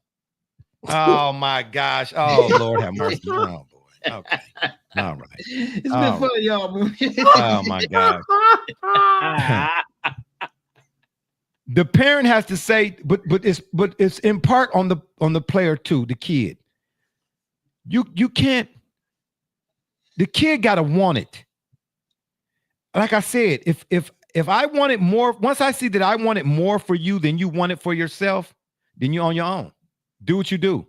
my gosh, oh Lord have mercy, oh boy, okay. All right. It's been fun, y'all. Oh my God. The parent has to say, but it's in part on the player too, the kid. You can't. The kid gotta want it. Like I said, if I want it more, once I see that I want it more for you than you want it for yourself, then you're on your own. Do what you do.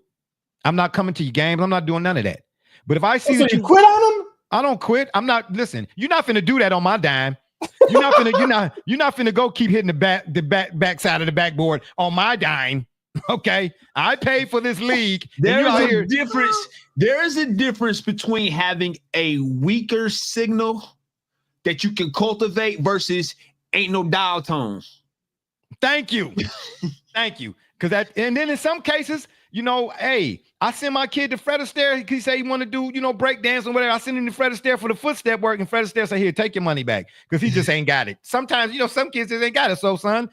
I'm not coming to your games. I'm not doing none of that. But if I see that you quit on him, I don't quit. I'm not. Listen, you're not finna do that on my dime. You're not finna go keep hitting the back side of the backboard on my dime. Okay, I paid for this league. There is a difference between having a weaker signal that you can cultivate versus ain't no dial tone. Thank you, thank you. And then in some cases, hey, I send my kid to Fred Astaire. He say he want to do, break dance or whatever. I send him to Fred Astaire for the footstep work, and Fred Astaire say, here, take your money back, because he just ain't got it. Sometimes, some kids just ain't got it. So, son,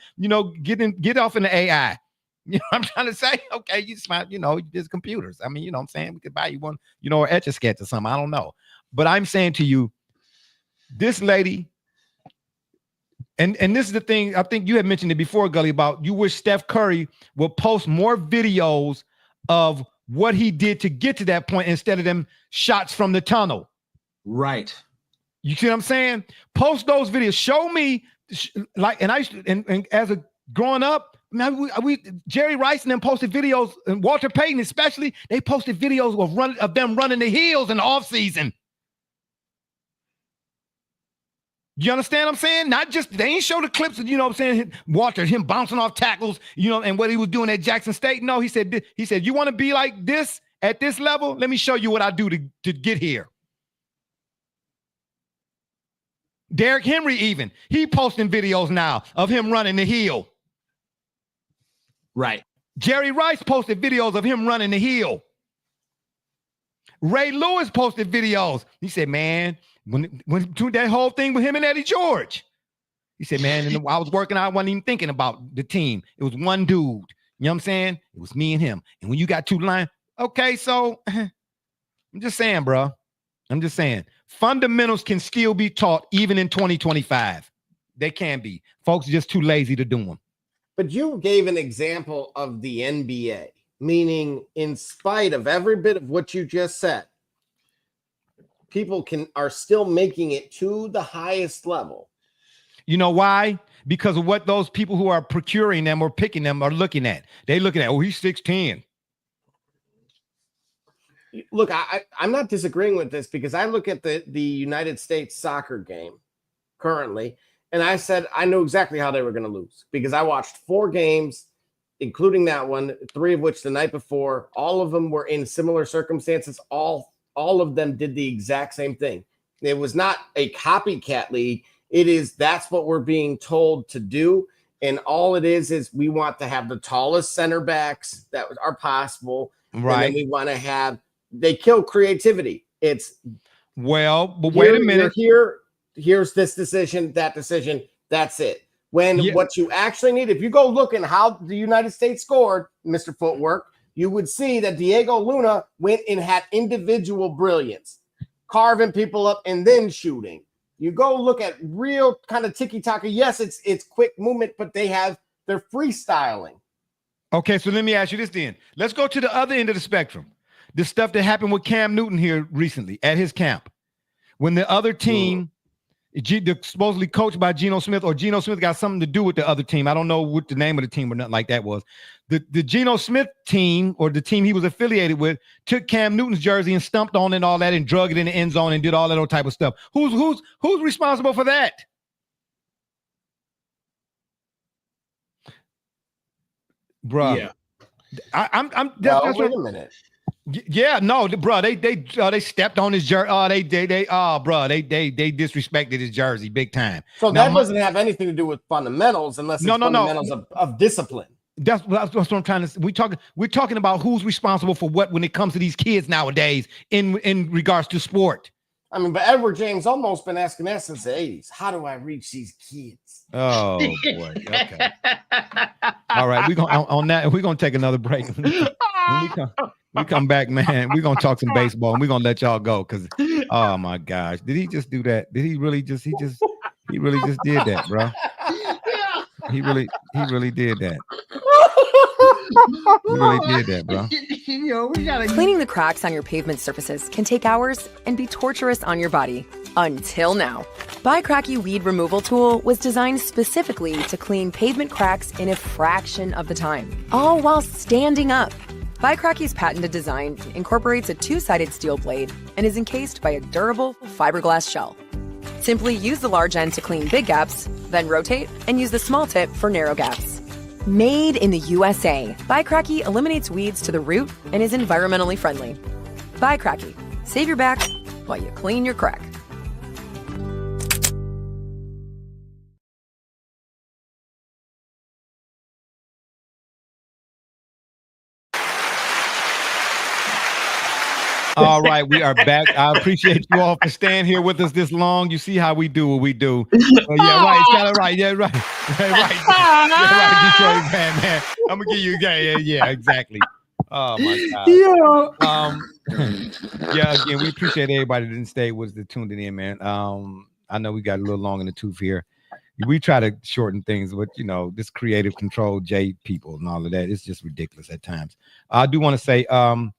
get off in the AI. I'm trying to say, okay, you smart, there's computers. I mean, what I'm saying? We could buy you one, or Etch-a-Sketch or something. I don't know. But I'm saying to you, this lady, and this is the thing, I think you had mentioned it before, Gully, about you wish Steph Curry would post more videos of what he did to get to that point instead of them shots from the tunnel. Right. You see what I'm saying? Post those videos. Show me, and as a growing up, Jerry Rice and them posted videos, and Walter Payton especially, they posted videos of them running the hills in the offseason. You understand what I'm saying? Not just, they ain't show the clips of, Walter, him bouncing off tackles, and what he was doing at Jackson State. No, he said, you want to be like this at this level? Let me show you what I do to get here. Derrick Henry even, he posting videos now of him running the hill. Right. Jerry Rice posted videos of him running the hill. Ray Lewis posted videos. He said, man, when that whole thing with him and Eddie George, he said, man, I was working out, I wasn't even thinking about the team. It was one dude. You know what I'm saying? It was me and him. And when you got 2 lines, okay, so I'm just saying, bro. I'm just saying. Fundamentals can still be taught even in 2025. They can be. Folks are just too lazy to do them. But you gave an example of the NBA, meaning in spite of every bit of what you just said, people are still making it to the highest level. You know why? Because of what those people who are procuring them or picking them are looking at. They looking at, he's 6'10". Look, I'm not disagreeing with this, because I look at the United States soccer game currently, and I said I knew exactly how they were going to lose, because I watched 4 games, including that one, 3 of which the night before. All of them were in similar circumstances. All of them did the exact same thing. It was not a copycat league. That's what we're being told to do. And all it is we want to have the tallest center backs that are possible. Right. And then we want to have they kill creativity. It's but wait a minute. Here's this decision, that decision. That's it. What you actually need, if you go look at how the United States scored, Mr. Footwork, you would see that Diego Luna went and had individual brilliance, carving people up and then shooting. You go look at real kind of tiki-taka. Yes, it's quick movement, but they're freestyling. Okay, so let me ask you this then. Let's go to the other end of the spectrum. The stuff that happened with Cam Newton here recently at his camp. When the other team, supposedly coached by Geno Smith, or Geno Smith got something to do with the other team. I don't know what the name of the team or nothing like that was. The Geno Smith team, or the team he was affiliated with, took Cam Newton's jersey and stumped on it and all that and drug it in the end zone and did all that old type of stuff. Who's responsible for that? Bruh. Yeah. Wait a minute. Yeah, no, bro, they stepped on his jersey. They disrespected his jersey big time. So that doesn't have anything to do with fundamentals, unless it's fundamentals of discipline. That's what I'm trying to. We're talking about who's responsible for what when it comes to these kids nowadays in regards to sport. I mean, but Edward James almost been asking that since the 80s. How do I reach these kids? Oh boy. Okay. All right, we're gonna take another break. When we come back, man, we're gonna talk some baseball and we're gonna let y'all go because oh my gosh, did he just do that? Did he really just did that, bro? He really did that. He really did that, bro. Cleaning the cracks on your pavement surfaces can take hours and be torturous on your body. Until now. Cracky Weed Removal Tool was designed specifically to clean pavement cracks in a fraction of the time, all while standing up. Cracky's patented design incorporates a two-sided steel blade and is encased by a durable fiberglass shell. Simply use the large end to clean big gaps, then rotate and use the small tip for narrow gaps. Made in the USA, Cracky eliminates weeds to the root and is environmentally friendly. Cracky, save your back while you clean your crack. All right, we are back. I appreciate you all for staying here with us this long. You see how we do what we do. Yeah, right. It's kind of right. Yeah, right. Detroit man. I'm gonna give you a game. Yeah, exactly. Oh my God. Yeah. Again, we appreciate everybody that didn't stay with us, that tuned in, man. I know we got a little long in the tooth here. We try to shorten things, but this creative control, J people and all of that, it's just ridiculous at times. I do want to say, I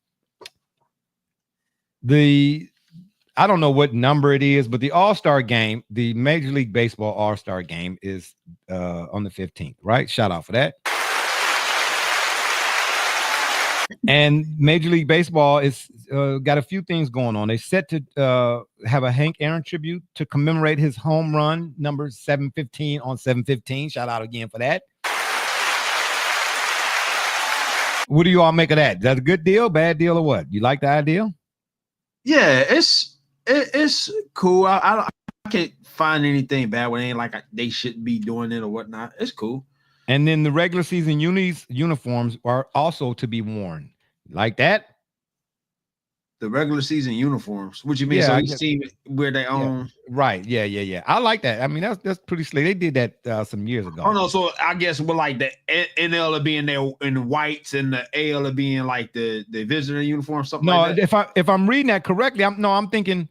don't know what number it is, but the All-Star game, the Major League Baseball All-Star game is on the 15th, right? Shout out for that. And Major League Baseball is got a few things going on. They set to have a Hank Aaron tribute to commemorate his home run number 715 on 715. Shout out again for that. What do you all make of that? Is that a good deal, bad deal, or what? You like the idea? Yeah, it's cool. I can't find anything bad with it. Ain't like they shouldn't be doing it or whatnot. It's cool. And then the regular season uniforms are also to be worn. Like that? The regular season uniforms. What you mean? Yeah, So each team wear their own. Right. Yeah. I like that. I mean, that's pretty slick. They did that some years ago. Oh no, so I guess with like the NL will be in there in whites and the AL will be in like the visitor uniform, something like that. If I'm reading that correctly, I'm thinking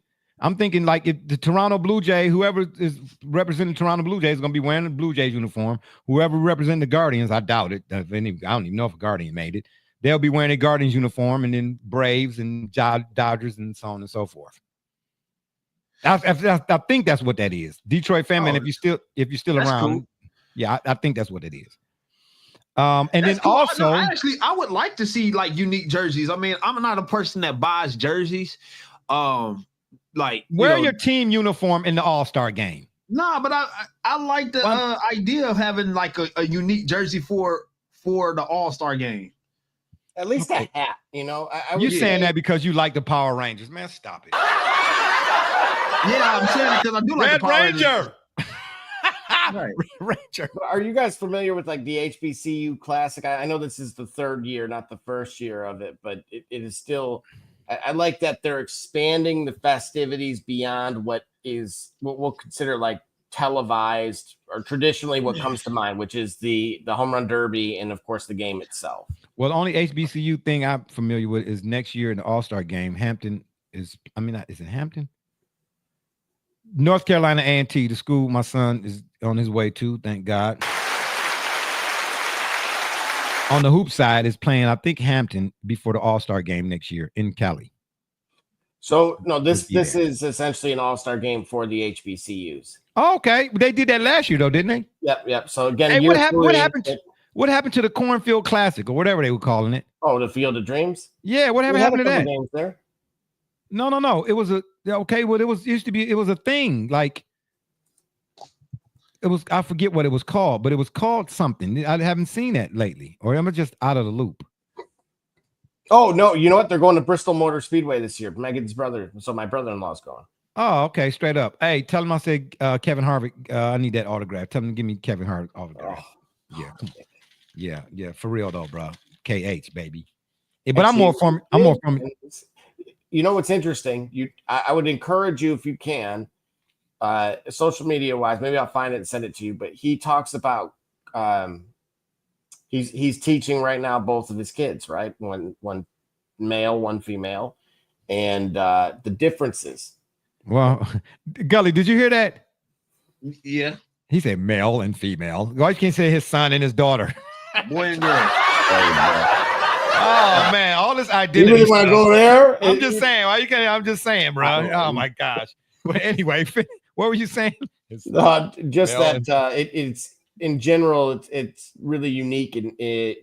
like if the Toronto Blue Jay, whoever is representing Toronto Blue Jays is going to be wearing the Blue Jays uniform. Whoever representing the Guardians, I doubt it. I don't even know if a Guardian made it. They'll be wearing a Guardians uniform, and then Braves and Dodgers and so on and so forth. I think that's what that is. Detroit fan, man. If you're still around, cool. Yeah, I think that's what it is. And that's then cool. Also, I would like to see like unique jerseys. I mean, I'm not a person that buys jerseys. Like wear your team uniform in the All-Star game. Nah, but I like the idea of having like a unique jersey for the All-Star game. At least a hat, You're saying that because you like the Power Rangers, man. Stop it. Yeah, I'm saying it because I do like the Power Ranger. Right. Ranger. Are you guys familiar with like the HBCU Classic? I know this is the third year, not the first year of it, but it is still I like that they're expanding the festivities beyond what we'll consider like televised or traditionally what comes to mind, which is the home run derby and of course the game itself. Well, the only HBCU thing I'm familiar with is next year in the All-Star game. Hampton is, is it Hampton? North Carolina A&T, the school my son is on his way to, thank God. On the hoop side is playing, I think, Hampton before the All-Star game next year in Cali. So no, this is essentially an all-star game for the HBCUs. Oh, okay, they did that last year though, didn't they? Yep. So again, hey, what happened to the Cornfield Classic or whatever they were calling it? Oh, the Field of Dreams. Yeah, what happened to that? Games there. No. It was it was a thing like. It was, I forget what it was called, but it was called something. I haven't seen that lately, or am I just out of the loop? Oh, no. You know what? They're going to Bristol Motor Speedway this year. Megan's brother. So my brother-in-law's going. Oh, okay. Straight up. Hey, tell him I said Kevin Harvick. I need that autograph. Tell him to give me Kevin Harvick autograph. Oh. Yeah. For real though, bro. KH, baby. But I'm more from. You know what's interesting? I would encourage you if you can, social media wise. Maybe I'll find it and send it to you. But he talks about. He's teaching right now both of his kids, right? One male, one female, and the differences. Well, Gully, did you hear that? Yeah. He said male and female. Why you can't say his son and his daughter? Boy and girl. Oh man, all this identity. You really want to go there? I'm just saying. Why you can't? I'm just saying, bro. Oh my gosh. But anyway, what were you saying? Just that it's. In general, it's really unique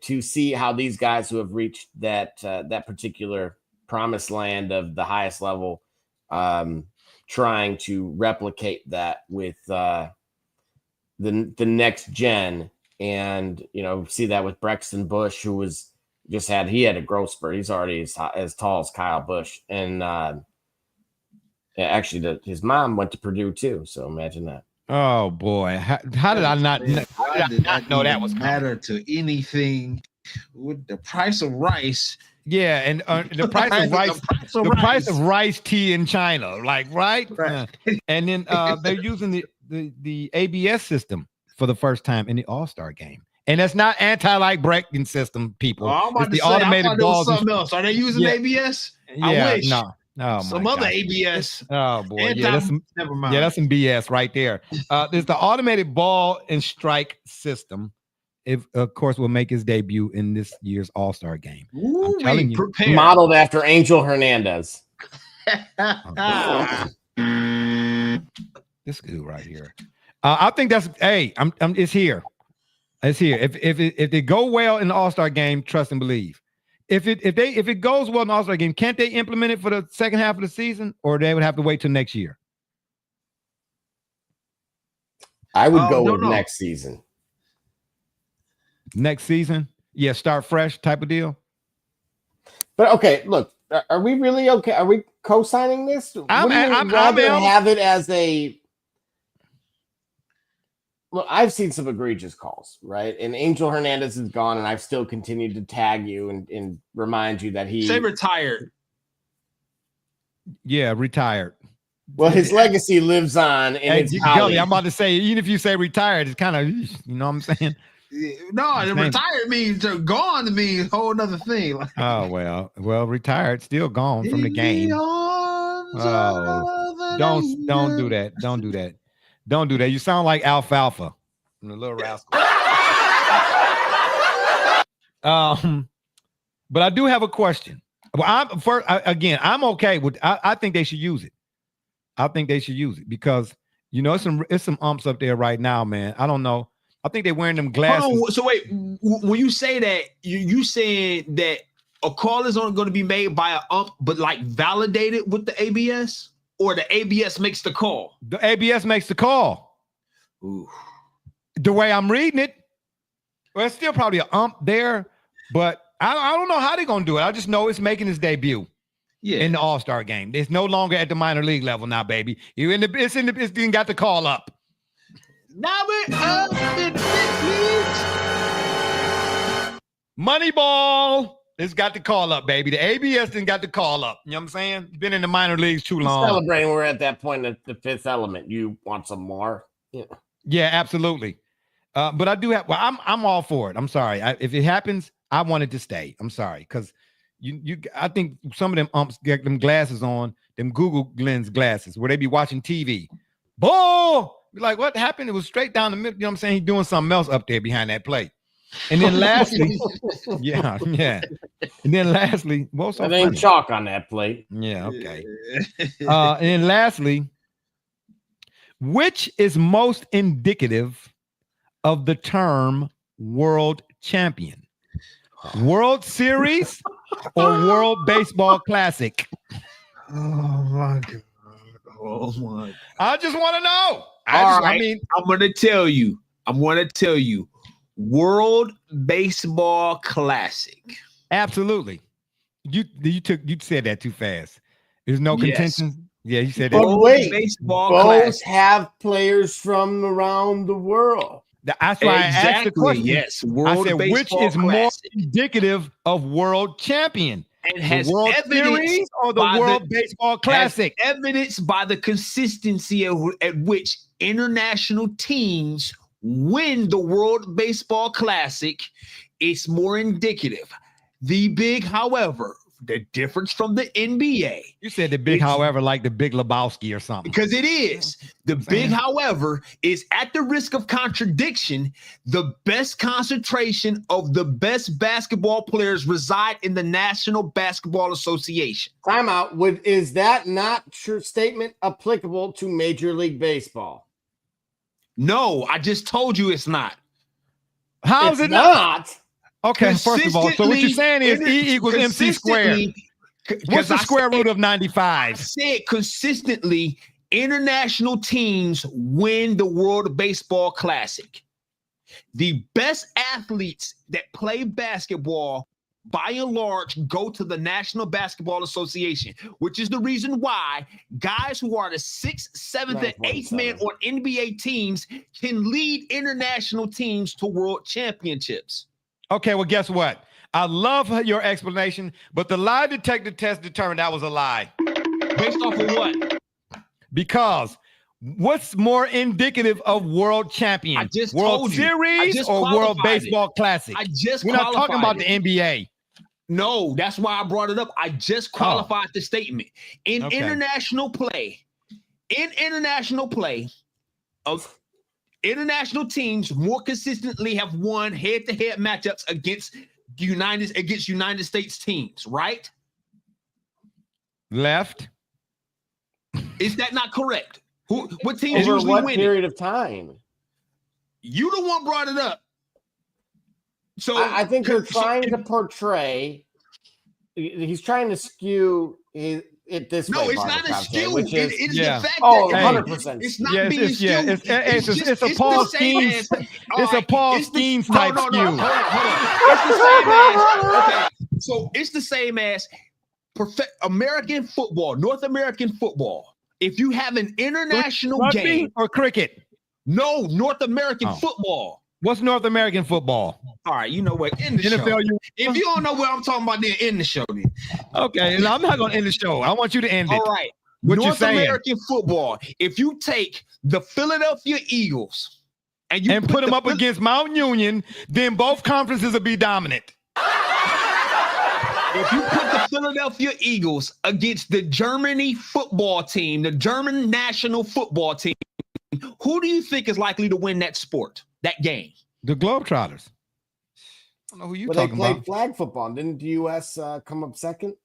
to see how these guys who have reached that particular promised land of the highest level, trying to replicate that with the next gen, and see that with Braxton Bush, who he had a growth spurt. He's already as tall as Kyle Busch, and actually his mom went to Purdue too. So imagine that. Oh boy, how did I not know that was matter to anything with the price of rice? Yeah, and the price of rice, price of rice tea in China, like right? And then they're using the ABS system for the first time in the All-Star game, and that's not like braking system, people. Oh, I'm about it's the to say, automated balls. Something else. Are they using ABS? Yeah, I wish. No. Oh, some other ABS. Oh boy, never mind. Yeah, that's some BS right there. There's the automated ball and strike system. It of course will make his debut in this year's All-Star game. Ooh, I'm telling you, modeled after Angel Hernandez. This dude right here. I think that's it's here. It's here. If they go well in the All-Star game, trust and believe. If it goes well in the All-Star game, can't they implement it for the second half of the season, or they would have to wait till next year? I would go with next season. Next season? Yeah, start fresh type of deal. But okay, look, are we really okay? Are we co-signing this? I'm have it as a. Look, I've seen some egregious calls, right? And Angel Hernandez is gone, and I've still continued to tag you and remind you that he retired. Yeah, retired. Well, his legacy lives on. Gully, I'm about to say, even if you say retired, it's kind of, you know what I'm saying? No, retired means gone to me, a whole other thing. Oh well, retired, still gone from the game. Oh, don't do that. Don't do that. Don't do that. You sound like Alfalfa from the Little Rascal. But I do have a question. Well, I'm okay with. I think they should use it. I think they should use it because it's some umps up there right now, man. I don't know. I think they're wearing them glasses. So wait, when you say that, you saying that a call is only going to be made by an ump, but like validated with the ABS? Or the ABS makes the call? The ABS makes the call. Ooh. The way I'm reading it, well, it's still probably an ump there, but I don't know how they're going to do it. I just know it's making its debut in the All-Star game. It's no longer at the minor league level now, baby. It's got the call up. Now we're up in the big leagues. Moneyball. It's got the call up, baby. The ABS didn't got the call up. You know what I'm saying? Been in the minor leagues too long. Celebrating, we're at that point at the fifth element. You want some more? Yeah. Yeah, absolutely. But I do have. Well, I'm all for it. I'm sorry. If it happens, I want it to stay. I'm sorry because I think some of them umps get them glasses on, them Google lens glasses, where they be watching TV. Ball. Like, what happened? It was straight down the middle. You know what I'm saying? He's doing something else up there behind that plate. And then lastly, yeah. And then lastly, what's so ain't chalk on that plate. Yeah, okay. And then lastly, which is most indicative of the term world champion? World Series or World Baseball Classic? Oh my God. Oh my God. I just want to know. I'm gonna tell you. World Baseball Classic. Absolutely. You said that too fast. There's no contention. Yeah, you said that. But wait, Baseball both Classic. have players from around the world. That's why I asked the question. Yes, I said, which is more indicative of world champion? And has the World evidence Series or the World Baseball Classic? Evidence by the consistency at which international teams win the World Baseball Classic. It's more indicative. The big, however, the difference from the NBA. You said the big, however, like the Big Lebowski or something. Because it is. The big, however, is at the risk of contradiction. The best concentration of the best basketball players reside in the National Basketball Association. Time out. Is that not true statement applicable to Major League Baseball? No, I just told you it's not. How is it not? Okay, first of all, so what you're saying is E equals MC squared. What's the square root of 95? I said consistently, international teams win the World Baseball Classic. The best athletes that play basketball, by and large, go to the National Basketball Association, which is the reason why guys who are the 6th, 7th, and 8th man on NBA teams can lead international teams to world championships. Okay, well, guess what? I love your explanation, but the lie detector test determined that was a lie. Based off of what? Because what's more indicative of world champion? I just World told you. Series or World Baseball Classic? We're not talking about the NBA. No, that's why I brought it up. I just qualified the statement. In international play, of international teams more consistently have won head-to-head matchups against United States teams, right? Left. Is that not correct? What teams Over usually what win? period of time? You the one brought it up. So I think you're trying to portray. He's trying to skew it this way. No, it's not a skew. Which is, it is the fact that 100%. It's not being skewed. It's a Paul Skeens. It's a Paul Skeens type skew. Hold on. It's the same as. Okay, so it's the same as American football, North American football. If you have an international game or cricket, no North American football. What's North American football? All right, you know what? In the NFL, show. If you don't know what I'm talking about, then end the show. Then. Okay, I'm not going to end the show. I want you to end it. All right. What North you saying? American football. If you take the Philadelphia Eagles and you put them up against Mount Union, then both conferences will be dominant. If you put the Philadelphia Eagles against the Germany football team, the German national football team, who do you think is likely to win that sport, that game? The Globetrotters. I don't know who you're talking about. They about. played flag football. Didn't the U.S. come up second?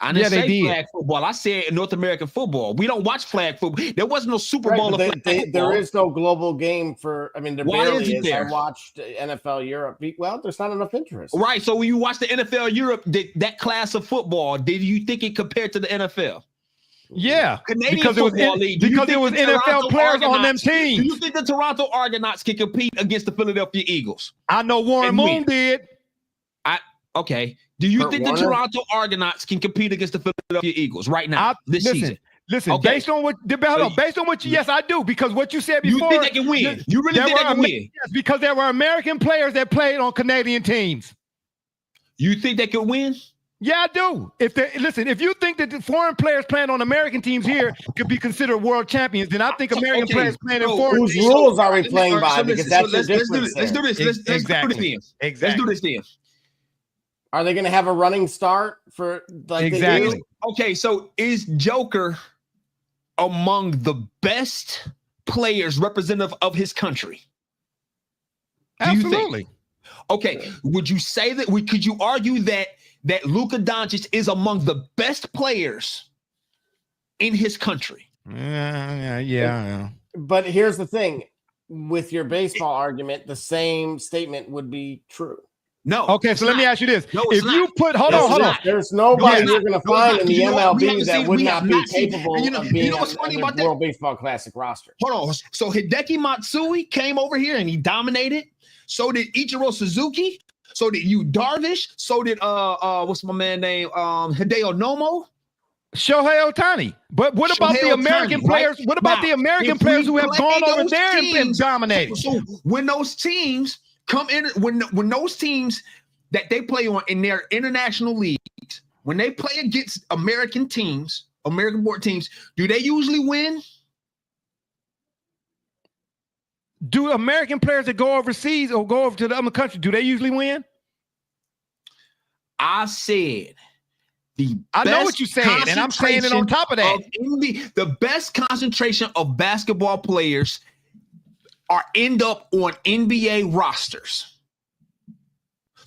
I didn't say flag football. I said North American football. We don't watch flag football. There wasn't no Super Bowl of flag football. There is no global game for. I mean, there Why barely isn't there? I watched NFL Europe. Well, there's not enough interest. Right. So when you watch the NFL Europe, that class of football, did you think it compared to the NFL? Yeah, Canadian because Football League. Because there was NFL players on them teams. Do you think the Toronto Argonauts can compete against the Philadelphia Eagles? I know Warren Moon did. Okay. Do you think the Toronto Argonauts can compete against the Philadelphia Eagles right now this season? Listen, Okay. based on what yes, I do, because what you said before. You think they can win? You really think they can win? Yes, because there were American players that played on Canadian teams. You think they could win? Yeah, I do. If you think that the foreign players playing on American teams here could be considered world champions, then I think American players playing in foreign whose teams. rules are we playing by? Because that's your difference. Let's do this. Let's do this then. Are they going to have a running start for like exactly? Okay, so is Joker among the best players representative of his country? Absolutely. Okay, would you say that? Could you argue that Luka Doncic is among the best players in his country? Yeah. But here's the thing: with your baseball argument, the same statement would be true. No. Okay, so let me ask you this: if you put, hold on, there's nobody you're going to find in the MLB that would not be capable of being on the World Baseball Classic roster. Hold on. So Hideki Matsui came over here and he dominated. So did Ichiro Suzuki. So did Yu Darvish. So did what's my man name? Hideo Nomo. Shohei Ohtani. But what about the American players? What about the American players who have gone over there and dominated? So when those teams come in, when those teams that they play on in their international leagues, when they play against American teams, American board teams, do they usually win? Do American players that go overseas or go over to the other country, do they usually win? I said I know what you're saying, and I'm saying it on top of that. The best concentration of basketball players end up on NBA rosters.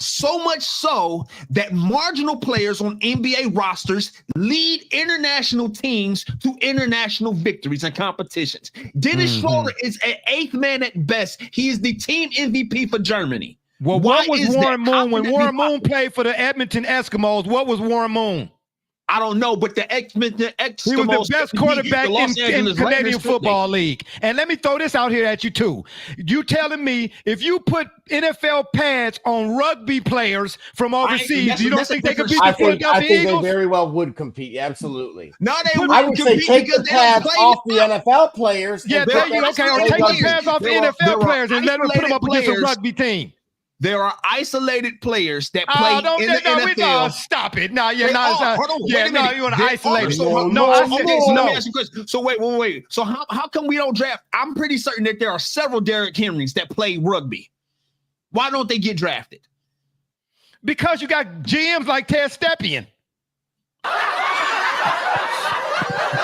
So much so that marginal players on NBA rosters lead international teams to international victories and competitions. Dennis Schroeder is an 8th man at best. He is the team MVP for Germany. Well, what was Warren Moon when Warren Moon played for the Edmonton Eskimos? What was Warren Moon? I don't know, but the Eskimos, he was the best quarterback in Canadian Football League. And let me throw this out here at you too. You telling me if you put NFL pads on rugby players from overseas, you don't think they could beat the Philadelphia Eagles? I think they very well would compete. Absolutely. No, they I would say take the pads off the NFL players. Yeah, okay, or take the pads off the NFL players and let them put them up against a rugby team. There are isolated players that play in the NFL. Stop it. No, you're not. You want to isolate it. Let me ask you a question. So wait. So how come we don't draft? I'm pretty certain that there are several Derrick Henrys that play rugby. Why don't they get drafted? Because you got GMs like Ted Stepien.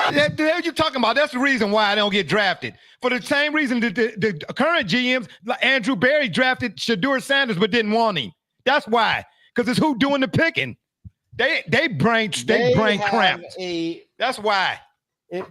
What the hell you talking about? That's the reason why I don't get drafted. For the same reason that the current GMs, like Andrew Berry, drafted Shadur Sanders but didn't want him. That's why. Because it's who doing the picking. They brain cramped. That's why.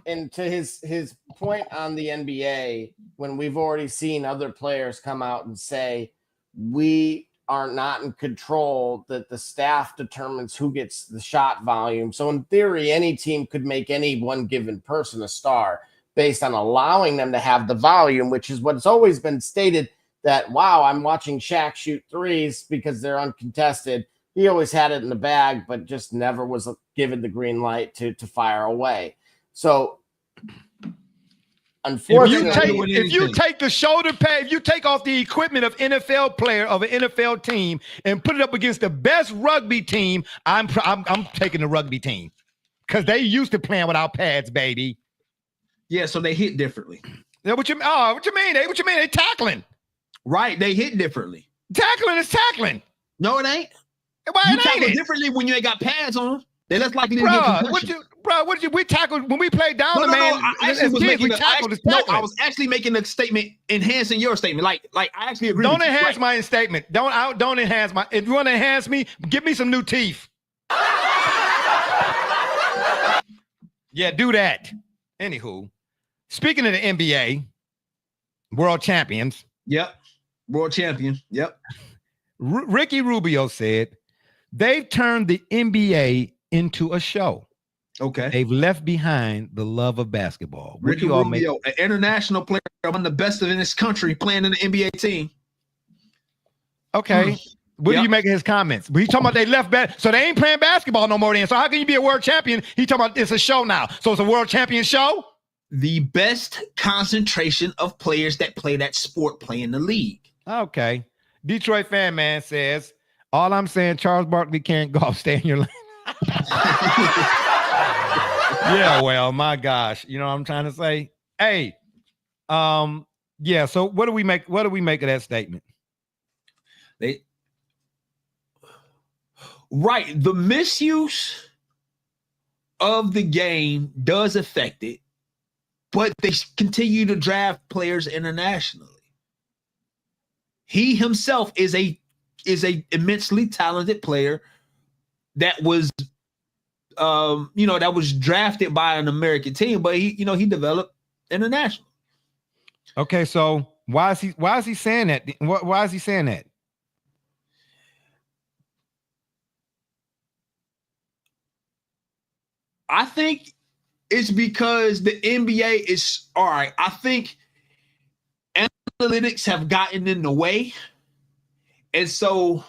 And to his point on the NBA, when we've already seen other players come out and say, we are not in control, that the staff determines who gets the shot volume. So in theory, any team could make any one given person a star based on allowing them to have the volume, which is what's always been stated that, wow, I'm watching Shaq shoot threes because they're uncontested. He always had it in the bag, but just never was given the green light to fire away. So unfortunately, if you take the shoulder pad, if you take off the equipment of NFL player of an NFL team and put it up against the best rugby team, I'm taking the rugby team because they used to playing without pads, baby. Yeah, so they hit differently. Yeah, what you mean? They tackling. Right, they hit differently. Tackling is tackling. No, it ain't. Why you tackle differently when you ain't got pads on. They're less likely to get concussion. We tackled when we played down the man. I was actually making a statement enhancing your statement. Like I actually agree. Don't enhance my statement. Don't enhance my. If you want to enhance me, give me some new teeth. Yeah, do that. Anywho, speaking of the NBA, world champions. Yep, world champion. Yep. Ricky Rubio said they've turned the NBA into a show. Okay. They've left behind the love of basketball. Ricky Rubio, an international player, one of the best in this country, playing in the NBA team. Okay. What do you make of his comments? He's talking about they left so they ain't playing basketball no more then. So how can you be a world champion? He's talking about it's a show now. So it's a world champion show? The best concentration of players that play that sport play in the league. Okay. Detroit Fan Man says, All I'm saying, Charles Barkley can't golf. Stay in your lane. Yeah, well, my gosh, you know what I'm trying to say. Hey, yeah. So what do we make? What do we make of that statement? Right, the misuse of the game does affect it, but they continue to draft players internationally. He himself is a immensely talented player that was that was drafted by an American team, but he developed international. Okay, so why is he saying that? Why is he saying that? I think it's because the NBA is all right. I think analytics have gotten in the way, and so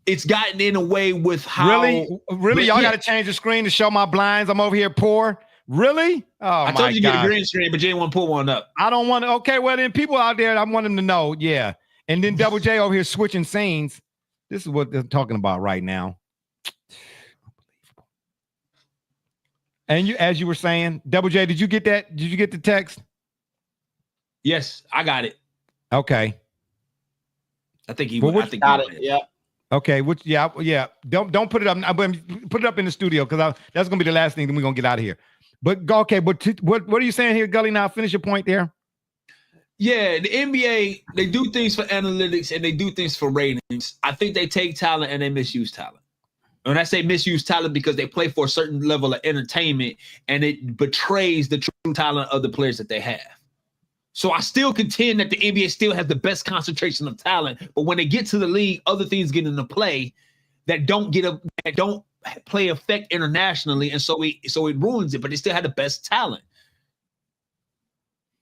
it's gotten in a way with how really y'all got to change the screen to show my blinds. I'm over here poor. Really? Oh, I told you to get a green screen, but you didn't want to put one up. I don't want to. Okay, well then people out there, I want them to know. Yeah, and then Double J over here switching scenes. This is what they're talking about right now. And you, as you were saying, Double J, did you get that? Did you get the text? Yes, I got it. Okay. I think he got it. Yeah. Okay. Which? Yeah. Don't put it up. Put it up in the studio because that's gonna be the last thing. Then we're gonna get out of here. But okay. But what are you saying here, Gully? Now finish your point there. Yeah, the NBA, they do things for analytics and they do things for ratings. I think they take talent and they misuse talent. When I say misuse talent, because they play for a certain level of entertainment and it betrays the true talent of the players that they have. So I still contend that the NBA still has the best concentration of talent, but when they get to the league, other things get into play that don't play effect internationally, and so it ruins it. But they still have the best talent.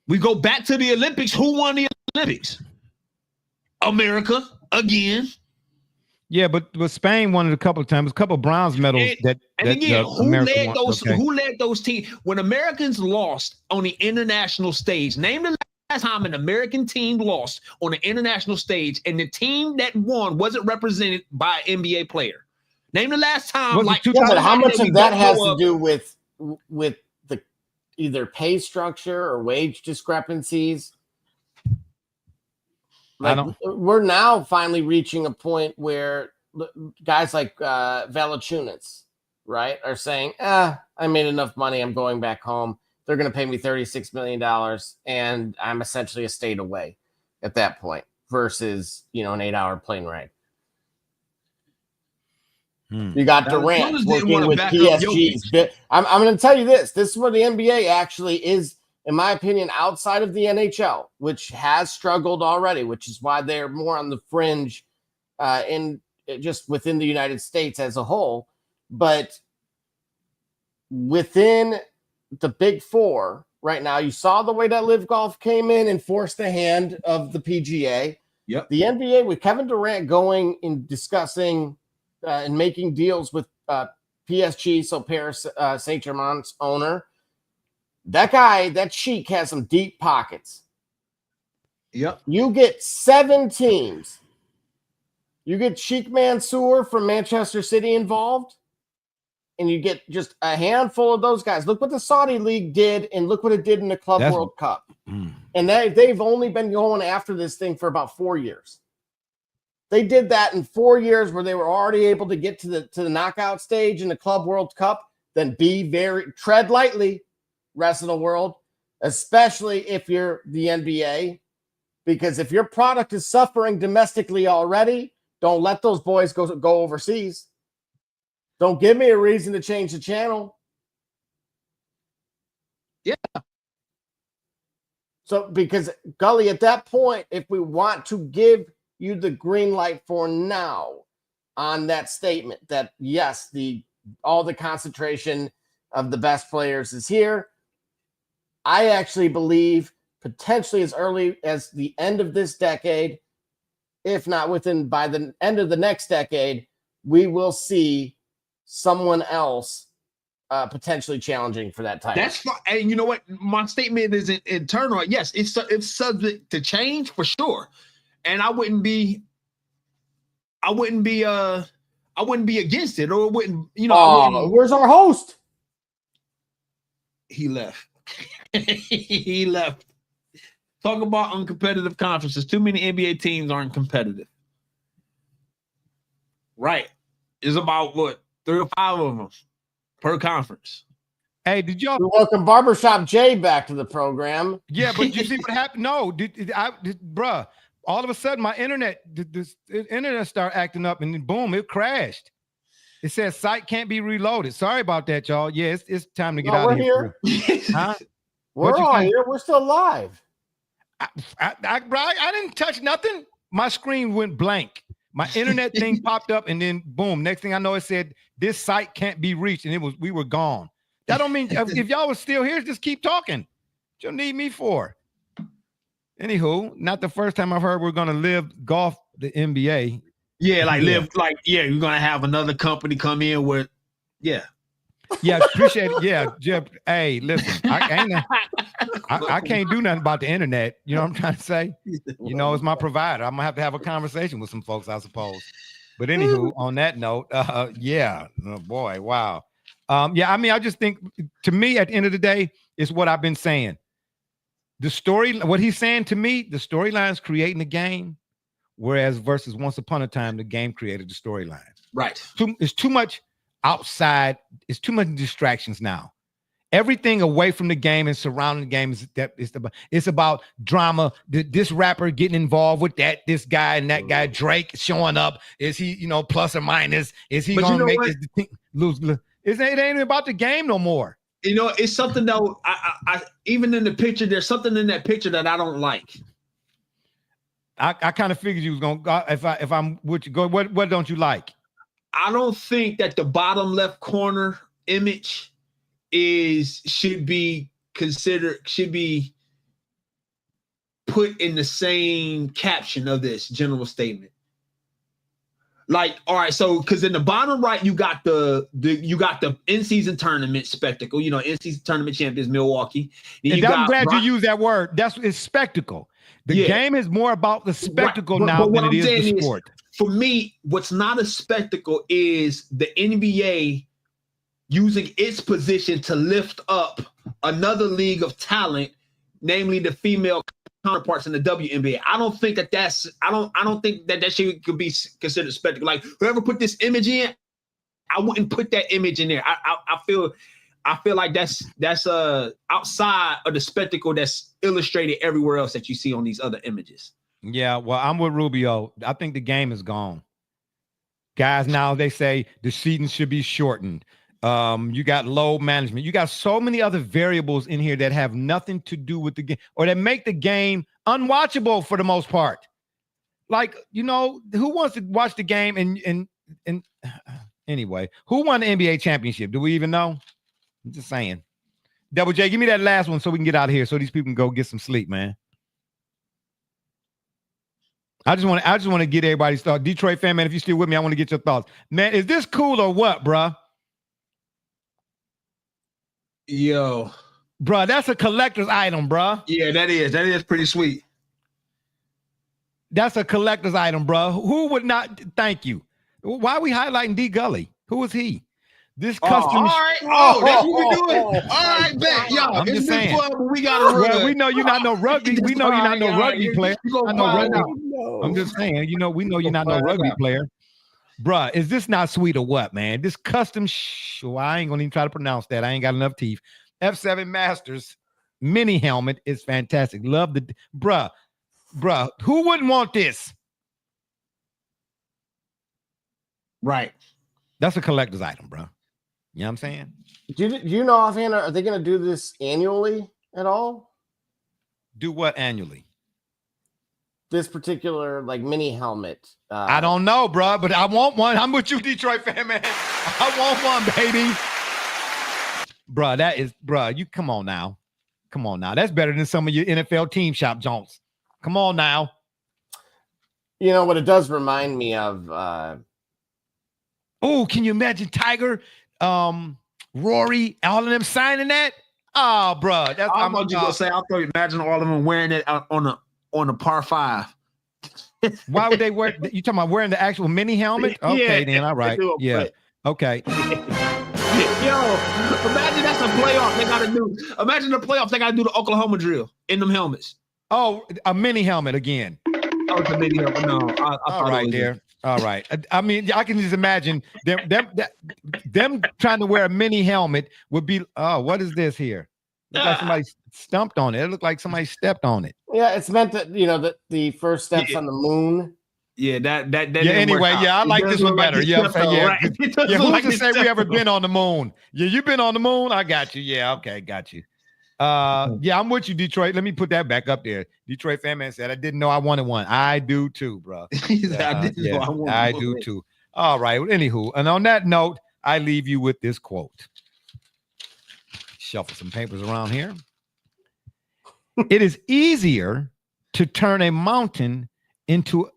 We go back to the Olympics. Who won the Olympics? America again. Yeah, but Spain won it a couple of times. A couple of bronze medals. Who led those teams when Americans lost on the international stage? Name the last time an American team lost on an international stage, and the team that won wasn't represented by an NBA player. Name the last time. But how much of that has to do with the either pay structure or wage discrepancies? We're now finally reaching a point where guys like Valanciunas, right, are saying, I made enough money. I'm going back home. They're going to pay me $36 million, and I'm essentially a state away at that point versus, an 8-hour plane ride. You got Durant working with PSG. I'm going to tell you this. This is where the NBA actually is, in my opinion, outside of the NHL, which has struggled already, which is why they're more on the fringe just within the United States as a whole. But within the big four right now, you saw the way that Live Golf came in and forced the hand of the PGA. Yep. The NBA, with Kevin Durant going and discussing and making deals with PSG, so Paris Saint-Germain's owner, that Sheik has some deep pockets. Yep. You get 7 teams. You get Sheikh Mansour from Manchester City involved, and you get just a handful of those guys. Look what the Saudi League did, and look what it did in the Club World Cup. And they've only been going after this thing for about 4 years. They did that in 4 years where they were already able to get to the knockout stage in the Club World Cup. Then tread lightly, rest of the world, especially if you're the NBA, because if your product is suffering domestically already, don't let those boys go overseas. Don't give me a reason to change the channel. Yeah. So, because Gully, at that point, if we want to give you the green light for now on that statement that yes, all the concentration of the best players is here, I actually believe potentially as early as the end of this decade, if not by the end of the next decade, we will see someone else potentially challenging for that title. That's fine. And you know what? My statement is internal. Yes, it's subject to change for sure. And I wouldn't be against it, or it wouldn't, where's our host? He left. He left. Talk about uncompetitive conferences. Too many NBA teams aren't competitive. Right. It's about what? 3 or 5 of them per conference. Hey, did y'all welcome Barbershop Jay back to the program? Yeah, but you see what happened? No, bruh. All of a sudden, my internet started acting up, and then boom, it crashed. It says site can't be reloaded. Sorry about that, y'all. Yeah, it's time to get out of here. Huh? We're on here. We're still live. I didn't touch nothing. My screen went blank. My internet thing popped up, and then boom. Next thing I know, it said this site can't be reached, and we were gone. That don't mean if y'all was still here, just keep talking. What you need me for? Anywho, not the first time I've heard we're gonna live golf the NBA. Yeah, you're gonna have another company come in with, yeah, appreciate it. Yeah, Jeff. Hey, listen, I can't do nothing about the internet. You know what I'm trying to say? You know, it's my provider. I'm gonna have a conversation with some folks, I suppose. But anywho, on that note, yeah, oh boy, wow. Yeah, I mean, I just think, to me, at the end of the day, it's what I've been saying. The story, what he's saying to me, the storyline's creating the game, whereas versus once upon a time, the game created the storyline. Right. It's too much outside. It's too much distractions now. Everything away from the game and surrounding the game it's about drama. This rapper getting involved with this guy and that guy. Drake showing up. Is he, plus or minus? Is he going to make this team lose? It ain't about the game no more. It's something that I even in the picture, there's something in that picture that I don't like. I kind of figured you was gonna go. If I'm with you, go. What don't you like? I don't think that the bottom left corner image should be put in the same caption of this general statement. Like, all right, so because in the bottom right, you got the in-season tournament spectacle, in-season tournament champions Milwaukee. And I'm glad you used that word. It's spectacle. The game is more about the spectacle now than it is the sport. For me, what's not a spectacle is the NBA using its position to lift up another league of talent, namely the female counterparts in the WNBA. I don't think that shit could be considered spectacle. Like, whoever put this image in, I wouldn't put that image in there. I feel like that's outside of the spectacle that's illustrated everywhere else that you see on these other images. Yeah, well, I'm with Rubio. I think the game is gone. Guys, now they say the season should be shortened. You got load management. You got so many other variables in here that have nothing to do with the game, or that make the game unwatchable for the most part. Like, who wants to watch the game? And anyway, who won the NBA championship? Do we even know? I'm just saying. Double J, give me that last one so we can get out of here, so these people can go get some sleep, man. I just want to get everybody's thoughts. Detroit fan, man, if you're still with me, I want to get your thoughts. Man, is this cool or what, bruh? Yo. Bruh, that's a collector's item, bruh. Yeah, that is pretty sweet. That's a collector's item, bruh. Who would not? Thank you. Why are we highlighting D Gully? Who is he? This custom. All right. Oh, that's what we're doing. All right, bet. Y'all, I'm just saying. Fun, but we got to run. Well, we know you're not no rugby. We know you're not no rugby player. I'm just saying. We know you're not no rugby player. Bruh, is this not sweet or what, man? This custom, I ain't gonna even try to pronounce that. I ain't got enough teeth. F7 Masters mini helmet is fantastic. Love the bruh. Who wouldn't want this? Right. That's a collector's item, bro. You know what I'm saying? Do you know offhand, are they going to do this annually at all? Do what annually? This particular like mini helmet. I don't know, bro, but I want one. I'm with you, Detroit fan, man. I want one, baby. You come on now. Come on now. That's better than some of your NFL team shop Jones. Come on now. You know what it does remind me of? Oh, can you imagine Tiger Rory, all of them signing that. Oh, bro, that's I'm just gonna say. I thought imagine all of them wearing it on a par 5. Why would they wear? You talking about wearing the actual mini helmet? Okay, then all right. Yeah. Okay. Yo, imagine that's a playoff. They gotta do. Imagine the playoffs. They gotta do the Oklahoma drill in them helmets. Oh, a mini helmet again. Oh, it's a mini helmet. No, I all right, there. All right. I mean, I can just imagine them trying to wear a mini helmet would be. Oh, what is this here? Look like somebody stumped on it. It looked like somebody stepped on it. Yeah, it's meant that the first steps on the moon. Yeah, that yeah. Anyway, yeah, I like this one better. Yeah, I'm saying, yeah. Right? Yeah, who's to say we ever been on the moon? Yeah, you been on the moon? I got you. Yeah, okay, got you. Yeah, I'm with you, Detroit. Let me put that back up there. Detroit fan man said, I didn't know I wanted one. I do too, bro. I do too. All right. Well, anywho, and on that note, I leave you with this quote. Shuffle some papers around here. It is easier to turn a mountain into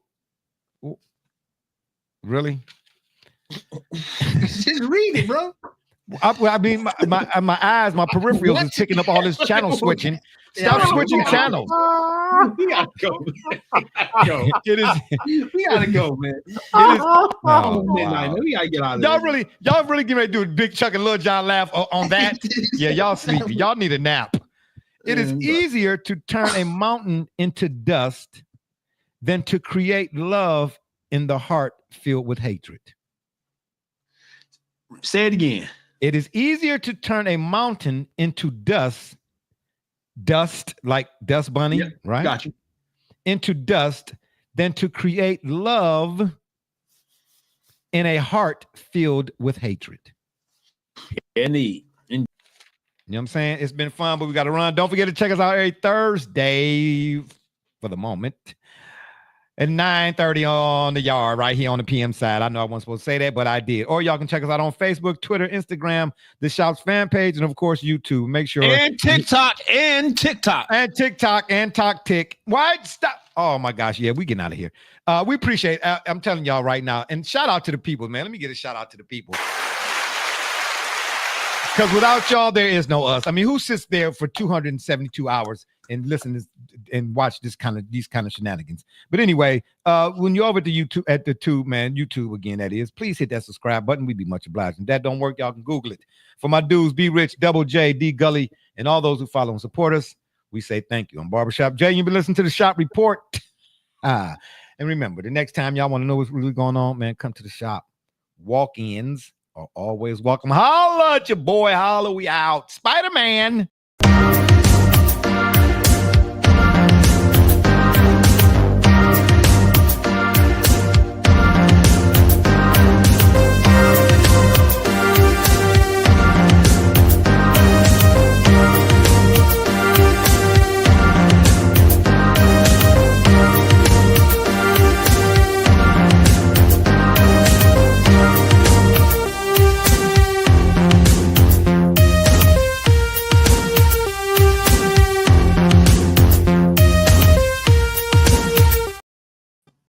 really? Just read it, bro. I mean, my eyes, my peripherals is picking up all this channel switching. Stop switching channels. We gotta go. It is. We gotta go, man. It is. Oh, midnight. wow. We gotta get out of y'all there. Y'all really getting ready to do a Big Chuck and Lil John laugh on that? Yeah, y'all sleepy. Y'all need a nap. It is easier to turn a mountain into dust than to create love in the heart filled with hatred. Say it again. It is easier to turn a mountain into dust like Dust Bunny, right? Got you. Into dust than to create love in a heart filled with hatred. Indeed. You know what I'm saying? It's been fun, but we got to run. Don't forget to check us out every Thursday for the moment at 9:30 on the yard right here on the PM side. I know I wasn't supposed to say that, but I did. Or y'all can check us out on Facebook, Twitter, Instagram, the Shop's fan page, and of course, YouTube. Make sure. And TikTok. And TikTok. Why stop? Oh my gosh. Yeah, we getting out of here. We appreciate I'm telling y'all right now. And shout out to the people, man. Let me get a shout out to the people. Because without y'all, there is no us. I mean, who sits there for 272 hours and listen and watch these kind of shenanigans? But anyway, when you're over to YouTube at the YouTube again, that is, please hit that subscribe button. We'd be much obliged. If that don't work, y'all can Google it. For my dudes, Be Rich, Double J, D Gully, and all those who follow and support us, we say thank you. I'm Barbershop Jay. You've been listening to the Shop Report. And remember, the next time y'all want to know what's really going on, man, come to the shop. Walk-ins are always welcome. Holla at your boy. Holla, we out. Spider-Man.